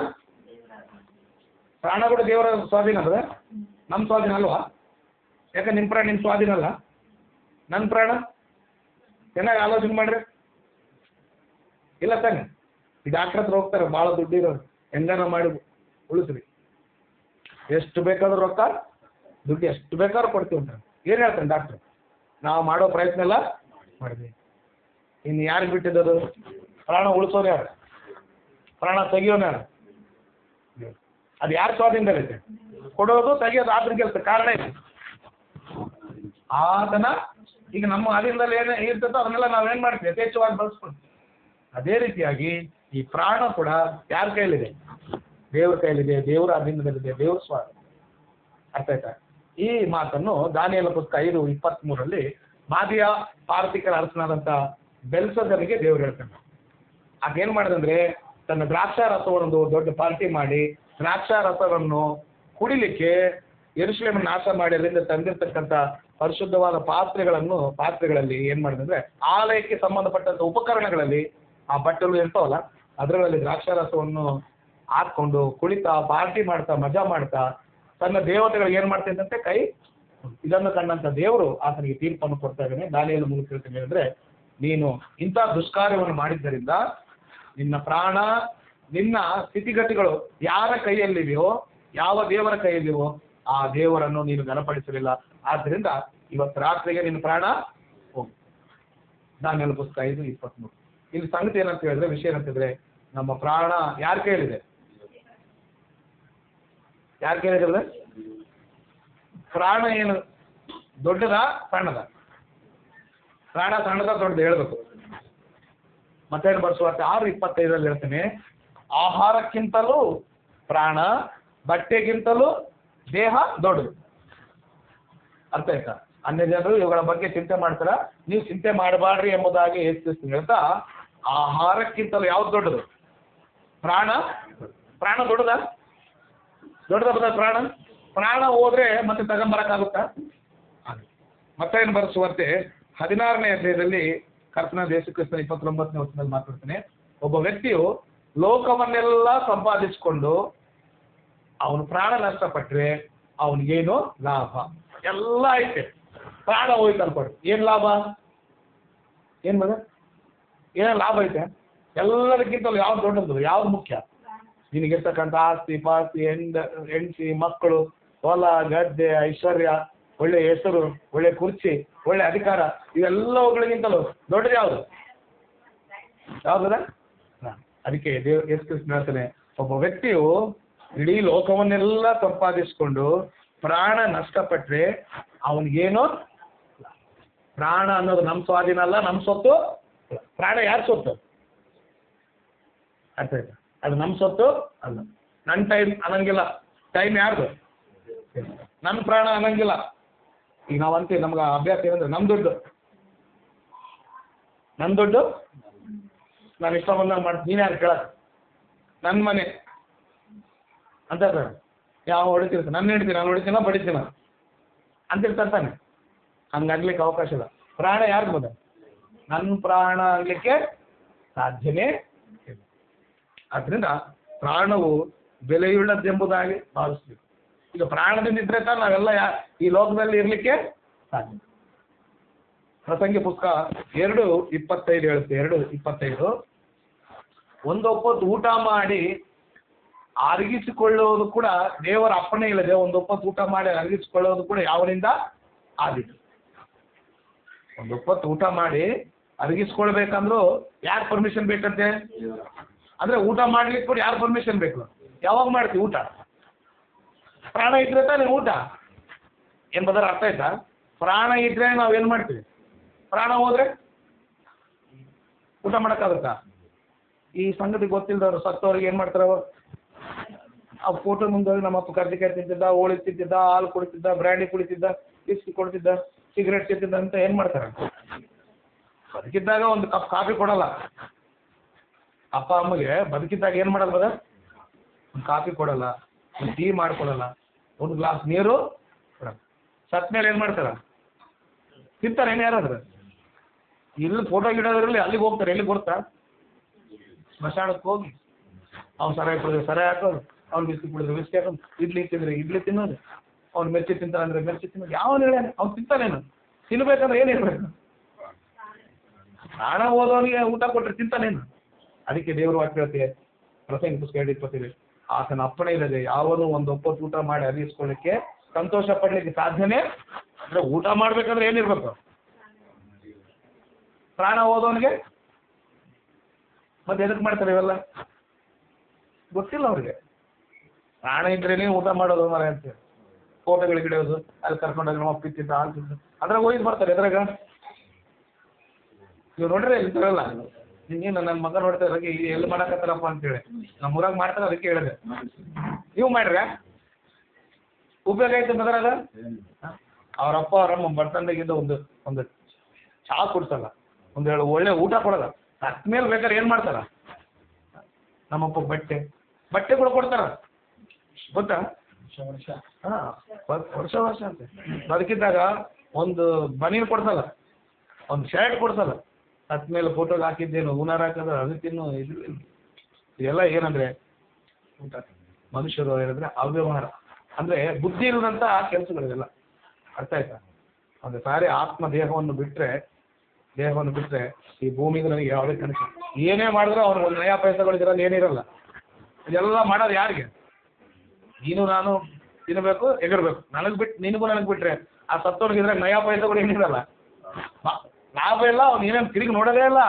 ಕೂಡ ದೇವರ ಸ್ವಾಧೀನ ಅದ. ನಮ್ಮ ಸ್ವಾಧೀನ ಅಲ್ವಾ? ಯಾಕೆ ನಿಮ್ಮ ಪ್ರಾಣ ನಿಮ್ಮ ಸ್ವಾಧೀನ ಅಲ್ಲ? ನನ್ನ ಪ್ರಾಣ ಚೆನ್ನಾಗಿ ಆಲೋಚನೆ ಮಾಡ್ರಿ. ಇಲ್ಲ ತಾನೆ? ಈ ಡಾಕ್ಟರ್ ಹತ್ರ ಹೋಗ್ತಾರೆ, ಭಾಳ ದುಡ್ಡಿರೋರು, ಹೆಂಗಾನ ಮಾಡಿ ಉಳಿಸ್ರಿ, ಎಷ್ಟು ಬೇಕಾದ್ರೂ ರೊಕ್ಕ ದುಡ್ಡು ಎಷ್ಟು ಬೇಕಾದ್ರೂ ಕೊಡ್ತೀವಿ ಅಂತ ಏನು ಹೇಳ್ತಾನೆ ಡಾಕ್ಟ್ರು? ನಾವು ಮಾಡೋ ಪ್ರಯತ್ನ ಎಲ್ಲ ಮಾಡಿದ್ವಿ. ಇನ್ನು ಯಾರಿಗೆ ಬಿಟ್ಟಿದ್ದದು? ಪ್ರಾಣ ಉಳಿಸೋರು ಯಾರು? ಪ್ರಾಣ ತೆಗಿಯೋನು ಯಾರು? ಅದು ಯಾರು ಸ್ವಾಧೀನದಲ್ಲಿದೆ? ಕೊಡೋದು ತೆಗಿಯೋದು ಆತನ ಕೆಲಸ. ಕಾರಣ ಇದೆ ಆತನ. ಈಗ ನಮ್ಮ ಅಧೀನದಲ್ಲಿ ಏನು ಇರ್ತದೋ ಅದನ್ನೆಲ್ಲ ನಾವೇನು ಮಾಡ್ತೀವಿ? ಯಥೇಚ್ಛವಾಗಿ ಬಳಸ್ಕೊಳ್ತೀವಿ. ಅದೇ ರೀತಿಯಾಗಿ ಈ ಪ್ರಾಣ ಕೂಡ ಯಾರ ಕೈಲಿದೆ? ದೇವ್ರ ಕೈಲಿದೆ, ದೇವರ ಅಧೀನದಲ್ಲಿದೆ, ದೇವ್ರ ಸ್ವಾಧೀನ. ಅರ್ಥ ಆಯ್ತಾ? ಈ ಮಾತನ್ನು ದಾನಿಯೇಲ ಪುಸ್ತಕ 5:23 ಮಾದಿಯ ಪಾರ್ತಿಕರ ಅರಸನಾದಂಥ ಬೆಲ್ಸದರಿಗೆ ದೇವ್ರು ಹೇಳ್ತಾನೆ. ಅದೇನು ಮಾಡಿದಂದ್ರೆ ತನ್ನ ದ್ರಾಕ್ಷಾರಸವನ್ನು ದೊಡ್ಡ ಪಾರ್ಟಿ ಮಾಡಿ ದ್ರಾಕ್ಷಾರಸವನ್ನು ಕುಡಿಲಿಕ್ಕೆ ಯೆರೂಸಲೇಮನ್ನು ನಾಶ ಮಾಡಿ ಅಲ್ಲಿಂದ ತಂದಿರತಕ್ಕಂಥ ಪರಿಶುದ್ಧವಾದ ಪಾತ್ರೆಗಳಲ್ಲಿ ಏನು ಮಾಡಿದಂದ್ರೆ ಆಲಯಕ್ಕೆ ಸಂಬಂಧಪಟ್ಟಂಥ ಉಪಕರಣಗಳಲ್ಲಿ ಆ ಬಟ್ಟಲು ಇರ್ತಾವಲ್ಲ ಅದರಲ್ಲಿ ದ್ರಾಕ್ಷಾರಸವನ್ನು ಹಾಕ್ಕೊಂಡು ಕುಳಿತಾ ಪಾರ್ಟಿ ಮಾಡ್ತಾ ಮಜಾ ಮಾಡ್ತಾ ತನ್ನ ದೇವತೆಗಳಿಗೆ ಏನು ಮಾಡ್ತಿದ್ದಂತೆ ಕೈ. ಇದನ್ನು ಕಂಡಂಥ ದೇವರು ಆತನಿಗೆ ತೀರ್ಪನ್ನು ಕೊಡ್ತಾ ಇದ್ದಾನೆ. ದಾನಿಯೇಲನ ಮೂಲಕ ಹೇಳ್ತೇನೆ ಅಂದರೆ, ನೀನು ಇಂಥ ದುಷ್ಕಾರ್ಯವನ್ನು ಮಾಡಿದ್ದರಿಂದ ನಿನ್ನ ಪ್ರಾಣ, ನಿನ್ನ ಸ್ಥಿತಿಗತಿಗಳು ಯಾರ ಕೈಯಲ್ಲಿವೆಯೋ, ಯಾವ ದೇವರ ಕೈಯಲ್ಲಿವೋ ಆ ದೇವರನ್ನು ನೀನು ಘನಪಡಿಸಲಿಲ್ಲ. ಆದ್ದರಿಂದ ಇವತ್ತು ರಾತ್ರಿಗೆ ನಿನ್ನ ಪ್ರಾಣ ಹೋಗಿ. ದಾನಿಯೇಲನ ಪುಸ್ತಕ 5:23. ಇಲ್ಲಿ ಸಂಗತಿ ಏನಂತ ಹೇಳಿದ್ರೆ, ವಿಷಯ ಏನಂತಿದ್ರೆ, ನಮ್ಮ ಪ್ರಾಣ ಯಾರ ಕೈಯಲ್ಲಿದೆ? ಯಾರ ಕೈಯಲ್ಲಿದೆ? ಪ್ರಾಣ ಏನು ದೊಡ್ಡದ ಸಣ್ಣದ? ಪ್ರಾಣ ಸಣ್ಣದ ದೊಡ್ಡದು ಹೇಳ್ಬೇಕು. ಮತ್ತೆ ಬರ್ಸುವ 6:25 ಹೇಳ್ತೇನೆ, ಆಹಾರಕ್ಕಿಂತಲೂ ಪ್ರಾಣ, ಬಟ್ಟೆಗಿಂತಲೂ ದೇಹ ದೊಡ್ಡದು. ಅರ್ಥ ಆಯ್ತಾ? ಅನ್ಯ ಜನರು ಇವುಗಳ ಬಗ್ಗೆ ಚಿಂತೆ ಮಾಡ್ತಾರ, ನೀವು ಚಿಂತೆ ಮಾಡಬಾರ್ರಿ ಎಂಬುದಾಗಿ ಯೇಸು ಹೇಳ್ತಾ, ಆಹಾರಕ್ಕಿಂತಲೂ ಯಾವ್ದು ದೊಡ್ಡದು? ಪ್ರಾಣ ಪ್ರಾಣ ದೊಡ್ಡದ ಬರ್ತದೆ ಪ್ರಾಣ ಹೋದ್ರೆ ಮತ್ತೆ ತಗೊಂಬರಕ್ಕಾಗುತ್ತಾ? ಮತ್ತೇನು ಬರೆಸುವಂತೆ 16ನೇ ಅಧ್ಯಾಯದಲ್ಲಿ ಕರ್ತನ ಯೇಸು ಕ್ರಿಸ್ತನ 29ನೇ ವಚನದಲ್ಲಿ ಮಾತಾಡ್ತಾನೆ, ಒಬ್ಬ ವ್ಯಕ್ತಿಯು ಲೋಕವನ್ನೆಲ್ಲ ಸಂಪಾದಿಸಿಕೊಂಡು ಅವನು ಪ್ರಾಣ ನಷ್ಟಪಟ್ರೆ ಅವನಿಗೇನು ಲಾಭ? ಎಲ್ಲ ಐತೆ, ಪ್ರಾಣ ಹೋಯ್ತು ಅನ್ಕೊಡ್ರಿ, ಏನ್ ಲಾಭ? ಏನ್ ಮಗ ಏನ ಲಾಭ ಐತೆ? ಎಲ್ಲದಕ್ಕಿಂತ ಯಾವ್ದು ದೊಡ್ಡದು, ಯಾವ್ದು ಮುಖ್ಯ? ನಿನಗಿರ್ತಕ್ಕಂಥ ಆಸ್ತಿ ಪಾಸ್ತಿ, ಹೆಂಡತಿ ಮಕ್ಕಳು, ಹೊಲ ಗದ್ದೆ, ಐಶ್ವರ್ಯ, ಒಳ್ಳೆ ಹೆಸರು, ಒಳ್ಳೆ ಕುರ್ಚಿ, ಒಳ್ಳೆ ಅಧಿಕಾರ, ಇವೆಲ್ಲವುಗಳಿಗಿಂತಲೂ ದೊಡ್ಡದು ಯಾವುದು? ಯಾವ್ದದ? ಅದಕ್ಕೆ ಯೇಸು ಕ್ರಿಸ್ತನು ಹೇಳ್ತಾನೆ, ಒಬ್ಬ ವ್ಯಕ್ತಿಯು ಇಡೀ ಲೋಕವನ್ನೆಲ್ಲ ಸಂಪಾದಿಸಿಕೊಂಡು ಪ್ರಾಣ ನಷ್ಟಪಟ್ರೆ ಅವನಿಗೇನು? ಪ್ರಾಣ ಅನ್ನೋದು ನಮ್ಮ ಸ್ವಾಧೀನ ಅಲ್ಲ, ನಮ್ಮ ಸೊತ್ತು. ಪ್ರಾಣ ಯಾರು ಸೊತ್ತು? ಅರ್ಥ ಆಯ್ತಾ? ಅದು ನಮ್ಮ ಸೊತ್ತು ಅಲ್ಲ. ನನ್ನ ಟೈಮ್ ಅನ್ನಂಗಿಲ್ಲ, ಟೈಮ್ ಯಾರ್ದು? ನನ್ನ ಪ್ರಾಣ ಅನ್ನಂಗಿಲ್ಲ. ಈಗ ನಾವು ಅಂತೀವಿ, ನಮ್ಗೆ ಅಭ್ಯಾಸ ಏನಂದ್ರೆ ನಮ್ಮ ದುಡ್ಡು ನಾನು ಇಷ್ಟ ಬಂದಾಗ ಮಾಡ್ತೀನಿ, ನೀನು ಯಾರು ಕೇಳಕ್ಕೆ? ನನ್ನ ಮನೆ ಅಂತ ಯಾವ ಹೊಡಿತಿರ್ತ, ನನ್ನ ಹಿಡ್ತೀನಿ, ನಾನು ಹೊಡಿತೀನ ಬಡಿತೀನ ಅಂತಿರ್ತಾನೆ. ಹಂಗಾಗ್ಲಿಕ್ಕೆ ಅವಕಾಶ ಇಲ್ಲ. ಪ್ರಾಣ ಯಾರ್ದು ಬಂದ? ನನ್ನ ಪ್ರಾಣ ಆಗ್ಲಿಕ್ಕೆ ಸಾಧ್ಯನೇ ಇಲ್ಲ. ಆದ್ರಿಂದ ಪ್ರಾಣವು ಬೆಲೆಯುಳ್ಳದ್ದೆಂಬುದಾಗಿ ಭಾವಿಸ್ಬೇಕು. ಈಗ ಪ್ರಾಣದಿಂದ ಇದ್ರೆ ತಾನು ನಾವೆಲ್ಲ ಈ ಲೋಕದಲ್ಲಿ ಇರ್ಲಿಕ್ಕೆ ಸಾಧ್ಯ. ಪ್ರಸಂಗಿ ಪುಸ್ತಕ 2:25 ಹೇಳುತ್ತೆ. 2:25, ಒಂದೊಪ್ಪತ್ತು ಊಟ ಮಾಡಿ ಅರಗಿಸಿಕೊಳ್ಳುವುದು ಕೂಡ ದೇವರ ಅಪ್ಪಣೆ ಇಲ್ಲದೆ ಒಂದೊಪ್ಪತ್ತು ಊಟ ಮಾಡಿ ಅರಗಿಸಿಕೊಳ್ಳೋದು ಕೂಡ ಯಾವನಿಂದ ಆದಿತು? ಒಂದೊಪ್ಪತ್ತು ಊಟ ಮಾಡಿ ಅರಗಿಸ್ಕೊಳ್ಬೇಕಂದ್ರೂ ಯಾರು ಪರ್ಮಿಷನ್ ಬೇಕಂತೆ? ಅಂದ್ರೆ ಊಟ ಮಾಡ್ಲಿಕ್ಕೆ ಕೂಡ ಯಾರು ಪರ್ಮಿಷನ್ ಬೇಕು? ಯಾವಾಗ ಮಾಡ್ತೀವಿ ಊಟ? ಪ್ರಾಣ ಇದ್ರೆ ತಾನೇ ಊಟ ಎಂಬುದರ ಅರ್ಥ ಆಯ್ತಾ? ಪ್ರಾಣ ಇದ್ರೆ ನಾವೇನ್ ಮಾಡ್ತೀವಿ? ಪ್ರಾಣ ಹೋದ್ರೆ ಊಟ ಮಾಡಕ್ಕಾಗುತ್ತಾ? ಈ ಸಂಗತಿ ಗೊತ್ತಿಲ್ಲದವ್ರು ಸತ್ತವ್ರಿಗೆ ಏನ್ ಮಾಡ್ತಾರ? ಆ ಫೋಟೋ ಮುಂದೆ ನಮ್ಮಪ್ಪ ಕರ್ಜಿಕಾಯಿ ತಿಂತಿದ್ದ, ಹೋಳಿ ತಿಂತಿದ್ದ, ಹಾಲು ಕುಡಿತಿದ್ದ, ಬ್ರ್ಯಾಂಡಿ ಕುಡಿತಿದ್ದ, ಬಿಸ್ಕಿ ಕೊಡ್ತಿದ್ದ, ಸಿಗರೇಟ್ ತಿಂತಿದ್ದ ಅಂತ ಏನ್ ಮಾಡ್ತಾರ? ಬದುಕಿದ್ದಾಗ ಒಂದು ಕಪ್ ಕಾಫಿ ಕೊಡಲ್ಲ. ಅಪ್ಪ ಅಮ್ಮಗೆ ಬದುಕಿದ್ದಾಗ ಏನ್ ಮಾಡಲ್ಲ ಬದ? ಒಂದು ಕಾಫಿ ಕೊಡಲ್ಲ, ಒಂದು ಟೀ ಮಾಡ್ಕೊಡಲ್ಲ, ಒಂದು ಗ್ಲಾಸ್ ನೀರು ಕೊಡಲ್ಲ. ಸತ್ ಮೇಲೆ ಏನ್ ಮಾಡ್ತಾರ? ತಿಂತಾರೆ. ಏನು ಯಾರಾದ್ರ ಇಲ್ಲಿ ಫೋಟೋ ಗಿಡೋದ್ರಲ್ಲಿ ಅಲ್ಲಿಗೆ ಹೋಗ್ತಾರೆ. ಎಲ್ಲಿಗೆ ಗೊತ್ತಾ? ಸ್ಮಶಾನಕ್ಕೆ ಹೋಗಿ ಅವ್ನು ಸರಾಯಿ ಕುಡಿದ್ರೆ ಸರಾಯಿ ಹಾಕೋದು, ಅವ್ನು ಬಿಸ್ಕಿ ಕುಡಿದ್ರೆ ಬಿಸ್ಕಿ ಹಾಕೋದು, ಇಡ್ಲಿ ತಿಂದ್ರೆ ಇಡ್ಲಿ ತಿನ್ನೋದು, ಅವ್ನು ಮಿರ್ಚಿ ತಿಂತಾನೆ ಅಂದ್ರೆ ಮಿರ್ಚಿ ತಿನ್ನೋದು. ಯಾವನು ಹೇಳ? ಅವ್ನು ತಿಂತಾನೇನು? ತಿನ್ಬೇಕಂದ್ರೆ ಏನಿರ್ಬೇಕು? ಪ್ರಾಣ ಹೋದವನಿಗೆ ಊಟ ಕೊಟ್ಟರೆ ತಿಂತಾನೇನು? ಅದಕ್ಕೆ ದೇವರು ವಾಕ್ಯ ಹೇಳ್ತೀವಿ, ಪ್ರಸಂಗಿ ಪುಸ್ತಕ 2:25, ಆತನ ಅಪ್ಪಣೆ ಇಲ್ಲದೆ ಯಾವನು ಒಂದು ಒಪ್ಪತ್ತು ಊಟ ಮಾಡಿ ಅರಿಯಿಸ್ಕೊಳ್ಳಿಕ್ಕೆ ಸಂತೋಷ ಪಡ್ಲಿಕ್ಕೆ ಸಾಧ್ಯನೇ? ಅಂದ್ರೆ ಊಟ ಮಾಡ್ಬೇಕಂದ್ರೆ ಏನಿರ್ಬೇಕು? ಪ್ರಾಣ ಹೋದವನಿಗೆ ಮತ್ತೆ ಎದಕ್ಕೆ ಮಾಡ್ತಾರೆ ಇವೆಲ್ಲ? ಗೊತ್ತಿಲ್ಲ ಅವ್ರಿಗೆ. ಪ್ರಾಣ ಇದ್ರೇನೆ ಊಟ ಮಾಡೋದು ಮರ ಅಂತ ಫೋಟೋಗಳಿಗೆ ಹಿಡಿಯೋದು, ಅಲ್ಲಿ ಕರ್ಕೊಂಡೋಗಿ ನಮ್ಮ ಪಿತ್ತಿದ್ದ ಹಾಲು ತಿಂದು ಅದ್ರಾಗ ಹೋಗಿ ಬರ್ತಾರೆ. ಎದ್ರಾಗ ನೀವು ನೋಡ್ರಿ ಇರ್ತಾರಲ್ಲ, ನೀನು ನನ್ನ ಮಗ ನೋಡ್ತಾ ಇದ್ರಾಗ ಎಲ್ಲಿ ಮಾಡಕತ್ತಾರಪ್ಪ ಅಂತೇಳಿ ನಮ್ಮ ಊರಾಗ ಮಾಡ್ತಾರೆ. ಅದಕ್ಕೆ ಹೇಳಿದೆ, ನೀವು ಮಾಡ್ರ ಉಪಯೋಗ ಆಯ್ತು ಅದ್ರಾಗ? ಅವರಪ್ಪ ಅವರಮ್ಮ ಬರ್ತಂದಾಗಿದ್ದ ಒಂದು ಚಹಾ ಕುಡ್ಸಲ್ಲ, ಒಂದು ಒಳ್ಳೆ ಊಟ ಕೊಡಲ್ಲ. ಸತ್ ಮೇಲೆ ಬೇಕಾದ್ರೆ ಏನ್ ಮಾಡ್ತಾರ? ನಮ್ಮಪ್ಪ ಬಟ್ಟೆ ಕೂಡ ಕೊಡ್ತಾರ ಗೊತ್ತಾ? ವರ್ಷ ಅಂತ ಬದುಕಿದ್ದಾಗ ಒಂದು ಬನೀನ್ ಕೊಡ್ಸಲ್ಲ, ಒಂದು ಶರ್ಟ್ ಕೊಡ್ಸಲ್ಲ. ಸತ್ ಮೇಲೆ ಫೋಟೋಗೆ ಹಾಕಿದ್ದೇನು ಹೂನಾರ ಹಾಕೋದು, ಅದು ತಿನ್ನು, ಇದೆಲ್ಲ ಏನಂದ್ರೆ ಮನುಷ್ಯರು ಏನಂದ್ರೆ ಅವ್ಯವಹಾರ, ಅಂದ್ರೆ ಬುದ್ಧಿ ಇಲ್ಲದಂತ ಕೆಲಸಗಳಿಗೆಲ್ಲ. ಅರ್ಥ ಆಯ್ತಾ? ಒಂದು ಸಾರಿ ಆತ್ಮ ದೇಹವನ್ನು ಬಿಟ್ರೆ ಈ ಭೂಮಿಗೆ ನನಗೆ ಯಾವುದೇ ಕನಸು ಏನೇ ಮಾಡಿದ್ರು ಅವ್ನಿಗೆ ಒಂದು ನಯಾ ಪೈಸೆಗಳಿರಲ್ಲ, ಏನಿರಲ್ಲ. ಇದೆಲ್ಲ ಮಾಡೋದು ಯಾರಿಗೆ? ನೀನು ನಾನು ತಿನ್ನಬೇಕು, ಎಗರ್ಬೇಕು. ನನಗೆ ಬಿಟ್ಟು ನಿನಗೂ ನನಗೆ ಬಿಟ್ರೆ ಆ ಸತ್ತೋರ್ಗಿದ್ರೆ ನಯಾ ಪೈಸೆಗಳು ಏನಿರಲ್ಲ, ಲಾಭ ಇಲ್ಲ. ಅವ್ನು ಏನೇನು ತಿರುಗಿ ನೋಡೋದೇ ಇಲ್ಲ.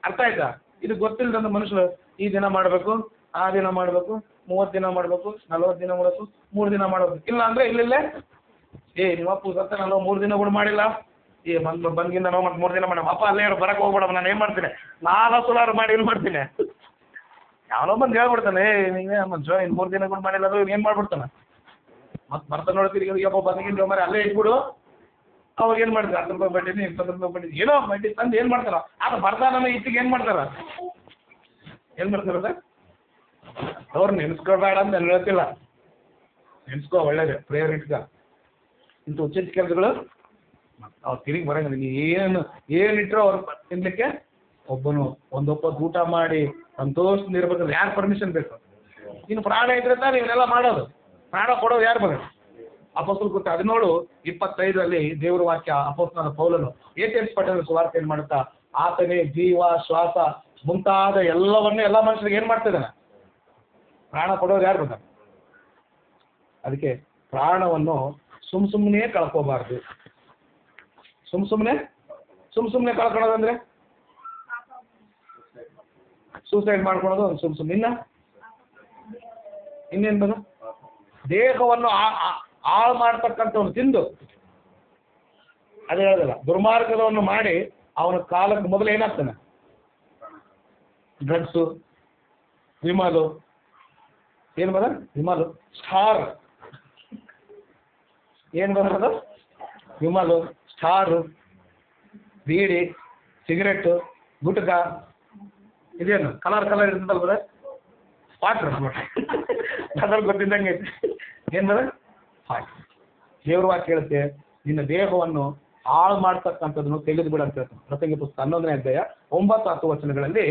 ಅರ್ಥ ಆಯ್ತಾ? ಇದು ಗೊತ್ತಿಲ್ಲದಂತ ಮನುಷ್ಯರು ಈ ದಿನ ಮಾಡಬೇಕು, ಆ ದಿನ ಮಾಡಬೇಕು, 30 ದಿನ ಮಾಡಬೇಕು, 40 ದಿನ ಮಾಡಬೇಕು, 3 ದಿನ ಮಾಡಬೇಕು. ಇಲ್ಲ ಅಂದ್ರೆ ಇಲ್ಲಿಲ್ಲೇ ನಿಮ್ಮಪ್ಪ ಸತ್ತ ನಾನು 3 ದಿನ ಕೂಡ ಮಾಡಿಲ್ಲ, ಬಂದ್ಗಿಂದ ನಾವು ಮತ್ತೆ 3 ದಿನ ಮಾಡ ಅಪ್ಪ ಅಲ್ಲೇ ಬರಕ್ಕೆ ಹೋಗ್ಬೇಡ, ನಾನು ಏನು ಮಾಡ್ತೀನಿ 4 ಸುಲಾರು ಮಾಡಿ ಇಲ್ಲಿ ಮಾಡ್ತೀನಿ. ಯಾವನೋ ಬಂದು ಹೇಳ್ಬಿಡ್ತಾನೆ, ನೀವೇ ಮನುಷ್ಯ ಇನ್ನು 3 ದಿನ ಕೂಡ ಮಾಡಿಲ್ಲ ಅದು ಏನು ಮಾಡ್ಬಿಡ್ತಾನೆ. ಮತ್ತೆ ಬರ್ತಾ ನೋಡ್ತೀರಿ ಯಪ್ಪ ಬಂದ್ಗಿಂದ ಮರಿ ಅಲ್ಲೇ ಇಟ್ಬಿಡು. ಅವಾಗ ಏನು ಮಾಡ್ತಾರೆ? 10 ರೂಪಾಯಿ ಬಡ್ಡಿನಿ, 20 ರೂಪಾಯಿ ಬಡ್ಡಿ, ಏನೋ ಬಡ್ಡಿ ತಂದು ಏನು ಮಾಡ್ತಾರ? ಅದು ಬರ್ತಾ ನಮ್ಮ ಇತ್ತಿಗೆ ಏನು ಮಾಡ್ತಾರ? ಅವ್ರು ನೆನೆಸ್ಕೊಳ್ಬೇಡ ಅಂತ ನಾನು ಹೇಳ್ತಿಲ್ಲ, ನೆನೆಸ್ಕೋ, ಒಳ್ಳೇದೇ, ಪ್ರೇಯರ್ ಇಟ್ಕ. ಇಂಥ ಉಚಿತ ಕೆಲಸಗಳು ಅವ್ರು ತಿರುಗಿ ಬರಂಗಿಲ್ಲ. ನೀ ಏನಿಟ್ರು ಅವ್ರು ತಿನ್ಲಿಕ್ಕೆ ಒಬ್ಬನು ಒಂದೊಪ್ಪತ್ತು ಊಟ ಮಾಡಿ ಸಂತೋಷದಿಂದ ಇರ್ಬೇಕಂದ್ರೆ ಯಾರು ಪರ್ಮಿಷನ್ ಬೇಕು? ಇನ್ನು ಪ್ರಾಣ ಇದ್ರೆ ತಾನೇ ಇವನ್ನೆಲ್ಲ ಮಾಡೋದು. ಪ್ರಾಣ ಕೊಡೋದು ಯಾರು ಬರೋದು? ಅಪೊಸ್ತಲರ ಕೃತ್ಯ 17:25 ದೇವರ ವಾಕ್ಯ ಅಪೊಸ್ತಲನಾದ ಪೌಲನು ಏಥೆನ್ಸ್ ಪಟ್ಟಣದ ಸುವಾರ್ತೆ ಏನ್ ಮಾಡುತ್ತಾ, ಆತನೇ ಜೀವ, ಶ್ವಾಸ ಮುಂತಾದ ಎಲ್ಲವನ್ನೂ ಎಲ್ಲ ಮನುಷ್ಯರಿಗೆ ಏನ್ ಮಾಡ್ತಿದ್ದಾನೆ? ಪ್ರಾಣ ಕೊಡೋರು ಯಾರು ಬರ್ತಾರೆ? ಅದಕ್ಕೆ ಪ್ರಾಣವನ್ನು ಸುಮ್ಮನೆ ಕಳ್ಕೋಬಾರ್ದು. ಸುಮ್ಮನೆ ಕಳ್ಕೊಳ್ಳೋದಂದ್ರೆ ಸೂಸೈಡ್ ಮಾಡ್ಕೊಳ್ಳೋದು ಒಂದು ಸುಮ್ಮನೆ. ಇನ್ನೇನು ಬದು? ದೇಹವನ್ನು ಹಾಳು ಮಾಡ್ತಕ್ಕಂಥವ್ನು ತಿಂದು, ಅದೇ ಹೇಳೋದಲ್ಲ, ದುರ್ಮಾರ್ಗದವನ್ನು ಮಾಡಿ ಅವನ ಕಾಲಕ್ಕೆ ಮೊದಲು ಏನಾಗ್ತಾನೆ? ಡ್ರಗ್ಸು, ವಿಮಲು, ಏನು ಬದ? ವಿಮಲು ಸ್ಟಾರ್, ಏನು ಬರೋದು? ವಿಮಲು ಸ್ಟಾರು, ಬೀಡಿ, ಸಿಗರೆಟ್ಟು, ಗುಟ್ಕ, ಇದೇನು ಕಲರ್ ಇರ್ತದಲ್ಲ ಬದ? ವಾಟ್ರ್ ಅದ್ರಲ್ಲಿ ಗೊತ್ತಿದ್ದಂಗೆ ಏನು ಬದ? ದೇವ್ರ ವಾಕ್ಯ ಹೇಳುತ್ತೆ, ನಿನ್ನ ದೇಹವನ್ನು ಹಾಳು ಮಾಡ್ತಕ್ಕಂಥದ್ದನ್ನು ತೆಗೆದು ಬಿಡ ಅಂತ ಹೇಳ್ತಾನೆ. ಪ್ರಸಂಗಿ ಪುಸ್ತಕ 11ನೇ ಅಧ್ಯಾಯ 9-10 ವಚನಗಳಲ್ಲಿ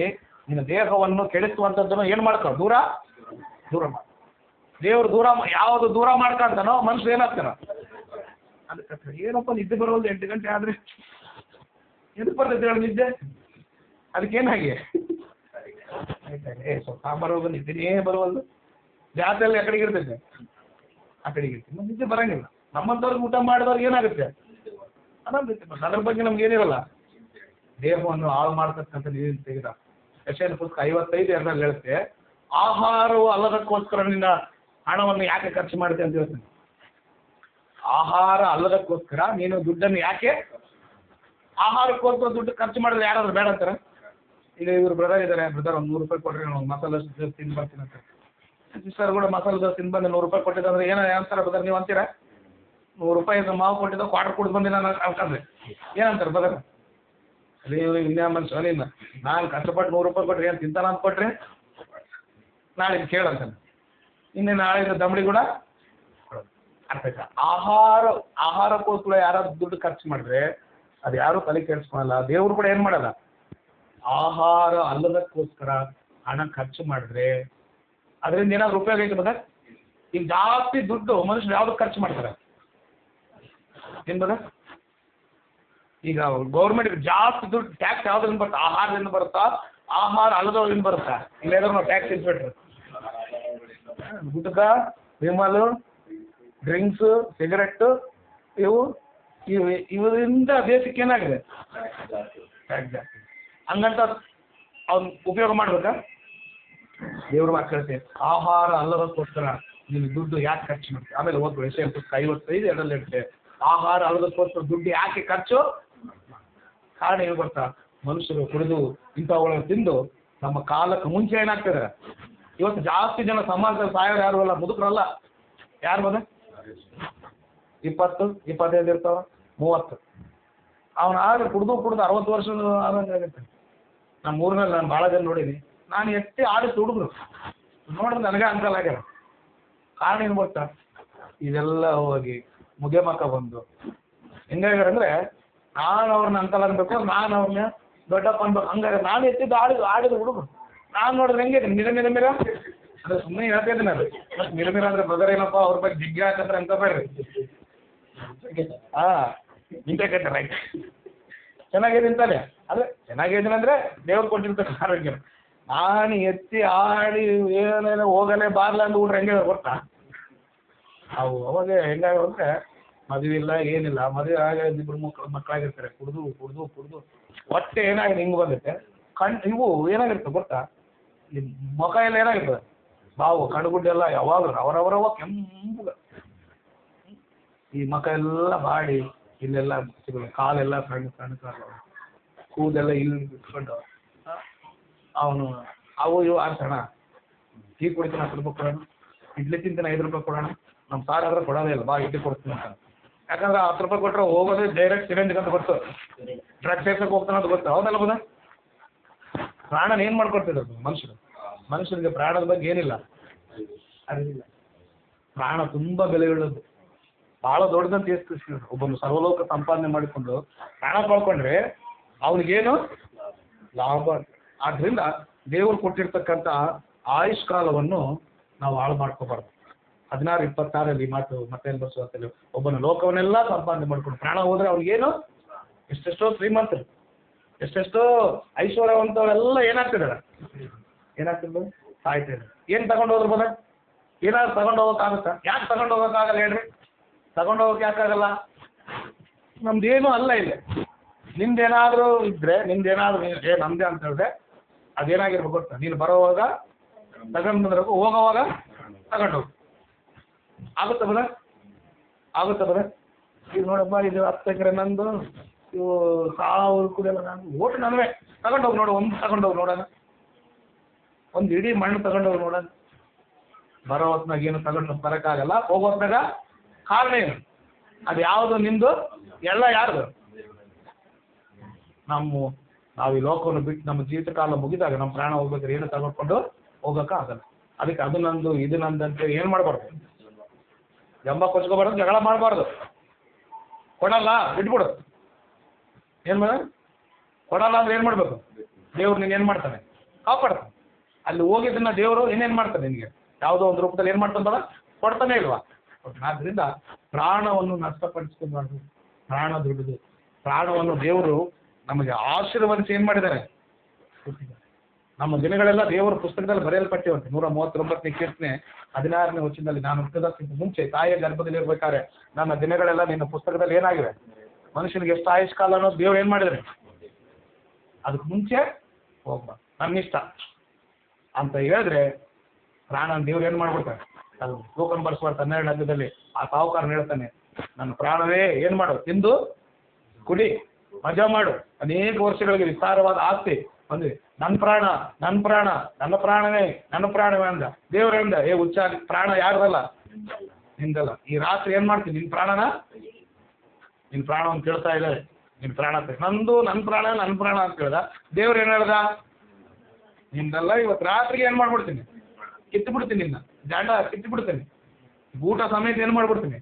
ನಿನ್ನ ದೇಹವನ್ನು ಕೆಡಿಸುವಂಥದ್ದನ್ನು ಏನು ಮಾಡ್ಕೊ? ದೂರ ಮಾಡು. ದೇವ್ರು ಯಾವುದು ದೂರ ಮಾಡ್ಕೊಂತಾನೋ ಮನುಷ್ಯ ಏನಾಗ್ತಾನೋ ಅದಕ್ಕೆ. ಏನಪ್ಪ ನಿದ್ದೆ ಬರೋದು 8 ಗಂಟೆ ಆದರೆ ಎದಕ್ಕೆ ಬರ್ತೈತೆ ಹೇಳಿ ನಿದ್ದೆ? ಅದಕ್ಕೇನು ಹಾಗೆ ಸ್ವಲ್ಪ ಬರೋದು ನಿದ್ದೆನೇ ಬರೋದು. ಜಾತ್ರೆಯಲ್ಲಿ ಆ ಕಡೆಗೆ ಇರ್ತೈತೆ, ಆ ಕಡೆಗೆ ಇರ್ತೀವಿ, ನಿದ್ದೆ ಬರೋಂಗಿಲ್ಲ. ನಮ್ಮಂಥವ್ರಿಗೆ ಊಟ ಮಾಡಿದವ್ರಿಗೆ ಏನಾಗುತ್ತೆ? ಅದ್ರ ಬಗ್ಗೆ ನಮ್ಗೆ ಏನಿರಲ್ಲ. ದೇಹವನ್ನು ಹಾಳು ಮಾಡ್ತಕ್ಕಂಥ ನೀರಿನ ತೆಗೆದ ಯೆಶಾಯನ ಪುಸ್ತಕ 55:2 ಹೇಳುತ್ತೆ, ಆಹಾರವು ಅಲ್ಲದಕ್ಕೋಸ್ಕರ ನಿನ್ನ ಹಣವನ್ನು ಯಾಕೆ ಖರ್ಚು ಮಾಡುತ್ತೆ ಅಂತ ಹೇಳ್ತೀನಿ. ಆಹಾರ ಅಲ್ಲದಕ್ಕೋಸ್ಕರ ನೀನು ದುಡ್ಡನ್ನು ಯಾಕೆ? ಆಹಾರಕ್ಕೋಸ್ಕರ ದುಡ್ಡು ಖರ್ಚು ಮಾಡಿದ್ರೆ ಯಾರಾದ್ರೂ ಬೇಡ ಅಂತಾರೆ? ಈಗ ಇವರು ಬ್ರದರ್ ಇದ್ದಾರೆ, ಬ್ರದರ್ ಒಂದು 100 ರೂಪಾಯಿ ಕೊಟ್ಟರೆ ನಾನು ಮಸಾಲೆ ದೋಸೆ ತಿಂದು ಬರ್ತೀನಿ ಅಂತ. ಸಿಸ್ಟರ್ ಕೂಡ ಮಸಾಲೆ ದೋಸೆ ತಿಂದು ಬಂದು 100 ರೂಪಾಯಿ ಕೊಟ್ಟಿದ್ದಂದ್ರೆ ಏನೋ ಅಂತಾರೆ ಬ್ರದರ್? ನೀವು ಅಂತೀರಾ? 100 ರೂಪಾಯಿ ಮಾವು ಕೊಟ್ಟಿದ್ದ ಕ್ವಾರ್ಟರ್ ಕೊಟ್ಟು ಬಂದಿಲ್ಲ ಅನ್ಕೊಂಡ್ರೆ ಏನಂತಾರೆ ಬ್ರದರ್? ಅದೇ ಇನ್ನೇ ಮನುಷ್ಯ ನಿನ್ನ ನಾನು ಕಷ್ಟಪಟ್ಟು 100 ರೂಪಾಯಿ ಕೊಟ್ಟರೆ ಏನು ತಿಂತಾನ ಅಂತ ಕೊಟ್ರೆ ನಾಳೆ ಕೇಳಂತಾನೆ. ಇನ್ನೇ ನಾಳೆ ದಮಡಿ ಕೂಡ ಅರ್ಥ ಆಯ್ತಾ? ಆಹಾರಕ್ಕೋಸ್ಕರ ಯಾರಾದ್ರು ದುಡ್ಡು ಖರ್ಚು ಮಾಡಿದ್ರೆ ಅದು ಯಾರು ತಲೆ ಕೆಡಿಸ್ಕೊಳಲ್ಲ. ದೇವ್ರು ಕೂಡ ಏನು ಮಾಡಲ್ಲ. ಆಹಾರ ಅಲ್ಲದಕ್ಕೋಸ್ಕರ ಹಣ ಖರ್ಚು ಮಾಡಿದ್ರೆ ಅದರಿಂದ ಏನಾದ್ರು ಉಪಯೋಗ ಐತೆ ಬದ? ಈಗ ಜಾಸ್ತಿ ದುಡ್ಡು ಮನುಷ್ಯರು ಯಾವ್ದಕ್ಕೆ ಖರ್ಚು ಮಾಡ್ತಾರೆ? ಏನು ಬದ? ಈಗ ಗೌರ್ಮೆಂಟ್ ಜಾಸ್ತಿ ದುಡ್ಡು ಟ್ಯಾಕ್ಸ್ ಯಾವ್ದ್ರಿಂದ ಬರುತ್ತಾ? ಆಹಾರದಿಂದ ಬರುತ್ತಾ? ಆಹಾರ ಅಲ್ಲದವ್ರಿಂದ ಬರುತ್ತಾ? ಇಲ್ಲಾದ್ರೂ ನಾವು ಟ್ಯಾಕ್ಸ್ ಇನ್ಸ್ಪೆಕ್ಟ್ರ್ ಗುಟ್ಕ, ವಿಮಲು, ಡ್ರಿಂಕ್ಸು, ಸಿಗರೆಟ್ಟು ಇವರಿಂದ ದೇಶಕ್ಕೆ ಏನಾಗಿದೆ? ಟ್ಯಾಕ್ಸ್ ಜಾಸ್ತಿ. ಹಂಗಂತ ಅವ್ನು ಉಪಯೋಗ ಮಾಡ್ಬೇಕಾ? ದೇವ್ರ ಮಾತು ಕೇಳ್ತೆ, ಆಹಾರ ಅಲ್ಲದಕ್ಕೋಸ್ಕರ ನೀವು ದುಡ್ಡು ಯಾಕೆ ಖರ್ಚು ಮಾಡ್ತೀವಿ? ಆಮೇಲೆ ಓದ್ಬೋದು ಯೆಶಾಯನ ಪುಸ್ತಕ 55:2 ಇರುತ್ತೆ, ಆಹಾರ ಅಲ್ಲದಕ್ಕೋಸ್ಕರ ದುಡ್ಡು ಯಾಕೆ ಖರ್ಚು? ಕಾರಣ ಏನು ಗೊತ್ತಾ? ಮನುಷ್ಯರು ಕುಡಿದು ಇಂಥವುಗಳನ್ನು ತಿಂದು ನಮ್ಮ ಕಾಲಕ್ಕೆ ಮುಂಚೆ ಏನಾಗ್ತದೆ? ಇವತ್ತು ಜಾಸ್ತಿ ಜನ ಸಮಾಜದಲ್ಲಿ ಸಾಯೋರು ಯಾರು ಅಲ್ಲ, ಮುದುಕರಲ್ಲ. ಯಾರು ಬದ? 20, 25 ಇರ್ತಾವ, 30. ಅವನು ಆಗ ಕುಡ್ದು 60 ವರ್ಷ ಆದಂಗೆ ಆಗುತ್ತೆ. ನಮ್ಮ ಊರಿನಲ್ಲಿ ನಾನು ಭಾಳ ಜನ ನೋಡೀನಿ. ನಾನು ಎತ್ತಿ ಆಡಿಸಿ ಹುಡುಗರು ನೋಡಿದ್ರೆ ನನಗೆ ಅಂಕಲ್ ಆಗ್ಯಾರ. ಕಾರಣ ಏನು ಗೊತ್ತಾ? ಇದೆಲ್ಲ ಹೋಗಿ ಮುದ್ದೆ ಮಕ್ಕ ಬಂದು ಹೆಂಗಾಗ್ಯಾರಂದ್ರೆ ನಾನು ಅವ್ರನ್ನ ಅಂಕಲ್ ಅನ್ಬೇಕು, ನಾನು ಅವ್ರನ್ನ ದೊಡ್ಡಪ್ಪ ಅನ್ಬೇಕು. ಹಂಗಾಗ ನಾನು ಎತ್ತಿದ್ದು ಆಡಿದ ಹುಡುಗರು ನಾನು ನೋಡಿದ್ರೆ ಹೆಂಗೆ ಮಿರ ಅಂದ್ರೆ ಸುಮ್ಮನೆ ಹೇಳ್ತಾ ಇದ್ದೀನಿ. ಅದು ಮಿರ ಅಂದ್ರೆ ಬ್ರದರ್ ಏನಪ್ಪ ಅವ್ರ ಬಗ್ಗೆ ಜಿಗ್ಗಿ ಹಾಕಂದ್ರೆ ಅಂತ ಬೇಡ್ರಿ. ಇಂಥ ಕಟ್ಟ ರೈಟ್ ಚೆನ್ನಾಗಿದೆ ಅಂತಾನೆ. ಅದೇ ಚೆನ್ನಾಗಿದ್ದೀನಿ ಅಂದರೆ ದೇವ್ರು ಕೊಟ್ಟಿರ್ತಾರೆ ಆರೋಗ್ಯ. ನಾನು ಎತ್ತಿ ಆಡಿ ಏನೇನೋ ಹೋಗಲೇ ಬಾರ್ಲ ಅಂದು ಊಟ್ರೆ ಹೆಂಗೆ ಗೊತ್ತಾ? ಅವಾಗ ಹೆಂಗಾಗ ಅಂದರೆ ಮದುವೆ ಇಲ್ಲ ಏನಿಲ್ಲ, ಮದುವೆ ಆಗ ಇಬ್ಬರು ಮಕ್ಕಳಾಗಿರ್ತಾರೆ, ಕುಡ್ದು ಹೊಟ್ಟೆ ಏನಾಗಿದೆ ಹಿಂಗೆ ಬಂದಿರುತ್ತೆ. ಇವು ಏನಾಗಿರುತ್ತೆ ಗೊತ್ತಾ? ಈ ಮುಖ ಎಲ್ಲ ಏನಾಗಿರ್ತದೆ? ಬಾವು ಕಡುಗುಡ್ಡೆಲ್ಲ ಯಾವಾಗಲೂ ಅವರವರವ ಕೆಂಪುಗ, ಈ ಮುಖ ಎಲ್ಲ ಬಾಡಿ ಇಲ್ಲೆಲ್ಲ ಕಾಲೆಲ್ಲ ಸಣ್ಣ ಕೂದೆಲ್ಲ ಇಲ್ಲಿ ಇಟ್ಕೊಂಡು ಅವನು ಅವು ಇವು ಆಡ್ಸೋಣ, ಟೀ ಕುಡಿತೀನಿ 10 ರೂಪಾಯಿ ಕೊಡೋಣ, ಇಡ್ಲಿ ತಿಂತೀನಿ 5 ರೂಪಾಯಿ ಕೊಡೋಣ, ನಮ್ಮ ಸಾರ್ ಆದ್ರೆ ಕೊಡೋದೇ ಇಲ್ಲ, ಬಾ ಇಡ್ಲಿ ಕೊಡ್ತೀನಿ ಅಂತ. ಯಾಕಂದ್ರೆ 10 ರೂಪಾಯಿ ಕೊಟ್ಟರೆ ಹೋಗೋದೇ ಡೈರೆಕ್ಟ್ ಸಿಲಿಂಡರ್ ಅಂತ ಗೊತ್ತು, ಡ್ರಗ್ ಸೇರ್ಸಕ್ಕೆ ಹೋಗ್ತಾನೆ ಅಂತ ಗೊತ್ತು. ಹೌದಲ್ಲ ಬದ? ಪ್ರಾಣನ ಏನು ಮಾಡ್ಕೊಡ್ತಿದ್ರು ಮನುಷ್ಯರಿಗೆ? ಪ್ರಾಣದ ಬಗ್ಗೆ ಏನಿಲ್ಲ. ಅರಿವಿಲ್ಲ. ಪ್ರಾಣ ತುಂಬಾ ಬೆಲೆಯುಳ್ಳದ್ದು, ಬಹಳ ದೊಡ್ಡದಂತ ಯೇಸು ಕ್ರಿಸ್ತ. ಒಬ್ಬನು ಸರ್ವಲೋಕ ಸಂಪಾದನೆ ಮಾಡಿಕೊಂಡು ಪ್ರಾಣ ಕಳ್ಕೊಂಡ್ರೆ ಅವನಿಗೇನು ಲಾಭ. ಆದ್ರಿಂದ ದೇವರು ಕೊಟ್ಟಿರ್ತಕ್ಕಂಥ ಆಯುಷ್ ಕಾಲವನ್ನು ನಾವು ಹಾಳು ಮಾಡ್ಕೋಬಾರ್ದು. 16:26 ಮಾತು ಮತ್ತೆ ಬರೆಸುವಂತಲ್ಲಿ, ಒಬ್ಬನ ಲೋಕವನ್ನೆಲ್ಲ ಸಂಪಾದನೆ ಮಾಡ್ಕೊಂಡು ಪ್ರಾಣ ಹೋದ್ರೆ ಅವ್ನಿಗೇನು, ಎಷ್ಟೆಷ್ಟೋ ಶ್ರೀಮಂತರು, ಎಷ್ಟೆಷ್ಟೋ ಐಶ್ವರ್ಯವಂತವರೆಲ್ಲ ಏನಾಗ್ತಿದಾರೆ, ಸಾಯ್ತಾ ಇದ್ದಾರೆ. ಏನ್ ತಗೊಂಡು ಹೋದ್ರ ಬೋದ? ಏನಾದ್ರು ತಗೊಂಡು ಹೋಗೋಕ್ಕಾಗುತ್ತಾ? ಯಾಕೆ ತಗೊಂಡು ಹೋಗೋಕ್ಕಾಗಲ್ಲ ಹೇಳ್ರಿ? ತಗೊಂಡು ಹೋಗಕ್ಕೆ ಯಾಕಾಗಲ್ಲ? ನಮ್ದೇನು ಅಲ್ಲ ಇಲ್ಲ. ನಿಮ್ದೇನಾದ್ರೂ ಇದ್ರೆ, ನಿಮ್ದೇನಾದ್ರೂ ನಮ್ದೇ ಅಂತ ಹೇಳಿದ್ರೆ ಅದೇನಾಗಿರ್ಬೇಕು ಗೊತ್ತಾ? ನೀನು ಬರೋವಾಗ ತಗೊಂಡು ಬಂದಿರಬೇಕು, ಹೋಗೋವಾಗ ತಗೊಂಡು ಹೋಗು. ಆಗುತ್ತಾ ಬದ? ಈಗ ನೋಡಪ್ಪ, ಇದು 10 ಎಕರೆ ನಂದು, ಇವು 1000 ಕುಡಿಯಲ್ಲ, ನಾನು ಓಟು ನನ್ವೇ. ತಗೊಂಡೋಗಿ ನೋಡು, ಒಂದು ತಗೊಂಡೋಗಿ ನೋಡೋಣ, ಒಂದು ಇಡೀ ಮಣ್ಣು ತಗೊಂಡೋಗಿ ನೋಡೋಣ. ಬರೋ ಹೊತ್ನಾಗ ಏನು ತಗೊಂಡು ಬರೋಕ್ಕಾಗಲ್ಲ, ಹೋಗೋ ಹೊತ್ನಾಗ ಕಾರಣ ಏನು? ಅದು ಯಾವುದು ನಿಂದು? ಎಲ್ಲ ಯಾರ್ದು? ನಾವು ಈ ಲೋಕವನ್ನು ಬಿಟ್ಟು ನಮ್ಮ ಜೀವಿತ ಕಾಲ ಮುಗಿದಾಗ ನಮ್ಮ ಪ್ರಾಣ ಹೋಗ್ಬೇಕಾದ್ರೆ ಏನು ತಗೊಂಡ್ಕೊಂಡು ಹೋಗೋಕ್ಕಾಗಲ್ಲ. ಅದಕ್ಕೆ ಅದು ನಂದು, ಇದು ನಂದಂತ ಏನು ಮಾಡಬಾರ್ದು, ಜಂಬ ಕೊಚ್ಕೋಬಾರ್ದು, ಜಗಳ ಮಾಡಬಾರ್ದು. ಕೊಡಲ್ಲ ಬಿಟ್ಬಿಡು. ಏನು ಮಾಡ? ಕೊಡಲ್ಲ ಅಂದ್ರೆ ಏನು ಮಾಡಬೇಕು? ದೇವ್ರು ನೀನು ಏನು ಮಾಡ್ತಾನೆ? ಕಾಪಾಡ್ತಾನೆ. ಅಲ್ಲಿ ಹೋಗಿದ್ದನ್ನ ದೇವರು ಏನೇನು ಮಾಡ್ತಾನೆ ನಿನಗೆ? ಯಾವುದೋ ಒಂದು ರೂಪದಲ್ಲಿ ಏನು ಮಾಡ್ತಾನಲ್ಲ, ಕೊಡ್ತಾನೆ ಇಲ್ವಾ? ಆದ್ದರಿಂದ ಪ್ರಾಣವನ್ನು ನಷ್ಟಪಡಿಸ್ಕೊಬಾರ್ದು. ಪ್ರಾಣ ದುಡ್ಡು. ಪ್ರಾಣವನ್ನು ದೇವರು ನಮಗೆ ಆಶೀರ್ವದಿಸಿ ಏನು ಮಾಡಿದ್ದಾರೆ? ನಮ್ಮ ದಿನಗಳೆಲ್ಲ ದೇವರ ಪುಸ್ತಕದಲ್ಲಿ ಬರೆಯಲ್ಪಟ್ಟಿವಂತೆ. 139ನೇ ಕೀರ್ತನೆ 16ನೇ ವಚನದಲ್ಲಿ, ನಾನು ಹುಟ್ಟೋದಕ್ಕಿಂತ ಮುಂಚೆ ತಾಯಿಯ ಗರ್ಭದಲ್ಲಿ ಇರ್ಬೇಕಾದ್ರೆ ನನ್ನ ದಿನಗಳೆಲ್ಲ ನಿನ್ನ ಪುಸ್ತಕದಲ್ಲಿ ಏನಾಗಿವೆ? ಮನುಷ್ಯನಿಗೆ ಎಷ್ಟು ಆಯುಷ್ ಕಾಲ ಅನ್ನೋದು ದೇವ್ರು ಏನು ಮಾಡಿದ್ರೆ, ಅದಕ್ಕೆ ಮುಂಚೆ ಹೋಗ್ಬಾರ್ದು, ನನ್ನಿಷ್ಟ ಅಂತ ಹೇಳಿದ್ರೆ ಪ್ರಾಣ ದೇವ್ರು ಏನು ಮಾಡ್ಬಿಡ್ತಾರೆ? ಅದು ಟೋಕನ್ ಬರ್ಸ್ಬಾರ್ದು. 12ನೇ ಅಧ್ಯಾಯದಲ್ಲಿ ಆ ಸಾಹುಕಾರನ ಹೇಳ್ತಾನೆ, ನನ್ನ ಪ್ರಾಣವೇ ಏನು ಮಾಡು, ತಿಂದು ಕುಡಿ, ಮಜಾ ಮಾಡು, ಅನೇಕ ವರ್ಷಗಳಿಗೆ ವಿಸ್ತಾರವಾದ ಆಸ್ತಿ ಬಂದ್ವಿ. ನನ್ನ ಪ್ರಾಣವೇ ಅಂದ. ದೇವ್ರ ಅಂದ, ಹುಚ್ಚ, ಪ್ರಾಣ ಯಾರ್ದಲ್ಲ, ನಿಂದಲ್ಲ. ಈ ರಾತ್ರಿ ಏನ್ ಮಾಡ್ತೀನಿ? ನಿನ್ ಪ್ರಾಣವನ್ನು ಕೇಳ್ತಾ ಇದ್ದಾರೆ. ನಿನ್ ಪ್ರಾಣ ನನ್ನ ಪ್ರಾಣ ಅಂತ ಹೇಳ್ದ. ದೇವ್ರ ಏನ್ ಹೇಳ್ದ? ನಿಂದಲ್ಲ. ಇವತ್ತು ರಾತ್ರಿಗೆ ಏನ್ ಮಾಡ್ಬಿಡ್ತೀನಿ? ಕಿತ್ತು ಬಿಡ್ತೀನಿ, ನಿನ್ನ ಜಾಂಡ ಕಿತ್ತು ಬಿಡ್ತೀನಿ, ಊಟ ಸಮೇತ ಏನ್ ಮಾಡ್ಬಿಡ್ತೀನಿ?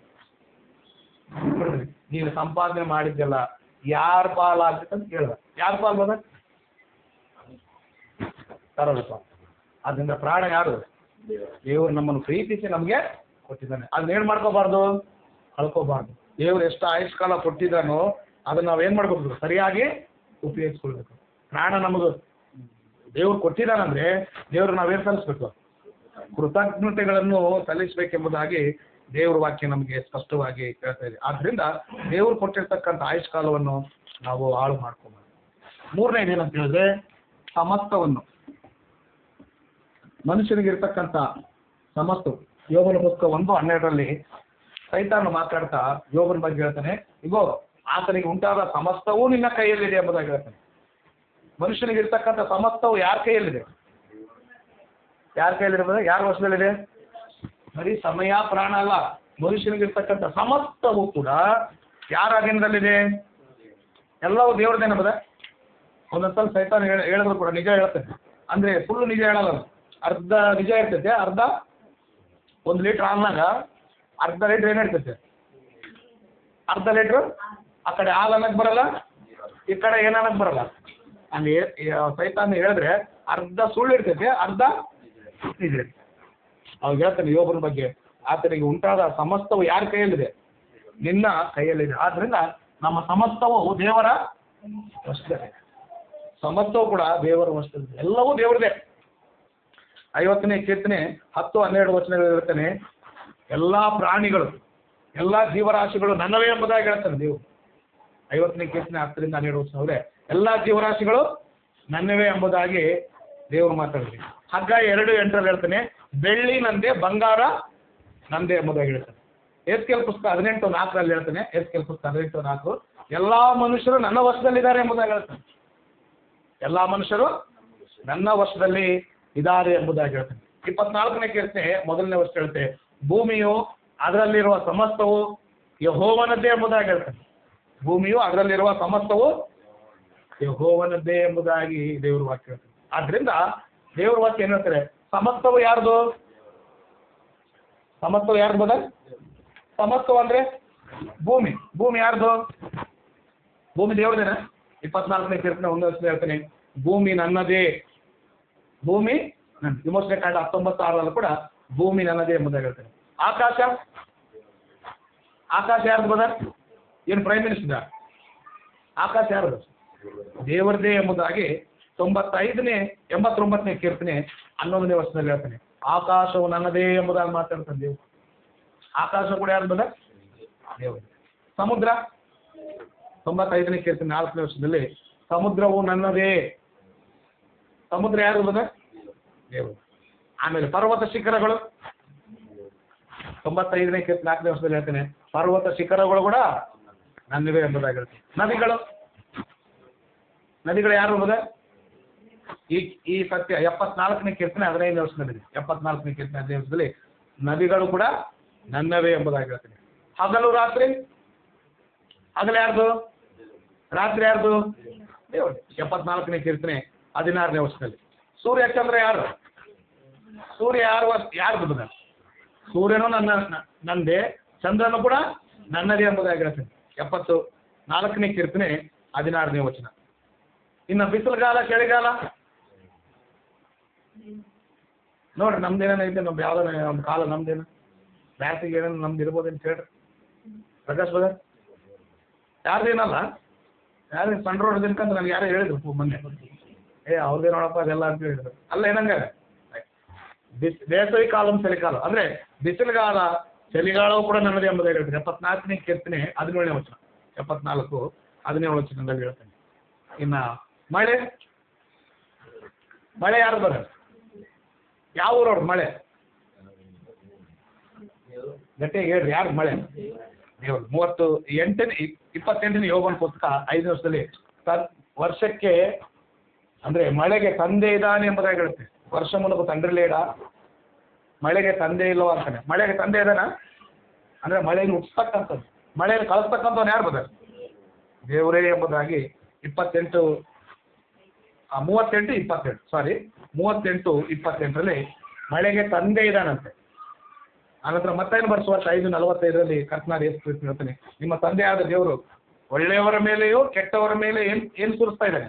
ನೀನು ಸಂಪಾದನೆ ಮಾಡಿದ್ದೆಲ್ಲ ಯಾರ ಪಾಲ್ ಆಗ್ತೈತೆ ಅಂತ ಕೇಳ್ದ. ಯಾರ ಪಾಲ್ ಬದ? ತರೋದಪ್ಪ. ಅದರಿಂದ ಪ್ರಾಣ ಯಾರು? ದೇವರು ನಮ್ಮನ್ನು ಪ್ರೀತಿಸಿ ನಮಗೆ ಕೊಟ್ಟಿದ್ದಾನೆ. ಅದನ್ನ ಏನ್ ಮಾಡ್ಕೋಬಾರ್ದು? ಕಳ್ಕೋಬಾರ್ದು. ದೇವ್ರು ಎಷ್ಟು ಆಯುಷ್ ಕಾಲ ಕೊಟ್ಟಿದ್ದಾನೋ ಅದನ್ನ ನಾವೇನ್ ಮಾಡ್ಬೇಕು? ಸರಿಯಾಗಿ ಉಪಯೋಗಿಸ್ಕೊಳ್ಬೇಕು. ಪ್ರಾಣ ನಮಗೂ ದೇವ್ರು ಕೊಟ್ಟಿದ್ದಾನಂದ್ರೆ ದೇವ್ರು ನಾವೇನ್ ಸಲ್ಲಿಸ್ಬೇಕು? ಕೃತಜ್ಞತೆಗಳನ್ನು ಸಲ್ಲಿಸಬೇಕೆಂಬುದಾಗಿ ದೇವ್ರ ವಾಕ್ಯ ನಮಗೆ ಸ್ಪಷ್ಟವಾಗಿ ಹೇಳ್ತಾ ಇದೆ. ಆದ್ರಿಂದ ದೇವ್ರು ಕೊಟ್ಟಿರ್ತಕ್ಕಂಥ ಆಯುಷ್ ಕಾಲವನ್ನು ನಾವು ಹಾಳು ಮಾಡ್ಕೋಬಾರ್ದು. 3ನೇದು ಏನಂತ ಹೇಳಿದ್ರೆ, ಸಮಸ್ತವನ್ನು, ಮನುಷ್ಯನಿಗಿರ್ತಕ್ಕಂಥ ಸಮಸ್ತ. ಯೋಬನ ಪುಸ್ತಕ 1:12 ಸೈತಾನ ಮಾತಾಡ್ತಾ ಯೋಬನ ಬಗ್ಗೆ ಹೇಳ್ತಾನೆ, ಇಗೋ ಆತನಿಗೆ ಉಂಟಾದ ಸಮಸ್ತವೂ ನಿನ್ನ ಕೈಯಲ್ಲಿದೆ ಎಂಬುದಾಗಿ ಹೇಳ್ತಾನೆ. ಮನುಷ್ಯನಿಗಿರ್ತಕ್ಕಂಥ ಸಮಸ್ತವು ಯಾರ ಕೈಯಲ್ಲಿದೆ? ಯಾರ ಕೈಯಲ್ಲಿರ್ಬೋದು? ಯಾರ ವಶದಲ್ಲಿದೆ? ಬರೀ ಸಮಯ, ಪ್ರಾಣ ಅಲ್ಲ, ಮನುಷ್ಯನಿಗಿರ್ತಕ್ಕಂಥ ಸಮಸ್ತವೂ ಕೂಡ ಯಾರ ಅಧೀನದಲ್ಲಿದೆ? ಎಲ್ಲವೂ ದೇವ್ರದೇನಬದ. ಒಂದೊಂದ್ಸಲ ಸೈತಾನ ಹೇಳಿದ್ರು ಕೂಡ ನಿಜ ಹೇಳ್ತೇನೆ ಅಂದ್ರೆ ಫುಲ್ ನಿಜ ಹೇಳಲ್ಲ, ಅರ್ಧ ನಿಜ ಇರ್ತೈತೆ. 1 ಲೀಟ್ರ್ ಹಾಲ್ನಾಗ ಅರ್ಧ ಲೀಟ್ರ್ ಏನಿರ್ತೈತೆ? ಅರ್ಧ ಲೀಟ್ರ್ ಆ ಕಡೆ ಹಾಲು ಅನ್ನಕ್ ಬರಲ್ಲ, ಈ ಕಡೆ ಏನನ್ನಕ್ ಬರಲ್ಲ. ಅಲ್ಲಿ ಸೈತಾನ ಹೇಳಿದ್ರೆ ಅರ್ಧ ಸುಳ್ಳು ಇರ್ತೈತೆ, ಅರ್ಧ ನಿಜ. ಅವಾಗ ಹೇಳ್ತಾನೆ ಯೋಬನ ಬಗ್ಗೆ, ಆತನಿಗೆ ಉಂಟಾದ ಸಮಸ್ತವು ಯಾರ ಕೈಯಲ್ಲಿದೆ? ನಿನ್ನ ಕೈಯಲ್ಲಿದೆ. ಆದ್ರಿಂದ ನಮ್ಮ ಸಮಸ್ತವು ದೇವರ ವಶದಲ್ಲಿದೆ. ಸಮಸ್ತವು ಕೂಡ ದೇವರ ವಶದಲ್ಲಿದೆ. ಎಲ್ಲವೂ ದೇವರದೇ. 50ನೇ ಕೀರ್ತನೆ 10-12 ವಚನಗಳು ಹೇಳ್ತಾನೆ, ಎಲ್ಲಾ ಪ್ರಾಣಿಗಳು, ಎಲ್ಲಾ ಜೀವರಾಶಿಗಳು ನನ್ನವೇ ಎಂಬುದಾಗಿ ಹೇಳ್ತಾನೆ ದೇವರು. 50ನೇ ಕೀರ್ತನೆ 10-12 ವಚನವೇ ಎಲ್ಲಾ ಜೀವರಾಶಿಗಳು ನನ್ನವೇ ಎಂಬುದಾಗಿ ದೇವರು ಮಾತಾಡಿದೆ. ಹಗ್ಗ 2:8 ಹೇಳ್ತಾನೆ, ಬೆಳ್ಳಿ ನಂದೇ, ಬಂಗಾರ ನಂದೇ ಎಂಬುದಾಗಿ ಹೇಳ್ತಾನೆ. ಎಸ್ಕೇಲ್ ಪುಸ್ತಕ 18:4 ಹೇಳ್ತಾನೆ, ಎಸ್ಕೇಲ್ ಪುಸ್ತಕ 18:4 ಎಲ್ಲಾ ಮನುಷ್ಯರು ನನ್ನ ವಶದಲ್ಲಿದ್ದಾರೆ ಎಂಬುದಾಗಿ ಹೇಳ್ತಾನೆ. ಎಲ್ಲಾ ಮನುಷ್ಯರು ನನ್ನ ವಶದಲ್ಲಿ ಇದ್ದಾರೆ ಎಂಬುದಾಗಿ ಹೇಳ್ತಾನೆ. 24ನೇ ಕೀರ್ತನೆ 1ನೇ ವರ್ಷ ಹೇಳ್ತೆ, ಭೂಮಿಯು ಅದರಲ್ಲಿರುವ ಸಮಸ್ತವು ಯೆಹೋವನದ್ದೇ ಎಂಬುದಾಗಿ ಹೇಳ್ತಾನೆ. ಭೂಮಿಯು ಅದರಲ್ಲಿರುವ ಸಮಸ್ತವು ಯೆಹೋವನದ್ದೇ ಎಂಬುದಾಗಿ ದೇವರು ವಾಕ್ಯ ಹೇಳ್ತಾನೆ. ಆದ್ರಿಂದ ದೇವ್ರ ವಾಕ್ಯ ಏನ್ ಹೇಳ್ತಾರೆ? ಸಮಸ್ತವು ಯಾರ್ದು? ಸಮತ್ವ ಯಾರ್ದು ಬದ? ಸಮತ್ವ ಅಂದ್ರೆ ಭೂಮಿ. ಭೂಮಿ ಯಾರ್ದು? ಭೂಮಿ ದೇವ್ರದೇನ? 24ನೇ ಕೀರ್ತನೆ 1 ವರ್ಷ ಹೇಳ್ತೇನೆ, ಭೂಮಿ ನನ್ನದೇ. ಭೂಮಿ ವಿಮೋಚನೆ ಕಾಂಡ 19:6 ಕೂಡ ಭೂಮಿ ನನ್ನದೇ ಎಂಬುದಾಗಿ ಹೇಳ್ತೇನೆ. ಆಕಾಶ, ಆಕಾಶ ಯಾರ್ದು ಬದ? ಏನು ಪ್ರೈಮ್ ಮಿನಿಸ್ಟರ್? ಆಕಾಶ ಯಾರ್ದು? ದೇವರದೇ ಎಂಬುದಾಗಿ 89ನೇ ಕೀರ್ತನೆ 11ನೇ ವರ್ಷದಲ್ಲಿ ಹೇಳ್ತಾನೆ, ಆಕಾಶವು ನನ್ನದೇ ಎಂಬುದಾಗಿ ಮಾತಾಡ್ತಾನೆ ದೇವರು. ಆಕಾಶ ಕೂಡ ಯಾರು ಬದ? ದೇವರು. ಸಮುದ್ರ 95ನೇ ಕೀರ್ತನೆ 4ನೇ ವರ್ಷದಲ್ಲಿ, ಸಮುದ್ರವು ನನ್ನದೇ. ಸಮುದ್ರ ಯಾರು ಬದ? ದೇವರು. ಆಮೇಲೆ ಪರ್ವತ ಶಿಖರಗಳು 95ನೇ ಕೀರ್ತನೆ 4ನೇ ವರ್ಷದಲ್ಲಿ ಹೇಳ್ತೇನೆ, ಪರ್ವತ ಶಿಖರಗಳು ಕೂಡ ನನ್ನವೇ ಎಂಬುದಾಗಿ ಹೇಳ್ತೇನೆ. ನದಿಗಳು ಯಾರು ಬದ? ಈ ಸತ್ಯ 74ನೇ ಕೀರ್ತನೆ 15ನೇ ವರ್ಷದಲ್ಲಿ, 74ನೇ ಕೀರ್ತನೆ 15ನೇ ವರ್ಷದಲ್ಲಿ ನದಿಗಳು ಕೂಡ ನನ್ನವೇ ಎಂಬುದಾಗಿ ಹೇಳ್ತೇನೆ. ಹಗಲು ರಾತ್ರಿ, ಹಗಲು ಯಾರ್ದು? ರಾತ್ರಿ ಯಾರ್ದು? ದೇವರು. 74ನೇ ಕೀರ್ತನೆ 16ನೇ ವರ್ಷದಲ್ಲಿ. ಸೂರ್ಯ ಚಂದ್ರ ಯಾರು? ಸೂರ್ಯ ಯಾರ್ದು ಬದ? ಸೂರ್ಯನು ನಂದೇ, ಚಂದ್ರನು ಕೂಡ ನನ್ನದೇ ಎಂಬುದಾಗಿ ಹೇಳ್ತೇನೆ. 74ನೇ ಕೀರ್ತನೆ 16ನೇ ವಚನ. ಇನ್ನು ಬಿಸಿಲುಗಾಲ, ಚಳಿಗಾಲ ನೋಡ್ರಿ, ನಮ್ದೇನ ಐತೆ, ನಮ್ದು ಯಾವ್ದಾರ ನಮ್ಮ ಕಾಲ ನಮ್ದೇನ, ಬ್ಯಾಸಿಗೆ ಏನೇನು ನಮ್ದು ಇರ್ಬೋದೇನು ಹೇಳ್ರಿ ಪ್ರಕಾಶ್ ಬದ? ಯಾರ್ದೇನಲ್ಲ, ಯಾರು ಸಣ್ಣ ರೋಡ್ ದಿನಕಂತ ನನಗೆ ಯಾರೋ ಹೇಳಿದ್ರು ಮೊನ್ನೆ, ಅವ್ರದೇ ನೋಡಪ್ಪ ಅದೆಲ್ಲ ಅಂತ ಹೇಳಿದ್ರು. ಅಲ್ಲ ಏನಂಗ ಬೇಸವಿ ಕಾಲ ಚಳಿಗಾಲ ಅಂದ್ರೆ ಬಿಸಿಲುಗಾಲ ಚಳಿಗಾಲವು ಕೂಡ ನನ್ನದೇ ಎಂಬುದಾಗಿ ಹೇಳ್ತೇನೆ. 74ನೇ ಕೀರ್ತನೆ 17ನೇ ವಚನ, 74 17ನೇ ವಚನದಲ್ಲಿ ಹೇಳ್ತೇನೆ. ಇನ್ನ ಮಳೆ, ಮಳೆ ಯಾರು ಬರ? ಯಾವ ಊರವ್ರು ಮಳೆ? ಗಟ್ಟಿಯಾಗಿ ಹೇಳ್ರಿ, ಯಾರು ಮಳೆ? ದೇವರು. 28ನೇ ಯೋಬನ ಪುಸ್ತಕ 5ನೇ ವರ್ಷದಲ್ಲಿ ವರ್ಷಕ್ಕೆ ಅಂದ್ರೆ ಮಳೆಗೆ ತಂದೆ ಇದ್ದಾನೆ ಎಂಬುದಾಗಿ ಹೇಳುತ್ತೆ. ವರ್ಷ ಮೂಲಕ ತಂಡ್ರಿಲೇಡ, ಮಳೆಗೆ ತಂದೆ ಇಲ್ಲವ ಅಂತಾನೆ. ಮಳೆಗೆ ತಂದೆ ಇದ್ದಾನ ಅಂದ್ರೆ ಮಳೆಯನ್ನು ಹುಟ್ಟಿಸ್ತಕ್ಕಂಥದ್ದು, ಮಳೆಯನ್ನು ಕಳಿಸ್ತಕ್ಕಂಥವ್ನು ಯಾರು ಬದ? ದೇವರೇ ಎಂಬುದಾಗಿ 38:28ರಲ್ಲಿ ಮಳೆಗೆ ತಂದೆ ಇದ್ದಾನಂತೆ. ಆನಂತರ ಮತ್ತೇನು ಬರ್ಸುವ 5:45ರಲ್ಲಿ ಕರ್ತನಾದ ಯೇಸು ಕ್ರಿಸ್ತ ಹೇಳ್ತಾನೆ, ನಿಮ್ಮ ತಂದೆಯಾದ ದೇವರು ಒಳ್ಳೆಯವರ ಮೇಲೆಯೋ ಕೆಟ್ಟವರ ಮೇಲೆ ಏನ್ ಸುರಿಸ್ತಾ ಇದ್ದಾನೆ?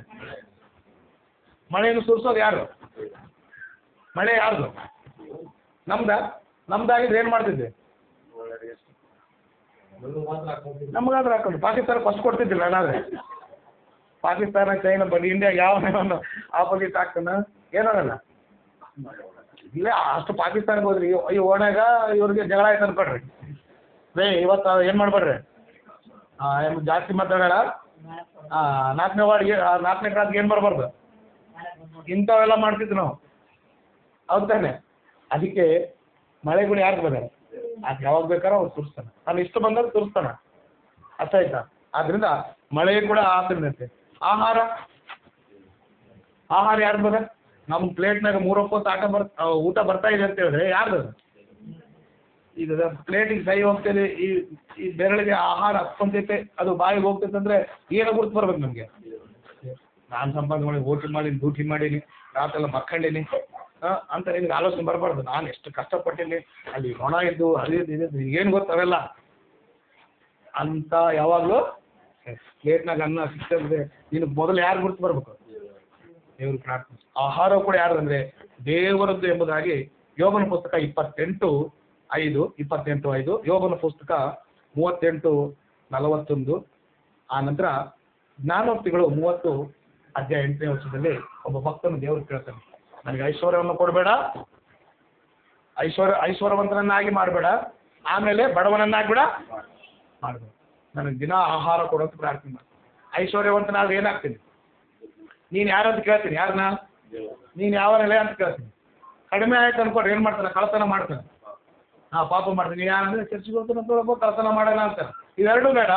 ಮಳೆಯನ್ನು ಸುರಿಸೋದು ಯಾರು? ಮಳೆ ಯಾರ್ದು? ನಮ್ದಾಗಿದ್ರೆ ಏನ್ ಮಾಡ್ತಿದ್ದೆ? ನಮಗಾದ್ರೆ ಹಾಕೊಂಡು ಪಾಕಿಸ್ತಾನ ಫಸ್ಟ್ ಕೊಡ್ತಿದ್ದಿಲ್ಲ. ಅದಾದ್ರೆ ಪಾಕಿಸ್ತಾನ, ಚೈನಾ ಬನ್ನಿ, ಇಂಡಿಯಾ ಯಾವ ಆಪೋಸಿಟ್ ಆಗ್ತಾನ ಏನಾಗಲ್ಲ. ಇಲ್ಲ ಅಷ್ಟು ಪಾಕಿಸ್ತಾನಕ್ಕೆ ಹೋದ್ರಿ, ಈ ಓಣ್ಯಾಗ ಇವ್ರಿಗೆ ಜಗಳ ಆಯ್ತು ಅನ್ಕೊಡ್ರಿ, ಇವತ್ತು ಏನು ಮಾಡ್ಬೇಡ್ರಿ, ಜಾಸ್ತಿ ಮಾತಾಡೋಣ, 4ನೇ ವಾರ್ಡ್ಗೆ 4ನೇ ಕ್ರಾಸ್ಗೆ ಏನು ಬರಬಾರ್ದು, ಇಂಥವೆಲ್ಲ ಮಾಡ್ತಿದ್ವಿ ನಾವು. ಹೌದು ತಾನೆ? ಅದಕ್ಕೆ ಮಳೆಗಳು ಯಾರಿಗೆ ಬಂದಾರೆ? ಅದು ಯಾವಾಗ ಬೇಕಾರೋ ಅವ್ರು ಸುರಿಸ್ತಾನೆ, ನಾನು ಇಷ್ಟು ಬಂದಾಗ ಸುರಿಸ್ತಾನೆ, ಅರ್ಥ ಆಯ್ತಾ? ಆದ್ರಿಂದ ಮಳೆ ಕೂಡ ಆತನಂತೆ. ಆಹಾರ ಯಾರು ಬರ? ನಮ್ಮ ಪ್ಲೇಟ್ನಾಗ 3 ಹೊತ್ತು ಊಟ ಬರ್ತಾ ಇದೆ ಅಂತ ಹೇಳಿದ್ರೆ ಯಾರ್ದು? ಈಗ ಪ್ಲೇಟಿಗೆ ಕೈ ಹೋಗ್ತದೆ, ಈ ಬೆರಳಿಗೆ ಆಹಾರ ಹತ್ಕೊಂತೈತೆ, ಅದು ಬಾಯಿಗೆ ಹೋಗ್ತೈತೆ ಅಂದ್ರೆ ಏನೋ ಗುರ್ತು ಬರ್ಬೇಕು ನಮಗೆ. ನಾನು ಸಂಪಾದನೆ ಮಾಡಿ ಡ್ಯೂಟಿ ಮಾಡೀನಿ, ರಾತ್ರೆಲ್ಲ ಮಕ್ಕಂಡೀನಿ ಅಂತ ನಿನಗೆ ಆಲೋಚನೆ ಬರಬಾರ್ದು. ನಾನು ಎಷ್ಟು ಕಷ್ಟಪಟ್ಟೀನಿ, ಅಲ್ಲಿ ಹೊಣ ಇದ್ದು ಅದು ಏನು ಗೊತ್ತವೆಲ್ಲ ಅಂತ ಯಾವಾಗಲೂ ಪ್ಲೇಟ್ನಾಗ ಅನ್ನ ಸಿಗ್ತದೆ. ನೀನು ಮೊದಲು ಯಾರು ಗುರ್ತು ಬರ್ಬೇಕು? ದೇವ್ರ ಪ್ರಾರ್ಥನೆ. ಆಹಾರ ಕೂಡ ಯಾರು ಅಂದ್ರೆ ದೇವರದ್ದು ಎಂಬುದಾಗಿ ಯೋಬನ ಪುಸ್ತಕ 28:5 ಯೋಬನ ಪುಸ್ತಕ 38:41. ಆ ನಂತರ ಜ್ಞಾನೋಕ್ತಿಗಳು 30:8ನೇ ವರ್ಷದಲ್ಲಿ ಒಬ್ಬ ಭಕ್ತನು ದೇವರು ಕೇಳ್ತಾನೆ, ನನಗೆ ಐಶ್ವರ್ಯವನ್ನು ಕೊಡಬೇಡ, ಐಶ್ವರ್ಯವಂತನನ್ನಾಗಿ ಮಾಡಬೇಡ, ಆಮೇಲೆ ಬಡವನನ್ನಾಗಿ ಕೂಡ ಮಾಡಬೇಡ, ನನಗೆ ದಿನ ಆಹಾರ ಕೊಡೋಂತ ಪ್ರಾರ್ಥನೆ ಮಾಡಿ. ಐಶ್ವರ್ಯವಂತನಾದ್ರೆ ಏನಾಗ್ತೀನಿ? ನೀನು ಯಾರಂತ ಕೇಳ್ತೀನಿ, ಯಾರನ್ನ? ನೀನು ಯಾವ ನೆಲೆ ಅಂತ ಕೇಳ್ತೀನಿ. ಕಡಿಮೆ ಆಯ್ತು ಅನ್ಕೊಡ್ರಿ, ಏನು ಮಾಡ್ತಾನೆ? ಕಳತನ ಮಾಡ್ತಾನೆ, ಪಾಪ ಮಾಡ್ತೀನಿ. ಯಾರಂದ್ರೆ ಚರ್ಚಿಗೆ ಹೋಗ್ತಾನೆ, ಕಳತನ ಮಾಡೋಣ ಅಂತಾನೆ. ಇವೆರಡೂ ಬೇಡ,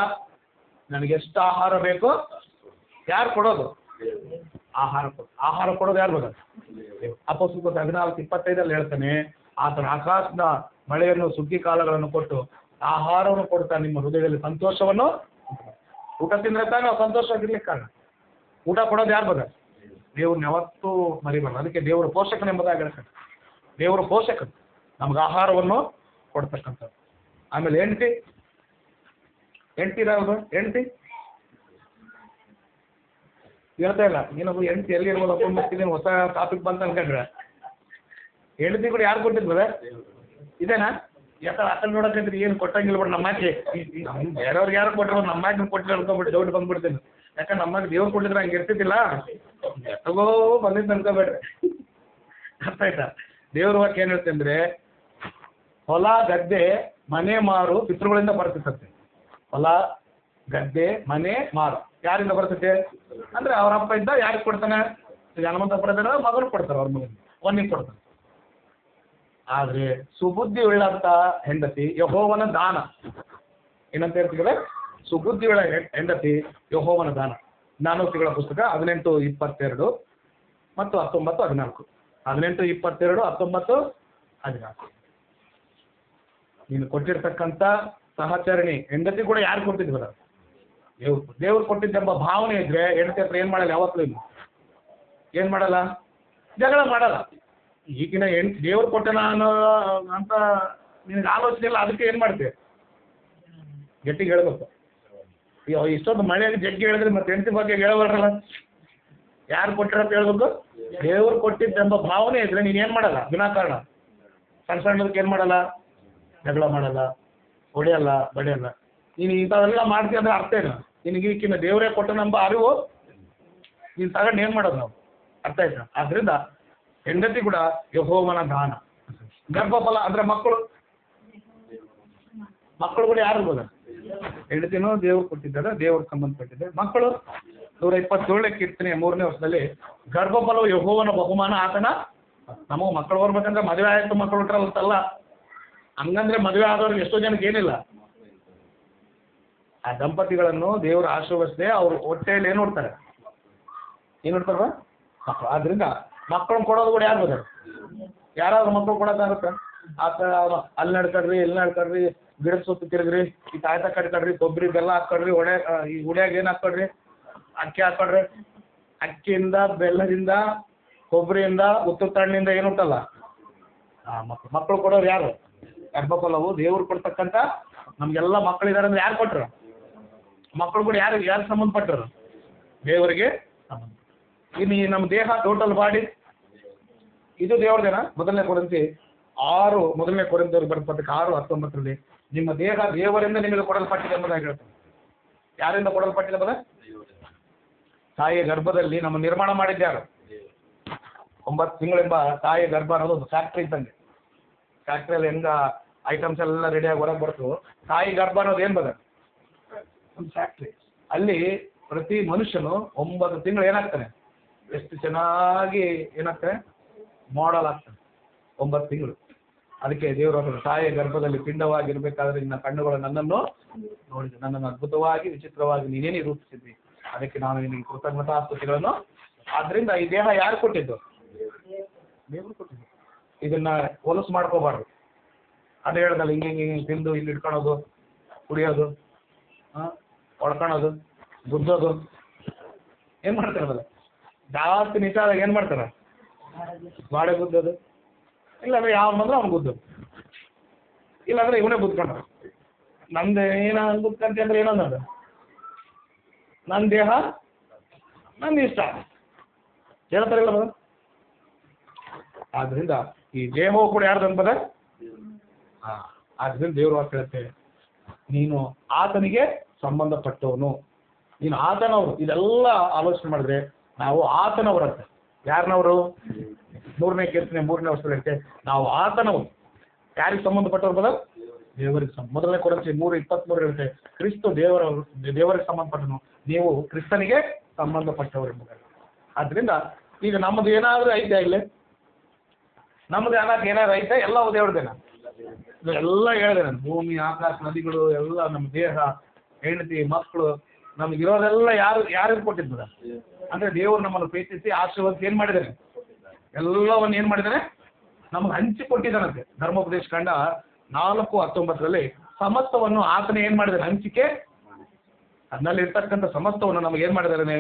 ನನಗೆ ಎಷ್ಟು ಆಹಾರ ಬೇಕು ಯಾರು ಕೊಡೋದು? ಆಹಾರ ಕೊಡೋದು ಯಾರು ಬರೋದು? ಅಪೊಸ್ತಲರು 14:25 ಹೇಳ್ತಾನೆ, ಆತನ ಆಕಾಶದ ಮಳೆಯನ್ನು ಸುಗ್ಗಿ ಕಾಲಗಳನ್ನು ಕೊಟ್ಟು ಆಹಾರವನ್ನು ಕೊಡ್ತಾನೆ, ನಿಮ್ಮ ಹೃದಯದಲ್ಲಿ ಸಂತೋಷವನ್ನು. ಊಟ ತಿಂದ್ರೆ ತಾನೇ ನಾವು ಸಂತೋಷವಾಗಿರ್ಲಿಕ್ಕೆ ಕಾರಣ. ಊಟ ಕೊಡೋದು ಯಾರು ಬರೋದು? ದೇವ್ರನ್ನ ಯಾವತ್ತೂ ಮರಿಬಾರ್ದು. ಅದಕ್ಕೆ ದೇವರು ಪೋಷಕನ ಎಂಬುದಾಗಿ ಹೇಳ್ತಾನೆ. ದೇವರು ಪೋಷಕನು, ನಮ್ಗೆ ಆಹಾರವನ್ನು ಕೊಡ್ತಕ್ಕಂಥದ್ದು. ಆಮೇಲೆ ಹೆಂಡತಿ ಇರೋದು ಹೆಂಡತಿ ಹೇಳ್ತಾ ಇಲ್ಲ, ನೀನೊಬ್ಬ ಹೆಂಡತಿ ಎಲ್ಲಿ ಇರ್ಬೋದು ಅಪ್ಪ ಹೊಸ ಟಾಪಿಕ್ ಬಂತ ಅನ್ಕೊಂಡ್ರೆ ಹೆಂಡತಿ ಕೂಡ ಯಾರು ಕೊಟ್ಟಿದ್ರದ ಇದೇನಾ? ಯಾಕಂದ್ರೆ ಅಕ್ಕಲ್ಲಿ ನೋಡೋಕಂದ್ರೆ ಏನು ಕೊಟ್ಟಂಗಿಲ್ಲ ಬಿಡು ನಮ್ಮ ಆಕೆ ಬೇರೆಯವ್ರಿಗೆ ಯಾರು ಕೊಟ್ಟರು ನಮ್ಮ ಆಕೆ ಕೊಟ್ಟಿಲ್ಲ ಅನ್ಕೊಂಬಿಟ್ಟು ಡೌಟ್ ಬಂದ್ಬಿಡ್ತೀನಿ. ಯಾಕಂದ್ರೆ ನಮ್ಮಾಗ ದೇವ್ರು ಕೊಟ್ಟಿದ್ರೆ ಹಂಗೆ ಇರ್ತಿದ್ದಿಲ್ಲ, ಎಷ್ಟಗೋ ಬಂದಿದ್ದು ಅನ್ಕೋಬೇಡ್ರಿ. ಅರ್ಥ ಆಯ್ತಾ? ದೇವ್ರ ವಾಕ್ಯ ಏನು ಹೇಳ್ತೆ ಅಂದ್ರೆ ಹೊಲ ಗದ್ದೆ ಮನೆ ಮಾರು ಪಿತೃಗಳಿಂದ ಬರ್ತಿರ್ತದೆ. ಹೊಲ ಗದ್ದೆ ಮನೆ ಮಾರು ಯಾರಿಂದ ಬರ್ತೈತೆ ಅಂದ್ರೆ ಅವ್ರ ಅಪ್ಪ ಇದ್ದ ಯಾರಿಗೆ ಕೊಡ್ತಾನೆ? ಹನುಮಂತ ಪಡೆದ ಮಗನು ಕೊಡ್ತಾರೆ, ಅವ್ರ ಮಗನಿಗೆ ಒಂದಿಗೆ ಕೊಡ್ತಾನೆ. ಆದ್ರೆ ಸುಬುದ್ಧಿ ಉಳ್ಳಂತ ಹೆಂಡತಿ ಯೆಹೋವನ ದಾನ. ಏನಂತ ಹೇಳ್ತಿದ್ರೆ ಸುಬುದ್ಧಿ ಉಳ್ಳ ಹೆಂಡತಿ ಯೆಹೋವನ ದಾನ. ಜ್ಞಾನೋಕ್ತಿಗಳ ಪುಸ್ತಕ 18:22 ಮತ್ತು 19:14. 18:22, 19:14. ನೀನು ಕೊಟ್ಟಿರ್ತಕ್ಕಂಥ ಸಹಚರಣಿ ಹೆಂಡತಿ ಕೂಡ ಯಾರು ಕೊಟ್ಟಿದ್ವಲ್ಲ? ದೇವ್ರು ಕೊಟ್ಟಿದ್ದೆಂಬ ಭಾವನೆ ಇದ್ರೆ ಹೆಂಡತಿ ಹತ್ರ ಏನ್ ಮಾಡಲ್ಲ, ಯಾವತ್ತೂ ಇಲ್ಲ. ಏನ್ ಮಾಡಲ್ಲ? ಜಗಳ ಮಾಡಲ್ಲ. ಈಗಿನ ದೇವ್ರು ಕೊಟ್ಟನ ಅನ್ನೋ ಅಂತ ನಿನಗೆ ಆಲೋಚನೆ ಇಲ್ಲ, ಅದಕ್ಕೆ ಏನ್ ಮಾಡ್ತೀವಿ? ಗಟ್ಟಿಗೆ ಹೇಳ್ಬೇಕು. ಇಷ್ಟೊಂದು ಮಳೆಯಾಗಿ ಜಗ್ಗಿ ಹೇಳಿದ್ರೆ ಮತ್ತೆ ಹೆಂಡತಿ ಬಗ್ಗೆ ಹೇಳಬಾರಲ್ಲ. ಯಾರು ಕೊಟ್ಟಿರಂತ ಹೇಳ್ಬೇಕು? ದೇವ್ರು ಕೊಟ್ಟಿದ್ದೆಂಬ ಭಾವನೆ ಇದ್ರೆ ನೀನ್ ಏನ್ ಮಾಡಲ್ಲ ವಿನಾಕಾರಣ. ಸಣ್ಣದಕ್ಕೆ ಏನ್ ಮಾಡಲ್ಲ? ಜಗಳ ಮಾಡಲ್ಲ, ಹೊಡೆಯಲ್ಲ, ಬಡಿಯಲ್ಲ. ನೀನು ಇಂಥವೆಲ್ಲ ಮಾಡ್ತೀಯ ಅಂದ್ರೆ ಅರ್ಥ ಏನು? ನಿನಗೆ ಈಗಿನ ದೇವರೇ ಕೊಟ್ಟನೆಂಬ ಅರಿವು ನೀನು ತಗೊಂಡು ಏನು ಮಾಡೋದು ನಾವು? ಅರ್ಥ ಆಯ್ತಾ? ಆದ್ರಿಂದ ಹೆಂಡತಿ ಕೂಡ ಯೆಹೋವನ ದಾನ. ಗರ್ಭಫಲ ಅಂದ್ರೆ ಮಕ್ಕಳು ಕೂಡ ಯಾರು ಇರ್ಬೋದು? ಹೆಂಡತಿನೂ ದೇವ್ರು ಕೊಟ್ಟಿದ್ದಾರೆ, ದೇವ್ರಿಗೆ ಸಂಬಂಧಪಟ್ಟಿದೆ. ಮಕ್ಕಳು 127ನೇ ಕೀರ್ತನೆ 3ನೇ ವರ್ಷದಲ್ಲಿ ಗರ್ಭಫಲವು ಯೆಹೋವನ ಬಹುಮಾನ, ಆತನ. ನಮಗೆ ಮಕ್ಕಳು ಬರ್ಬೇಕಂದ್ರೆ ಮದುವೆ ಆಯ್ತು ಮಕ್ಕಳು ಹುಟ್ಟರಲ್ಲ. ಹಂಗಂದ್ರೆ ಮದುವೆ ಆದವ್ರಿಗೆ ಎಷ್ಟೋ ಜನಕ್ಕೆ ಏನಿಲ್ಲ. ಆ ದಂಪತಿಗಳನ್ನು ದೇವರು ಆಶೀರ್ವದಿಸದೆ ಅವ್ರ ಹೊಟ್ಟೆಯಲ್ಲಿ ಏನು ನೋಡ್ತಾರೆ? ನೋಡ್ತಾರ ಮಕ್ಕಳು. ಆದ್ರಿಂದ ಮಕ್ಕಳನ್ನ ಕೊಡೋದು ಕೂಡ ಯಾರು ಬರ್ತಾರೆ? ಯಾರಾದ್ರೂ ಮಕ್ಕಳು ಕೊಡೋಕ್ಕಾಗುತ್ತೆ? ಅಲ್ಲಿ ನಡ್ಕೊಡ್ರಿ, ಇಲ್ಲಿ ನಡ್ಕೊಡ್ರಿ, ಗಿಡದ ಸುತ್ತ ತಿರುಗ್ರಿ, ಈ ತಾಯ್ತ ಕಟ್ಕೊಡ್ರಿ, ಕೊಬ್ಬರಿ ಬೆಲ್ಲ ಹಾಕೊಡ್ರಿ, ಈ ಉಡ್ಯಾಗ ಏನು ಹಾಕೊಡ್ರಿ, ಅಕ್ಕಿ ಹಾಕೊಡ್ರಿ. ಅಕ್ಕಿಯಿಂದ, ಬೆಲ್ಲದಿಂದ, ಕೊಬ್ಬರಿಯಿಂದ, ಉತ್ತುತ್ತಣ್ಣಿಂದ ಏನು ಉಂಟಲ್ಲ ಆ ಮಕ್ಕಳು ಕೊಡೋರು ಯಾರು? ಗರ್ಭಫಲವು ದೇವ್ರು ಕೊಡ್ತಕ್ಕಂಥ ನಮ್ಗೆಲ್ಲ ಮಕ್ಕಳಿದ್ದಾರೆ ಅಂದ್ರೆ ಯಾರು ಕೊಟ್ಟರು? ಮಕ್ಕಳು ಕೂಡ ಯಾರು ಸಂಬಂಧಪಟ್ಟರು? ದೇವರಿಗೆ ಸಂಬಂಧ. ಇನ್ನು ನಮ್ಮ ದೇಹ ಟೋಟಲ್ ಬಾಡಿ ಇದು ದೇವ್ರದೇನ? ಮೊದಲನೇ ಕೊರಿಂಥದವ್ರಿಗೆ ಬರೆದ ಪತ್ರಕ್ಕೆ 6:19 ನಿಮ್ಮ ದೇಹ ದೇವರಿಂದ ನಿಮಗೆ ಕೊಡಲ್ಪಟ್ಟಿದೆ ಎಂಬುದಾಗಿ ಹೇಳ್ತಾರೆ. ಯಾರಿಂದ ಕೊಡಲ್ಪಟ್ಟಿದೆ ಎಂಬುದ? ತಾಯಿಯ ಗರ್ಭದಲ್ಲಿ ನಮ್ಮ ನಿರ್ಮಾಣ ಮಾಡಿದ್ಯಾರು? 9 ತಿಂಗಳೆಂಬ ತಾಯಿಯ ಗರ್ಭ ಅನ್ನೋದು ಒಂದು ಫ್ಯಾಕ್ಟ್ರಿ ಇದ್ದಂಗೆ. ಫ್ಯಾಕ್ಟ್ರಿಯಲ್ಲಿ ಹೆಂಗ ಐಟಮ್ಸ್ ಎಲ್ಲ ರೆಡಿಯಾಗಿ ಹೊರಗೆ ಬರ್ತು, ತಾಯಿ ಗರ್ಭ ಅನ್ನೋದು ಏನು ಬದ? ಒಂದು ಫ್ಯಾಕ್ಟ್ರಿ. ಅಲ್ಲಿ ಪ್ರತಿ ಮನುಷ್ಯನು 9 ತಿಂಗಳು ಏನಾಗ್ತಾನೆ? ಎಷ್ಟು ಚೆನ್ನಾಗಿ ಏನಾಗ್ತಾನೆ? ಮಾಡಲ್ ಆಗ್ತಾನೆ 9 ತಿಂಗಳು. ಅದಕ್ಕೆ ದೇವರು ತಾಯಿಯ ಗರ್ಭದಲ್ಲಿ ಪಿಂಡವಾಗಿರ್ಬೇಕಾದ್ರೆ ನಿನ್ನ ಕಣ್ಣುಗಳು ನನ್ನನ್ನು ನೋಡಿದೆ, ನನ್ನನ್ನು ಅದ್ಭುತವಾಗಿ ವಿಚಿತ್ರವಾಗಿ ನೀನೇನೇ ರೂಪಿಸಿದ್ವಿ, ಅದಕ್ಕೆ ನಾನು ನಿನಗೆ ಕೃತಜ್ಞತಾಸ್ತುತಿಗಳನ್ನು. ಆದ್ರಿಂದ ಈ ದೇಹ ಯಾರು ಕೊಟ್ಟಿದ್ದು? ದೇವರು ಕೊಟ್ಟಿದ್ದು. ಇದನ್ನ ಹೊಲಸು ಮಾಡ್ಕೋಬಾರ್ದು. ಅದೇ ಹೇಳ್ದಲ್ಲ, ಹಿಂಗೆ ತಿಂದು ಇಲ್ಲಿ ಇಟ್ಕೊಳೋದು, ಕುಡಿಯೋದು, ಹೊಡ್ಕೊಳೋದು, ಗುದ್ದೋದು ಏನು ಮಾಡ್ತಾರಲ್ಲ ಜಾಸ್ತಿ ನಿಂತಾದಾಗ ಏನು ಮಾಡ್ತಾರೆ? ಗಾಡೆ ಗುದ್ದೋದು, ಇಲ್ಲಾಂದ್ರೆ ಯಾವ ಬಂದ್ರೆ ಅವ್ನು ಗುದ್ದೋದು, ಇಲ್ಲಾಂದ್ರೆ ಇವನೇ ಗುದ್ಕೊಂಡ. ನಂದು ಗುದ್ಕಂತಿ ಅಂದ್ರೆ ಏನಂದ? ನನ್ನ ದೇಹ ನನ್ನ ಇಷ್ಟ ಹೇಳ್ತಾರಿಲ್ಲ ಬದ. ಆದ್ರಿಂದ ಈ ದೇಹವು ಕೂಡ ಯಾರ್ದು ಅನ್ಬದ? ಆದ್ರಿಂದ ದೇವ್ರ ವಾಕ್ಯ ಹೇಳುತ್ತೆ, ನೀನು ಆತನಿಗೆ ಸಂಬಂಧಪಟ್ಟವನು, ನೀನು ಆತನವರು. ಇದೆಲ್ಲ ಆಲೋಚನೆ ಮಾಡಿದ್ರೆ ನಾವು ಆತನವರಂತೆ. ಯಾರನವರು? 3ನೇ ಕೀರ್ತನೆ 3ನೇ ವರ್ಷದಲ್ಲಿ ಹೇಳ್ತೆ, ನಾವು ಆತನವರು. ಯಾರಿಗೆ ಸಂಬಂಧಪಟ್ಟವ್ರು ಬದ? ದೇವರಿಗೆ. ಮೊದಲನೇ ಕೊರಿಂಥೀಯರು 3:23 ಹೇಳ್ತೆ, ಕ್ರಿಸ್ತ ದೇವರಿಗೆ ಸಂಬಂಧಪಟ್ಟನು, ನೀವು ಕ್ರಿಸ್ತನಿಗೆ ಸಂಬಂಧಪಟ್ಟವರು ಎಂಬುದಾಗಿ. ಆದ್ರಿಂದ ಈಗ ನಮ್ಮದು ಏನಾದರೂ ಐತೆ ಇಲ್ಲಿ, ನಮ್ಮದು ಏನಾದ್ರು ಐತೆ, ಎಲ್ಲವೂ ದೇವ್ರದೇನ? ಎಲ್ಲ ಹೇಳಿದೆ ನಾನು. ಭೂಮಿ, ಆಕಾಶ, ನದಿಗಳು ಎಲ್ಲ ನಮ್ಮ ದೇಹ, ಹೆಂಡತಿ, ಮಕ್ಕಳು, ನಮಗಿರೋದೆಲ್ಲ ಯಾರು ಕೊಟ್ಟಿದ್ದಾರೆ ಅಂದ್ರೆ ದೇವರು ನಮ್ಮನ್ನು ಪ್ರೀತಿಸಿ ಆಶೀರ್ವಾದ ಏನ್ ಮಾಡಿದ್ದಾನೆ? ಎಲ್ಲವನ್ನು ಏನ್ ಮಾಡಿದ್ದಾನೆ? ನಮ್ಗೆ ಹಂಚಿ ಕೊಟ್ಟಿದ್ದಾನಂತೆ. ಧರ್ಮೋಪದೇಶ ಕಂಡ 4:19 ಸಮಸ್ತವನ್ನು ಆತನೇ ಏನ್ ಮಾಡಿದ್ದಾನೆ? ಹಂಚಿಕೆ. ಅದನ್ನಲ್ಲಿ ಇರ್ತಕ್ಕಂಥ ಸಮಸ್ತವನ್ನು ನಮಗೆ ಏನ್ ಮಾಡಿದಾರೆ?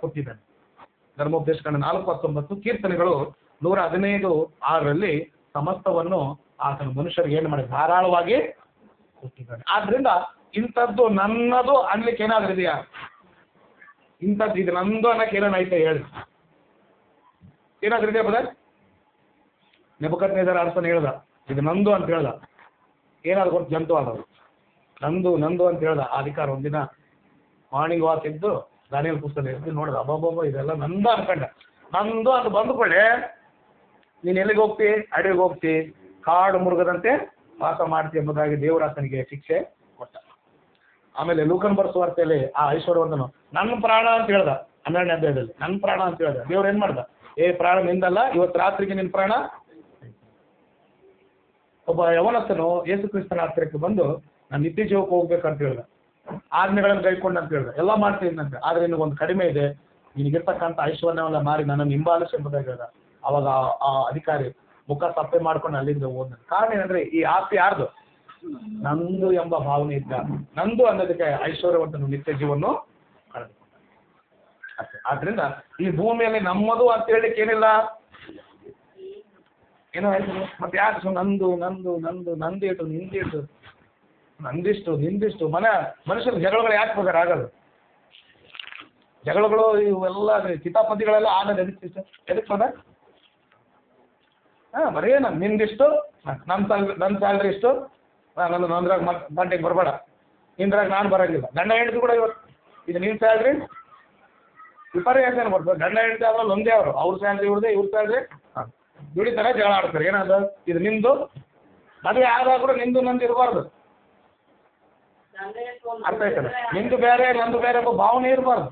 ಕೊಟ್ಟಿದ್ದಾನೆ. ಧರ್ಮೋಪದೇಶ ಕಂಡ 4:19. ಕೀರ್ತನೆಗಳು 115:6 ಸಮಸ್ತವನ್ನು ಆತನ ಮನುಷ್ಯರಿಗೆ ಏನು ಮಾಡಿ ಧಾರಾಳವಾಗಿ ಕೊಟ್ಟಿದ್ದಾನೆ. ಆದ್ರಿಂದ ಇಂಥದ್ದು ನನ್ನದು ಅನ್ಲಿಕ್ಕೆ ಏನಾದ್ರೂ ಇದೆಯಾ? ಇಂಥದ್ದು ಇದು ನಂದು ಅನ್ನಕ್ಕೆ ಏನಾಯ್ತಾ ಹೇಳಿ? ಏನಾದ್ರೂ ಇದೆಯಾ ಬದ? ನೆಬೂಕದ್ನೆಚ್ಚರ್ ಅರಸನ ಹೇಳ್ದ ಇದು ನಂದು ಅಂತ ಹೇಳ್ದ, ಏನಾದ್ರು ಕೊಟ್ಟು ಜಂತು ಆದವರು ನಂದು ನಂದು ಅಂತ ಹೇಳ್ದ. ಆ ಅಧಿಕಾರ ಒಂದಿನ ಮಾರ್ನಿಂಗ್ ವಾಕ್ ಇದ್ದು ದಾನಿಯೇಲ್ ಪುಸ್ತಕ ಎದ್ದು ನೋಡ್ದ, ಅಬ್ಬಬ್ಬ ಇದೆಲ್ಲ ನಂದು ಅನ್ಕೊಂಡ. ನಂದು ಅಂತ ಬಂದುಕೊಳ್ಳೆ ನೀನು ಎಲ್ಲಿಗೆ ಹೋಗ್ತಿ? ಅಡಿಗೆ ಹೋಗ್ತಿ, ಕಾಡು ಮುರುಗದಂತೆ ವಾಸ ಮಾಡ್ತಿ ಎಂಬುದಾಗಿ ದೇವರ ಆತನಿಗೆ ಶಿಕ್ಷೆ ಕೊಟ್ಟ. ಆಮೇಲೆ ಲೂಕನ್ ಸುವಾರ್ತೆಯಲ್ಲಿ ಆ ಐಶ್ವರ್ಯವಂತನು ನನ್ನ ಪ್ರಾಣ ಅಂತ ಹೇಳ್ದ, 12ನೇ ಅಧ್ಯಾಯದಲ್ಲಿ ನನ್ನ ಪ್ರಾಣ ಅಂತ ಹೇಳ್ದ. ದೇವ್ರು ಏನ್ ಮಾಡ್ದ? ಪ್ರಾಣ ನಿಂದಲ್ಲ, ಇವತ್ತು ರಾತ್ರಿಗೆ ನಿನ್ನ ಪ್ರಾಣ. ಒಬ್ಬ ಯವನಸ್ಥನು ಯೇಸು ಕ್ರಿಸ್ತನ ಹತ್ತಿರಕ್ಕೆ ಬಂದು ನಾನು ನಿತ್ಯ ಜೀವಕ್ಕೆ ಹೋಗ್ಬೇಕಂತ ಹೇಳ್ದ, ಆಜ್ಞೆಗಳನ್ನು ಕೈಕೊಂಡು ಅಂತ ಹೇಳ್ದ, ಎಲ್ಲ ಮಾಡ್ತೀನಂತೆ. ಆದ್ರೆ ನಿನಗೊಂದು ಕಡಿಮೆ ಇದೆ, ನಿನಗಿರ್ತಕ್ಕಂಥ ಐಶ್ವರ್ಯವನ್ನ ಮಾರಿ ನನ್ನನ್ನು ಹಿಂಬಾಲಿಸು ಎಂಬುದಾಗಿ ಹೇಳ್ದ. ಅವಾಗ ಆ ಅಧಿಕಾರಿ ಮುಖ ಸಪ್ಪೆ ಮಾಡ್ಕೊಂಡು ಅಲ್ಲಿಂದ ಹೋದ. ಕಾರಣ ಏನಂದ್ರೆ ಈ ಆಸ್ತಿ ಯಾರ್ದು? ನಂದು ಎಂಬ ಭಾವನೆ ಇದ್ದ. ನಂದು ಅನ್ನೋದಕ್ಕೆ ಐಶ್ವರ್ಯವಂತನು ನಿತ್ಯ ಜೀವವನ್ನು ಕಳೆದುಕೊಂಡ. ಆದ್ರಿಂದ ಈ ಭೂಮಿಯಲ್ಲಿ ನಮ್ಮದು ಅಂತ ಹೇಳಲಿಕ್ಕೆ ಏನಿಲ್ಲ. ಏನೋ ಆಯ್ತು ಮತ್ತೆ ಯಾಕೆ ನಂದು ನಂದು ನಂದು ನಂದಿಟ್ಟು ನಿಂದಿಟ್ಟು ನಂದಿಷ್ಟು ನಿಂದಿಷ್ಟು ಮನುಷ್ಯರ ಜಗಳಗಳು ಯಾಕೆ ಬೇಕಾದ್ರೆ ಆಗೋದು? ಜಗಳಗಳು ಇವೆಲ್ಲ ಕಿತಾಪತಿಗಳೆಲ್ಲ ಆಗೋದು ಎದಕ್ಕೆ ಪದ? ಬರೀ ನಾನು ನಿಂದಿಷ್ಟು, ನನ್ನ ಸ್ಯಾಲ್ರಿ ಇಷ್ಟು, ನಂದ್ರಾಗ ಗಂಟೆಗೆ ಬರಬೇಡ, ನಿಂದ್ರಾಗ ನಾನು ಬರೋಂಗಿಲ್ಲ. ಗಂಡ ಹೆಂಡತಿ ಕೂಡ ಇವತ್ತು ಇದು ನಿನ್ನ ಸ್ಯಾಲ್ರಿ ವಿಪರ್ಯಾಸ ಏನು ಬರ್ತದೆ? ಗಂಡ ಹೆಂಡತಿ ಆದ್ರಲ್ಲಿ ಒಂದೇ ಅವರು, ಅವ್ರ ಸ್ಯಾಲ್ರಿ ಇವ್ರದೇ, ಇವ್ರ ಸ್ಯಾಲ್ರಿ ದುಡಿತಾರೆ, ಜಗಳ ಆಡ್ತಾರೆ. ಏನಾದ್ರು ಇದು ನಿಂದು, ಮದುವೆ ಆದಾಗ ಕೂಡ ನಿಂದು ನಂದು ಇರಬಾರ್ದು. ಅರ್ಥ ಆಯ್ತಲ್ಲ? ನಿಂದು ಬೇರೆ ನಂದು ಬೇರೆ ಎಂಬ ಭಾವನೆ ಇರಬಾರ್ದು.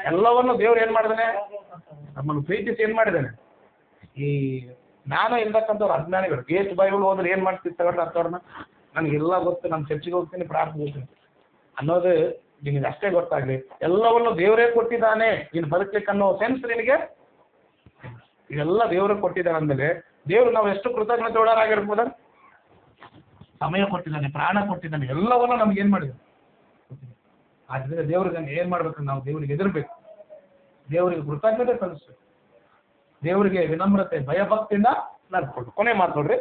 ಎಲ್ಲವನ್ನು ದೇವ್ರು ಏನ್ ಮಾಡಿದಾನೆ? ನಮ್ಮನ್ನು ಪ್ರೀತಿಸಿ ಏನ್ ಮಾಡಿದ್ದಾನೆ? ಈ ಜ್ಞಾನ ಇಲ್ದಕ್ಕಂಥವ್ರು ಅಜ್ಞಾನಿಗಳು ಎಷ್ಟು ಬೈಬಲ್ ಹೋದ್ರೆ ಏನ್ ಮಾಡ್ತಿರ್ತಾವ್ರ ಅಂಥವ್ರನ್ನ ನನಗೆಲ್ಲ ಗೊತ್ತು, ನಮ್ಮ ಚರ್ಚಿಗೆ ಹೋಗ್ತೀನಿ, ಪ್ರಾರ್ಥನೆ ಹೋಗ್ತೀನಿ ಅನ್ನೋದು ನಿನಗೆ ಅಷ್ಟೇ ಗೊತ್ತಾಗ್ಲಿ. ಎಲ್ಲವನ್ನು ದೇವರೇ ಕೊಟ್ಟಿದ್ದಾನೆ, ನೀನು ಬದುಕಲಿಕ್ಕೆ ಅನ್ನೋ ಸೆನ್ಸ್ ನಿನಗೆ ಇದೆಲ್ಲ ದೇವರು ಕೊಟ್ಟಿದ್ದಾನೆ ಅಂದಮೇಲೆ ದೇವರು ನಾವು ಎಷ್ಟು ಕೃತಜ್ಞತೆ ಒಳಗಾಗಿರ್ಬೋದ? ಸಮಯ ಕೊಟ್ಟಿದ್ದಾನೆ, ಪ್ರಾಣ ಕೊಟ್ಟಿದ್ದಾನೆ, ಎಲ್ಲವನ್ನ ನಮ್ಗೆ ಏನ್ ಮಾಡಿದ್ದಾನೆ. ಆದ್ರಿಂದ ದೇವ್ರಿಗೆ ಏನ್ ಮಾಡ್ಬೇಕಂದ್ರೆ ನಾವು ದೇವರಿಗೆ ಎದುರ್ಬೇಕು, ದೇವರಿಗೆ ಕೃತಜ್ಞತೆ ಸಲ್ಲಿಸ್ಬೇಕು, ದೇವರಿಗೆ ವಿನಮ್ರತೆ ಭಯಭಕ್ತಿಯಿಂದ ನಡ್ಕೊಂಡು. ಕೊನೆ ಮಾತು ನೋಡ್ರಿ,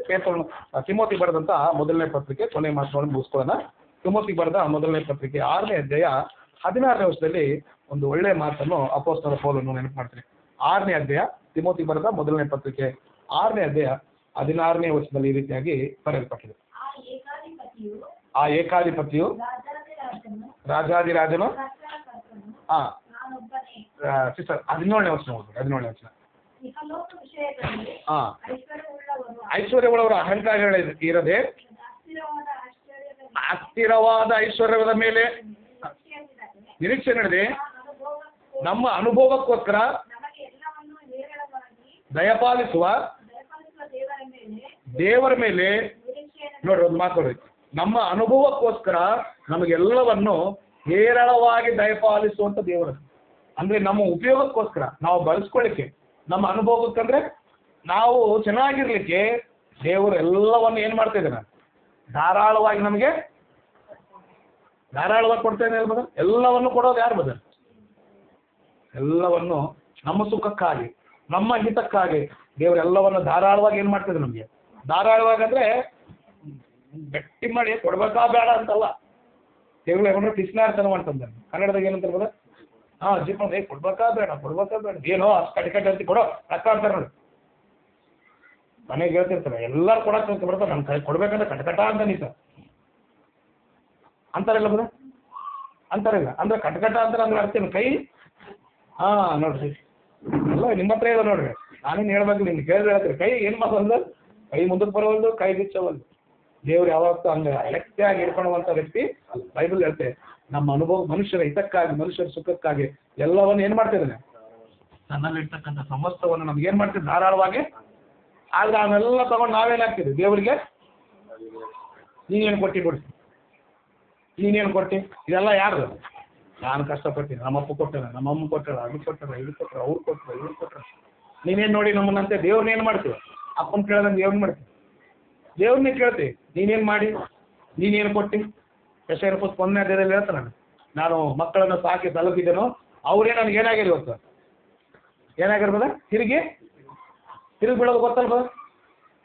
ತಿಮೋತಿ ಬರೆದಂತ ಮೊದಲನೇ ಪತ್ರಿಕೆ ಕೊನೆ ಮಾತು ನೋಡಿ ಮುಗಿಸ್ಕೊಳ್ಳೋಣ. ತಿಮೋತಿ ಬರೆದ ಮೊದಲನೇ ಪತ್ರಿಕೆ 6ನೇ ಅಧ್ಯಾಯ 16ನೇ ವರ್ಷದಲ್ಲಿ ಒಂದು ಒಳ್ಳೆ ಮಾತನ್ನು ಅಪೊಸ್ತಲ ಪೌಲನು ನೆನಪು ಮಾಡ್ತೀನಿ. 6ನೇ ಅಧ್ಯಾಯ ತಿಮೋತಿ ಬರೆದ ಮೊದಲನೇ ಪತ್ರಿಕೆ 6ನೇ ಅಧ್ಯಾಯ 16ನೇ ವರ್ಷದಲ್ಲಿ ಈ ರೀತಿಯಾಗಿ ಬರೆಯಲ್ಪಟ್ಟಿದೆ. ಆ ಏಕಾಧಿಪತಿಯು ರಾಜಾದಿರಾಜನು ಸಿಸ್ಟರ್ 17ನೇ ವರ್ಷ ನೋಡ್ಬೇಕು, 17ನೇ ವರ್ಷ. ಐಶ್ವರ್ಯವುಳ್ಳವರ ಅಹಂಕಾರಗಳು ಇರದೆ ಅಸ್ಥಿರವಾದ ಐಶ್ವರ್ಯದ ಮೇಲೆ ನಿರೀಕ್ಷೆ ನಡೆದೆ ನಮ್ಮ ಅನುಭವಕ್ಕೋಸ್ಕರ ದಯಪಾಲಿಸುವ ದೇವರ ಮೇಲೆ ನೋಡ್ರಿ ಒಂದು ಮಾತಾಡ್ರಿ. ನಮ್ಮ ಅನುಭವಕ್ಕೋಸ್ಕರ ನಮಗೆಲ್ಲವನ್ನು ಹೇರಳವಾಗಿ ದಯಪಾಲಿಸುವಂತ ದೇವರು ಅಂದ್ರೆ ನಮ್ಮ ಉಪಯೋಗಕ್ಕೋಸ್ಕರ ನಾವು ಬಳಸ್ಕೊಳ್ಳಿಕ್ಕೆ, ನಮ್ಮ ಅನುಭವಕ್ಕಂದ್ರೆ ನಾವು ಚೆನ್ನಾಗಿರ್ಲಿಕ್ಕೆ ದೇವರು ಎಲ್ಲವನ್ನು ಏನ್ ಮಾಡ್ತಾ ಇದ್ದಾನೆ? ಧಾರಾಳವಾಗಿ ನಮಗೆ ಧಾರಾಳವಾಗಿ ಕೊಡ್ತಾ ಇದ್ದಾನೆ ಬದ. ಎಲ್ಲವನ್ನು ಕೊಡೋದು ಯಾರು ಬದ? ಎಲ್ಲವನ್ನು ನಮ್ಮ ಸುಖಕ್ಕಾಗಿ ನಮ್ಮ ಹಿತಕ್ಕಾಗಿ ದೇವರೆಲ್ಲವನ್ನು ಧಾರಾಳವಾಗಿ ಏನ್ ಮಾಡ್ತಿದ್ರು ನಮಗೆ. ಧಾರಾಳವಾಗಿ ಅಂದ್ರೆ ಗಟ್ಟಿ ಮಾಡಿ ಕೊಡ್ಬೇಕಾ ಬೇಡ ಅಂತಲ್ಲ, ದೇವ್ರು ಯಾಕಂದ್ರೆ ಕೃಷ್ಣಾರ್ಥನ ಮಾಡ್ತಂದ. ಕನ್ನಡದಾಗ ಏನಂತ ಬದ? ಜೀಪ ಕೊಡ್ಬೇಕಾ ಬೇಡ ಏನೋ ಕಟ್ಟಿ ಅಂತ ಕೊಡೋ ರೊಕ್ಕ ಅಂತಾರೆ ನೋಡಿ, ಮನೆಗೆ ಹೇಳ್ತಿರ್ತಾರೆ ಎಲ್ಲರೂ ಕೊಡಕ್ಕೆ ಅಂತ ಬರ್ತಾರೆ, ನನ್ನ ಕೈ ಕೊಡ್ಬೇಕಂದ್ರೆ ಕಟಕಟ ಅಂತ ನೀತ ಅಂತಾರಲ್ಲ ಬದ ಅಂತಾರಿಲ್ಲ ಅಂದ್ರೆ ಕಟಕಟ ಅಂತಾರೆ ಅಂದ್ರೆ ಅರ್ಥ ಕೈ ನೋಡ್ರಿ ಎಲ್ಲ ನಿಮ್ಮ ಹತ್ರ ಇದೆ ನೋಡ್ರಿ. ನಾನೇನು ಹೇಳ್ಬೇಕು, ನಿಮ್ಗೆ ಕೇಳಿದ್ರೆ ಹೇಳ್ತೀರಿ ಕೈ ಏನು ಮಾಡೋದು? ಕೈ ಮುಂದಕ್ಕೆ ಬರೋವಲ್ದು, ಕೈ ಬಿಚ್ಚವಲ್ದು. ದೇವ್ರು ಯಾವತ್ತೂ ಹಂಗೆ ಲೆಕ್ಕಾಗಿ ಇಟ್ಕೊಳ್ಳುವಂಥ ವ್ಯಕ್ತಿ ಬೈಬಲ್ ಹೇಳ್ತೆ. ನಮ್ಮ ಅನುಭವ ಮನುಷ್ಯರ ಹಿತಕ್ಕಾಗಿ ಮನುಷ್ಯರ ಸುಖಕ್ಕಾಗಿ ಎಲ್ಲವನ್ನು ಏನ್ ಮಾಡ್ತಿದ್ದಾನೆ? ನನ್ನಲ್ಲಿ ಇರ್ತಕ್ಕಂಥ ಸಮಸ್ತವನ್ನು ನಮ್ಗೆ ಏನ್ ಮಾಡ್ತಿದ್ದೆ? ಧಾರಾಳವಾಗಿ. ಆದ್ರೆ ಅವನ್ನೆಲ್ಲ ತಗೊಂಡು ನಾವೇನಾಗ್ತೀವಿ ದೇವರಿಗೆ ನೀನೇನು ಕೊಟ್ಟಿ ಕೊಡ್ತೀನಿ, ನೀನೇನು ಕೊಟ್ಟಿ, ಇದೆಲ್ಲ ಯಾರ್ದು? ನಾನು ಕಷ್ಟಪಡ್ತೀನಿ, ನಮ್ಮಪ್ಪ ಕೊಟ್ಟಾರ, ನಮ್ಮಮ್ಮ ಕೊಟ್ಟಾರ, ಅದು ಕೊಟ್ಟಾರ, ಇದು ಕೊಟ್ಟಾರ, ಅವ್ರು ಕೊಟ್ಟರು, ಇವ್ರು ಕೊಟ್ಟಾರ. ನೀನೇನು ನೋಡಿ ನಮ್ಮನ್ನಂತೆ ದೇವ್ರನ್ನ ಏನು ಮಾಡ್ತೀವಿ? ಅಪ್ಪನ ಕೇಳ್ದಂಗೆ ದೇವ್ರನ್ನ ಮಾಡ್ತೀವಿ, ದೇವ್ರನ್ನೇ ಕೇಳ್ತೀವಿ ನೀನೇನು ಮಾಡಿ, ನೀನೇನು ಕೊಟ್ಟು. ಯಶಯನ ಪುಸ್ತಕ 1ನೇ ಅಧ್ಯಾಯದಲ್ಲಿ ಹೇಳ್ತಾನೆ, ನಾನು ಮಕ್ಕಳನ್ನು ಸಾಕಿ ತಲುಪಿದ್ದೇನೋ ಅವರೇ ನನಗೆ ಏನಾಗಿದೆ ಇವತ್ತು? ಏನಾಗಿರ್ಬೋದ? ತಿರುಗಿ ಬೀಳೋದು ಗೊತ್ತಲ್ವ?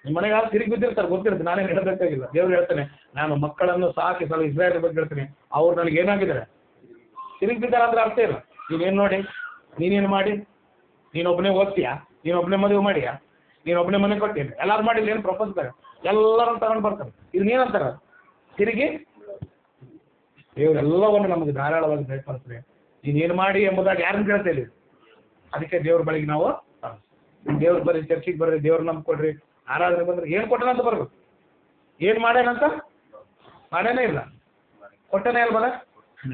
ನಿಮ್ಮ ಮನೆಗೆ ಯಾರು ತಿರುಗಿ ಬಿದ್ದಿರ್ತಾರೆ ಗೊತ್ತಿರುತ್ತೆ, ನಾನೇನು ಹೇಳಬೇಕಾಗಿಲ್ಲ. ದೇವ್ರು ಹೇಳ್ತಾನೆ, ನಾನು ಮಕ್ಕಳನ್ನು ಸಾಕಿ ಸಲ ಇಸ್ರಾಯೇಲ್ ಬಗ್ಗೆ ಹೇಳ್ತೀನಿ, ಅವ್ರು ನನಗೆ ಏನಾಗಿದ್ದಾರೆ ತಿರುಗಿ ಬಿದ್ದಾರೆ ಅಂದ್ರೆ ಅರ್ಥ ಇಲ್ಲ. ನೀನೇನು ನೋಡಿ, ನೀನೇನು ಮಾಡಿ, ನೀನೊಬ್ಬನೇ ಓದ್ತೀಯಾ, ನೀನೊಬ್ಬನೇ ಮದುವೆ ಮಾಡಿಯಾ, ನೀನೊಬ್ಬನೇ ಮನೆ ಕೊಟ್ಟೇನೆ, ಎಲ್ಲಾರು ಮಾಡಿಲ್ಲ ಏನು ಪ್ರಪಂಚದಾಗ ಎಲ್ಲರೂ ತಗೊಂಡು ಬರ್ತಾರೆ. ಇದನ್ನೇನಂತಾರ ತಿರುಗಿ. ದೇವರೆಲ್ಲವನ್ನು ನಮಗೆ ಧಾರಾಳವಾಗಿ ದಯಪಾಲಿಸ್ತಾರೆ. ನೀನೇನು ಮಾಡಿ ಎಂಬುದಾಗಿ ಯಾರನ್ನು ಕೇಳ್ತಾ ಇಲ್ಲ. ಅದಕ್ಕೆ ದೇವ್ರ ಬಳಿಗೆ ನಾವು ದೇವ್ರ ಬರ್ರಿ, ಚರ್ಚಿಗೆ ಬರ್ರಿ, ದೇವ್ರ ನಂಬ್ಕೊಡ್ರಿ, ಆರಾಧನೆ ಬಂದ್ರೆ ಏನು ಕೊಟ್ಟನಂತ ಬರ್ಬೇಕು. ಏನು ಮಾಡ್ಯಾನಂತ ಮಾಡ್ಯಾನೇ ಇಲ್ಲ, ಕೊಟ್ಟನೇ ಅಲ್ವಲ್ಲ.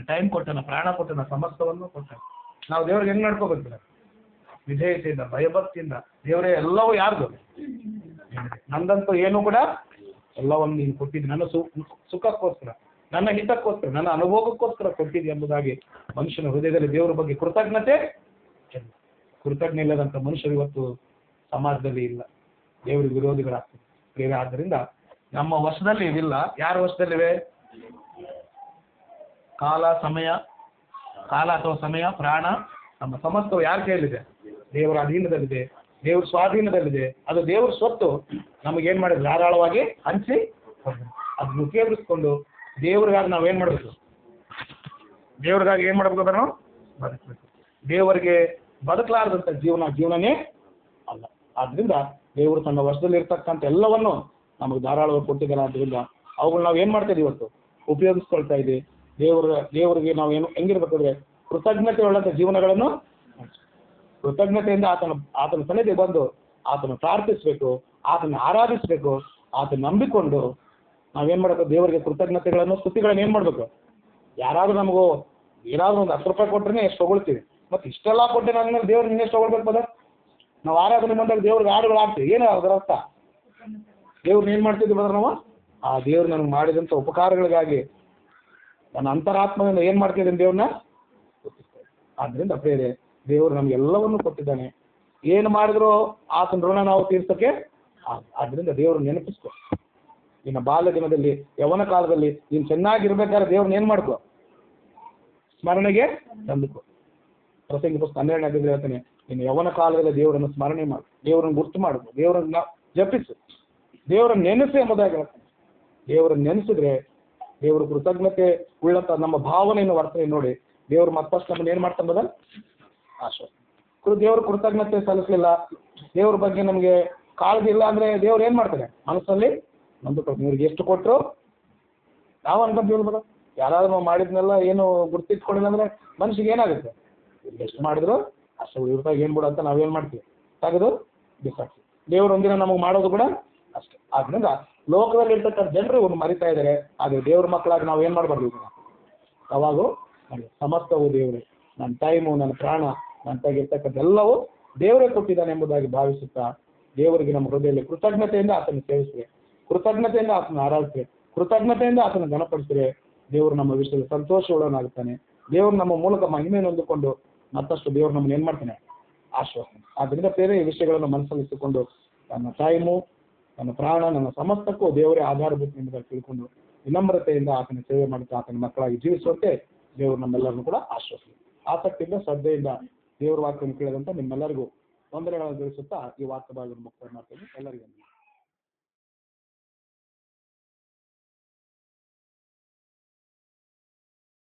ಟೈಮ್ ಕೊಟ್ಟನ, ಪ್ರಾಣ ಕೊಟ್ಟನ, ಸಮಸ್ತವನ್ನು ಕೊಟ್ಟನ. ನಾವು ದೇವ್ರಿಗೆ ಹೆಂಗ್ ನಡ್ಕೋಬೇಕು? ವಿಧೇಯತೆಯಿಂದ, ಭಯಭಕ್ತಿಯಿಂದ. ದೇವರೇ ಎಲ್ಲವೂ ಯಾರ್ದು? ನಂದಂತೂ ಏನು ಕೂಡ ಎಲ್ಲವನ್ನು ನೀನು ಕೊಟ್ಟಿದ್ದು ನನ್ನ ಸುಖಕ್ಕೋಸ್ಕರ, ನನ್ನ ಹಿತಕ್ಕೋಸ್ಕರ, ನನ್ನ ಅನುಭವಕ್ಕೋಸ್ಕರ ಕೊಟ್ಟಿದ್ದೆ ಎಂಬುದಾಗಿ ಮನುಷ್ಯನ ಹೃದಯದಲ್ಲಿ ದೇವರ ಬಗ್ಗೆ ಕೃತಜ್ಞ ಇಲ್ಲದಂಥ ಮನುಷ್ಯರು ಇವತ್ತು ಸಮಾಜದಲ್ಲಿ ಇಲ್ಲ, ದೇವರಿಗೆ ವಿರೋಧಿಗಳಾಗ್ತದೆ ಪ್ರಿಯರೇ. ಆದ್ದರಿಂದ ನಮ್ಮ ವಶದಲ್ಲಿ ಇದಿಲ್ಲ. ಯಾರ ವಶದಲ್ಲಿವೆ? ಕಾಲ ಅಥವಾ ಸಮಯ, ಪ್ರಾಣ, ನಮ್ಮ ಸಮಸ್ತವು ಯಾರ ಕೈಯಲ್ಲಿದೆ? ದೇವರ ಅಧೀನದಲ್ಲಿದೆ, ದೇವ್ರ ಸ್ವಾಧೀನದಲ್ಲಿದೆ. ಅದು ದೇವ್ರ ಸ್ವತ್ತು. ನಮಗೇನು ಮಾಡಿದ್ರೆ ಧಾರಾಳವಾಗಿ ಹಂಚಿ ಅದನ್ನು ಉಪಯೋಗಿಸ್ಕೊಂಡು ದೇವ್ರಿಗಾಗಿ ನಾವು ಏನು ಮಾಡಬೇಕು? ದೇವ್ರಿಗಾಗಿ ಏನು ಮಾಡಬೇಕು? ಅದನ್ನು ಬದುಕಬೇಕು. ದೇವರಿಗೆ ಬದುಕಲಾರದಂಥ ಜೀವನನೇ ಅಲ್ಲ. ಆದ್ರಿಂದ ದೇವರು ತನ್ನ ವಶದಲ್ಲಿ ಇರ್ತಕ್ಕಂಥ ಎಲ್ಲವನ್ನು ನಮಗೆ ಧಾರಾಳವಾಗಿ ಕೊಟ್ಟಿದ್ದಾರೆ. ಆದ್ದರಿಂದ ಅವುಗಳು ನಾವು ಏನು ಮಾಡ್ತಾ ಇದ್ದೀವಿ? ಇವತ್ತು ಉಪಯೋಗಿಸ್ಕೊಳ್ತಾ ಇದ್ದೀವಿ. ದೇವರಿಗೆ ನಾವು ಏನು ಹೆಂಗಿರ್ಬೇಕಂದ್ರೆ ಕೃತಜ್ಞತೆ ಉಳ್ಳಂಥ ಜೀವನಗಳನ್ನು, ಕೃತಜ್ಞತೆಯಿಂದ ಆತನ ಸನ್ನಿಧಿಗೆ ಬಂದು ಆತನ ಪ್ರಾರ್ಥಿಸಬೇಕು, ಆತನ ಆರಾಧಿಸಬೇಕು, ಆತನ ನಂಬಿಕೊಂಡು ನಾವೇನು ಮಾಡಬೇಕು? ದೇವರಿಗೆ ಕೃತಜ್ಞತೆಗಳನ್ನು, ಸ್ತುತಿಗಳನ್ನು ಏನು ಮಾಡಬೇಕು? ಯಾರಾದರೂ ನಮಗೂ ಏನಾದರೂ ಒಂದು 10 ರೂಪಾಯಿ ಕೊಟ್ಟರೆ ಎಷ್ಟು ಹೊಗಳ್ತೀವಿ, ಮತ್ತು ಇಷ್ಟೆಲ್ಲ ಕೊಟ್ಟೆ ನನ್ನ ದೇವ್ರಿಗೆ ಇನ್ನೆಷ್ಟು ಹೊಗಳ್ಬೇಕು? ಬದ ನಾವು ಆರಾಧನೆ ಬಂದಾಗ ದೇವ್ರಿಗೆ ಹಾಡುಗಳು ಆಗ್ತೀವಿ. ಏನು ಅದರ ಅರ್ಥ? ದೇವ್ರನ್ನ ಏನು ಮಾಡ್ತಿದ್ವಿ ಬದ್ರೆ ನಾವು? ಆ ದೇವ್ರು ನನಗೆ ಮಾಡಿದಂಥ ಉಪಕಾರಗಳಿಗಾಗಿ ನನ್ನ ಅಂತರಾತ್ಮದಿಂದ ಏನು ಮಾಡ್ತಿದ್ದೀನಿ? ದೇವ್ರನ್ನ. ಆದ್ದರಿಂದ ಪ್ರೇರೆ, ದೇವರು ನಮ್ಗೆ ಎಲ್ಲವನ್ನೂ ಕೊಟ್ಟಿದ್ದಾನೆ. ಏನು ಮಾಡಿದ್ರು ಆತನ ಋಣ ನಾವು ತೀರ್ಸೋಕ್ಕೆ. ಆದ್ದರಿಂದ ದೇವ್ರನ್ನ ನೆನಪಿಸ್ಕೊ. ನಿನ್ನ ಬಾಲ್ಯ ದಿನದಲ್ಲಿ, ಯವನ ಕಾಲದಲ್ಲಿ ನೀನು ಚೆನ್ನಾಗಿರ್ಬೇಕಾದ್ರೆ ದೇವ್ರನ್ನ ಏನು ಮಾಡ್ಕೊ? ಸ್ಮರಣೆಗೆ ತಂದುಕೊ. ಪ್ರಸಂಗಿ ಪುಸ್ತಕ 12ನೇ ಅಧ್ಯಾಯದಲ್ಲಿ ಹೇಳ್ತಾನೆ, ನೀನು ಯವನ ಕಾಲದಲ್ಲಿ ದೇವರನ್ನು ಸ್ಮರಣೆ ಮಾಡು, ದೇವರನ್ನು ಗುರ್ತು ಮಾಡು, ದೇವರನ್ನ ಜಪಿಸು, ದೇವರನ್ನು ನೆನೆಸು ಎಂಬುದಾಗಿ ಹೇಳ್ತಾನೆ. ದೇವರನ್ನು ನೆನೆಸಿದ್ರೆ ದೇವರು ಕೃತಜ್ಞತೆ ಉಳ್ಳಂತ ನಮ್ಮ ಭಾವನೆಯನ್ನು ವರ್ತನೆ ನೋಡಿ ದೇವರು ಮತ್ತಷ್ಟು ನಮ್ಮನ್ನು ಏನು ಮಾಡ್ತಾನೆ? ಆಶ್ವಾಸ. ದೇವರು ಕೃತಜ್ಞತೆ ಸಲ್ಲಿಸಲಿಲ್ಲ, ದೇವ್ರ ಬಗ್ಗೆ ನಮಗೆ ಕಾಳಜಿ ಇಲ್ಲ ಅಂದ್ರೆ ದೇವ್ರು ಏನು ಮಾಡ್ತಾನೆ? ಮನಸ್ಸಲ್ಲಿ ನಂಬಿಕೊಂಡು ಇವ್ರಿಗೆ ಎಷ್ಟು ಕೊಟ್ಟರು ನಾವು ಅನ್ಕೊಂತೀವಿ ಬದ. ಯಾರಾದ್ರೂ ನಾವು ಮಾಡಿದ್ನೆಲ್ಲ ಏನು ಗುರ್ತಿಟ್ಕೊಂಡಿಲ್ಲ ಅಂದ್ರೆ ಮನುಷ್ಯಗೆ ಏನಾಗುತ್ತೆ? ಎಷ್ಟು ಮಾಡಿದ್ರು ಅಷ್ಟು ಇವ್ರದಾಗ ಏನು ಬಿಡು ಅಂತ ನಾವೇನು ಮಾಡ್ತೀವಿ? ತೆಗೆದು ಬಿಸಾಕ್ತೀವಿ. ದೇವ್ರು ಒಂದಿನ ನಮಗೆ ಮಾಡೋದು ಕೂಡ ಅಷ್ಟೇ. ಆದ್ರಿಂದ ಲೋಕದಲ್ಲಿ ಇರ್ತಕ್ಕಂಥ ಜನರು ಒಂದು ಮರಿತಾ ಇದ್ದಾರೆ. ಆದರೆ ದೇವ್ರ ಮಕ್ಕಳಾಗಿ ನಾವು ಏನು ಮಾಡಬಾರ್ದು? ಯಾವಾಗೂ ನನಗೆ ಸಮಸ್ತವು ದೇವರೇ, ನನ್ನ ಟೈಮು, ನನ್ನ ಪ್ರಾಣ, ನನ್ನ ತೆಗಿರ್ತಕ್ಕಂಥ ಎಲ್ಲವೂ ದೇವರೇ ಕೊಟ್ಟಿದ್ದಾನೆ ಎಂಬುದಾಗಿ ಭಾವಿಸುತ್ತಾ ದೇವರಿಗೆ ನಮ್ಮ ಹೃದಯದಲ್ಲಿ ಕೃತಜ್ಞತೆಯಿಂದ ಆತನ ಸೇವಿಸಿದ್ರೆ, ಕೃತಜ್ಞತೆಯಿಂದ ಆತನ ಆರಾಧಿಸಿದ್ರೆ, ಕೃತಜ್ಞತೆಯಿಂದ ಆತನ ಗಣಪಡಿಸಿದ್ರೆ ದೇವರು ನಮ್ಮ ವಿಷಯದಲ್ಲಿ ಸಂತೋಷವುಳ್ಳವನಾಗುತ್ತಾನೆ. ದೇವರು ನಮ್ಮ ಮೂಲಕ ಮಹಿಮೆಯನ್ನು ಹೊಂದಿಕೊಂಡು ಮತ್ತಷ್ಟು ದೇವರು ನಮ್ಮನ್ನು ಏನು ಮಾಡ್ತಾನೆ? ಆಶ್ವಾಸನೆ. ಆದ್ದರಿಂದ ಬೇರೆ ಈ ವಿಷಯಗಳನ್ನು ಮನಸ್ಸಲ್ಲಿಟ್ಟುಕೊಂಡು ನನ್ನ ಟೈಮು, ನನ್ನ ಪ್ರಾಣ, ನನ್ನ ಸಮಸ್ತಕ್ಕೂ ದೇವರೇ ಆಧಾರಭೂತ ಎಂಬುದಾಗಿ ತಿಳ್ಕೊಂಡು ವಿನಮ್ರತೆಯಿಂದ ಆತನ ಸೇವೆ ಮಾಡುತ್ತಾ ಆತನ ಮಕ್ಕಳಾಗಿ ಜೀವಿಸುವಂತೆ ದೇವರು ನಮ್ಮೆಲ್ಲರನ್ನು ಕೂಡ ಆಶ್ವಾಸನೆ. ಆಸಕ್ತಿಯಿಂದ, ಶ್ರದ್ಧೆಯಿಂದ ದೇವರ ವಾಕ್ಯವನ್ನು ಕೇಳಿದಂತ ನಿಮ್ಮೆಲ್ಲರಿಗೂ ತೊಂದರೆಗಳನ್ನು ತಿಳಿಸುತ್ತಾ ಈ ವಾಕ್ಯ ಭಾಗವನ್ನು ಮುಕ್ತಾಯ ಮಾಡ್ತೇನೆ. ಎಲ್ಲರಿಗೂ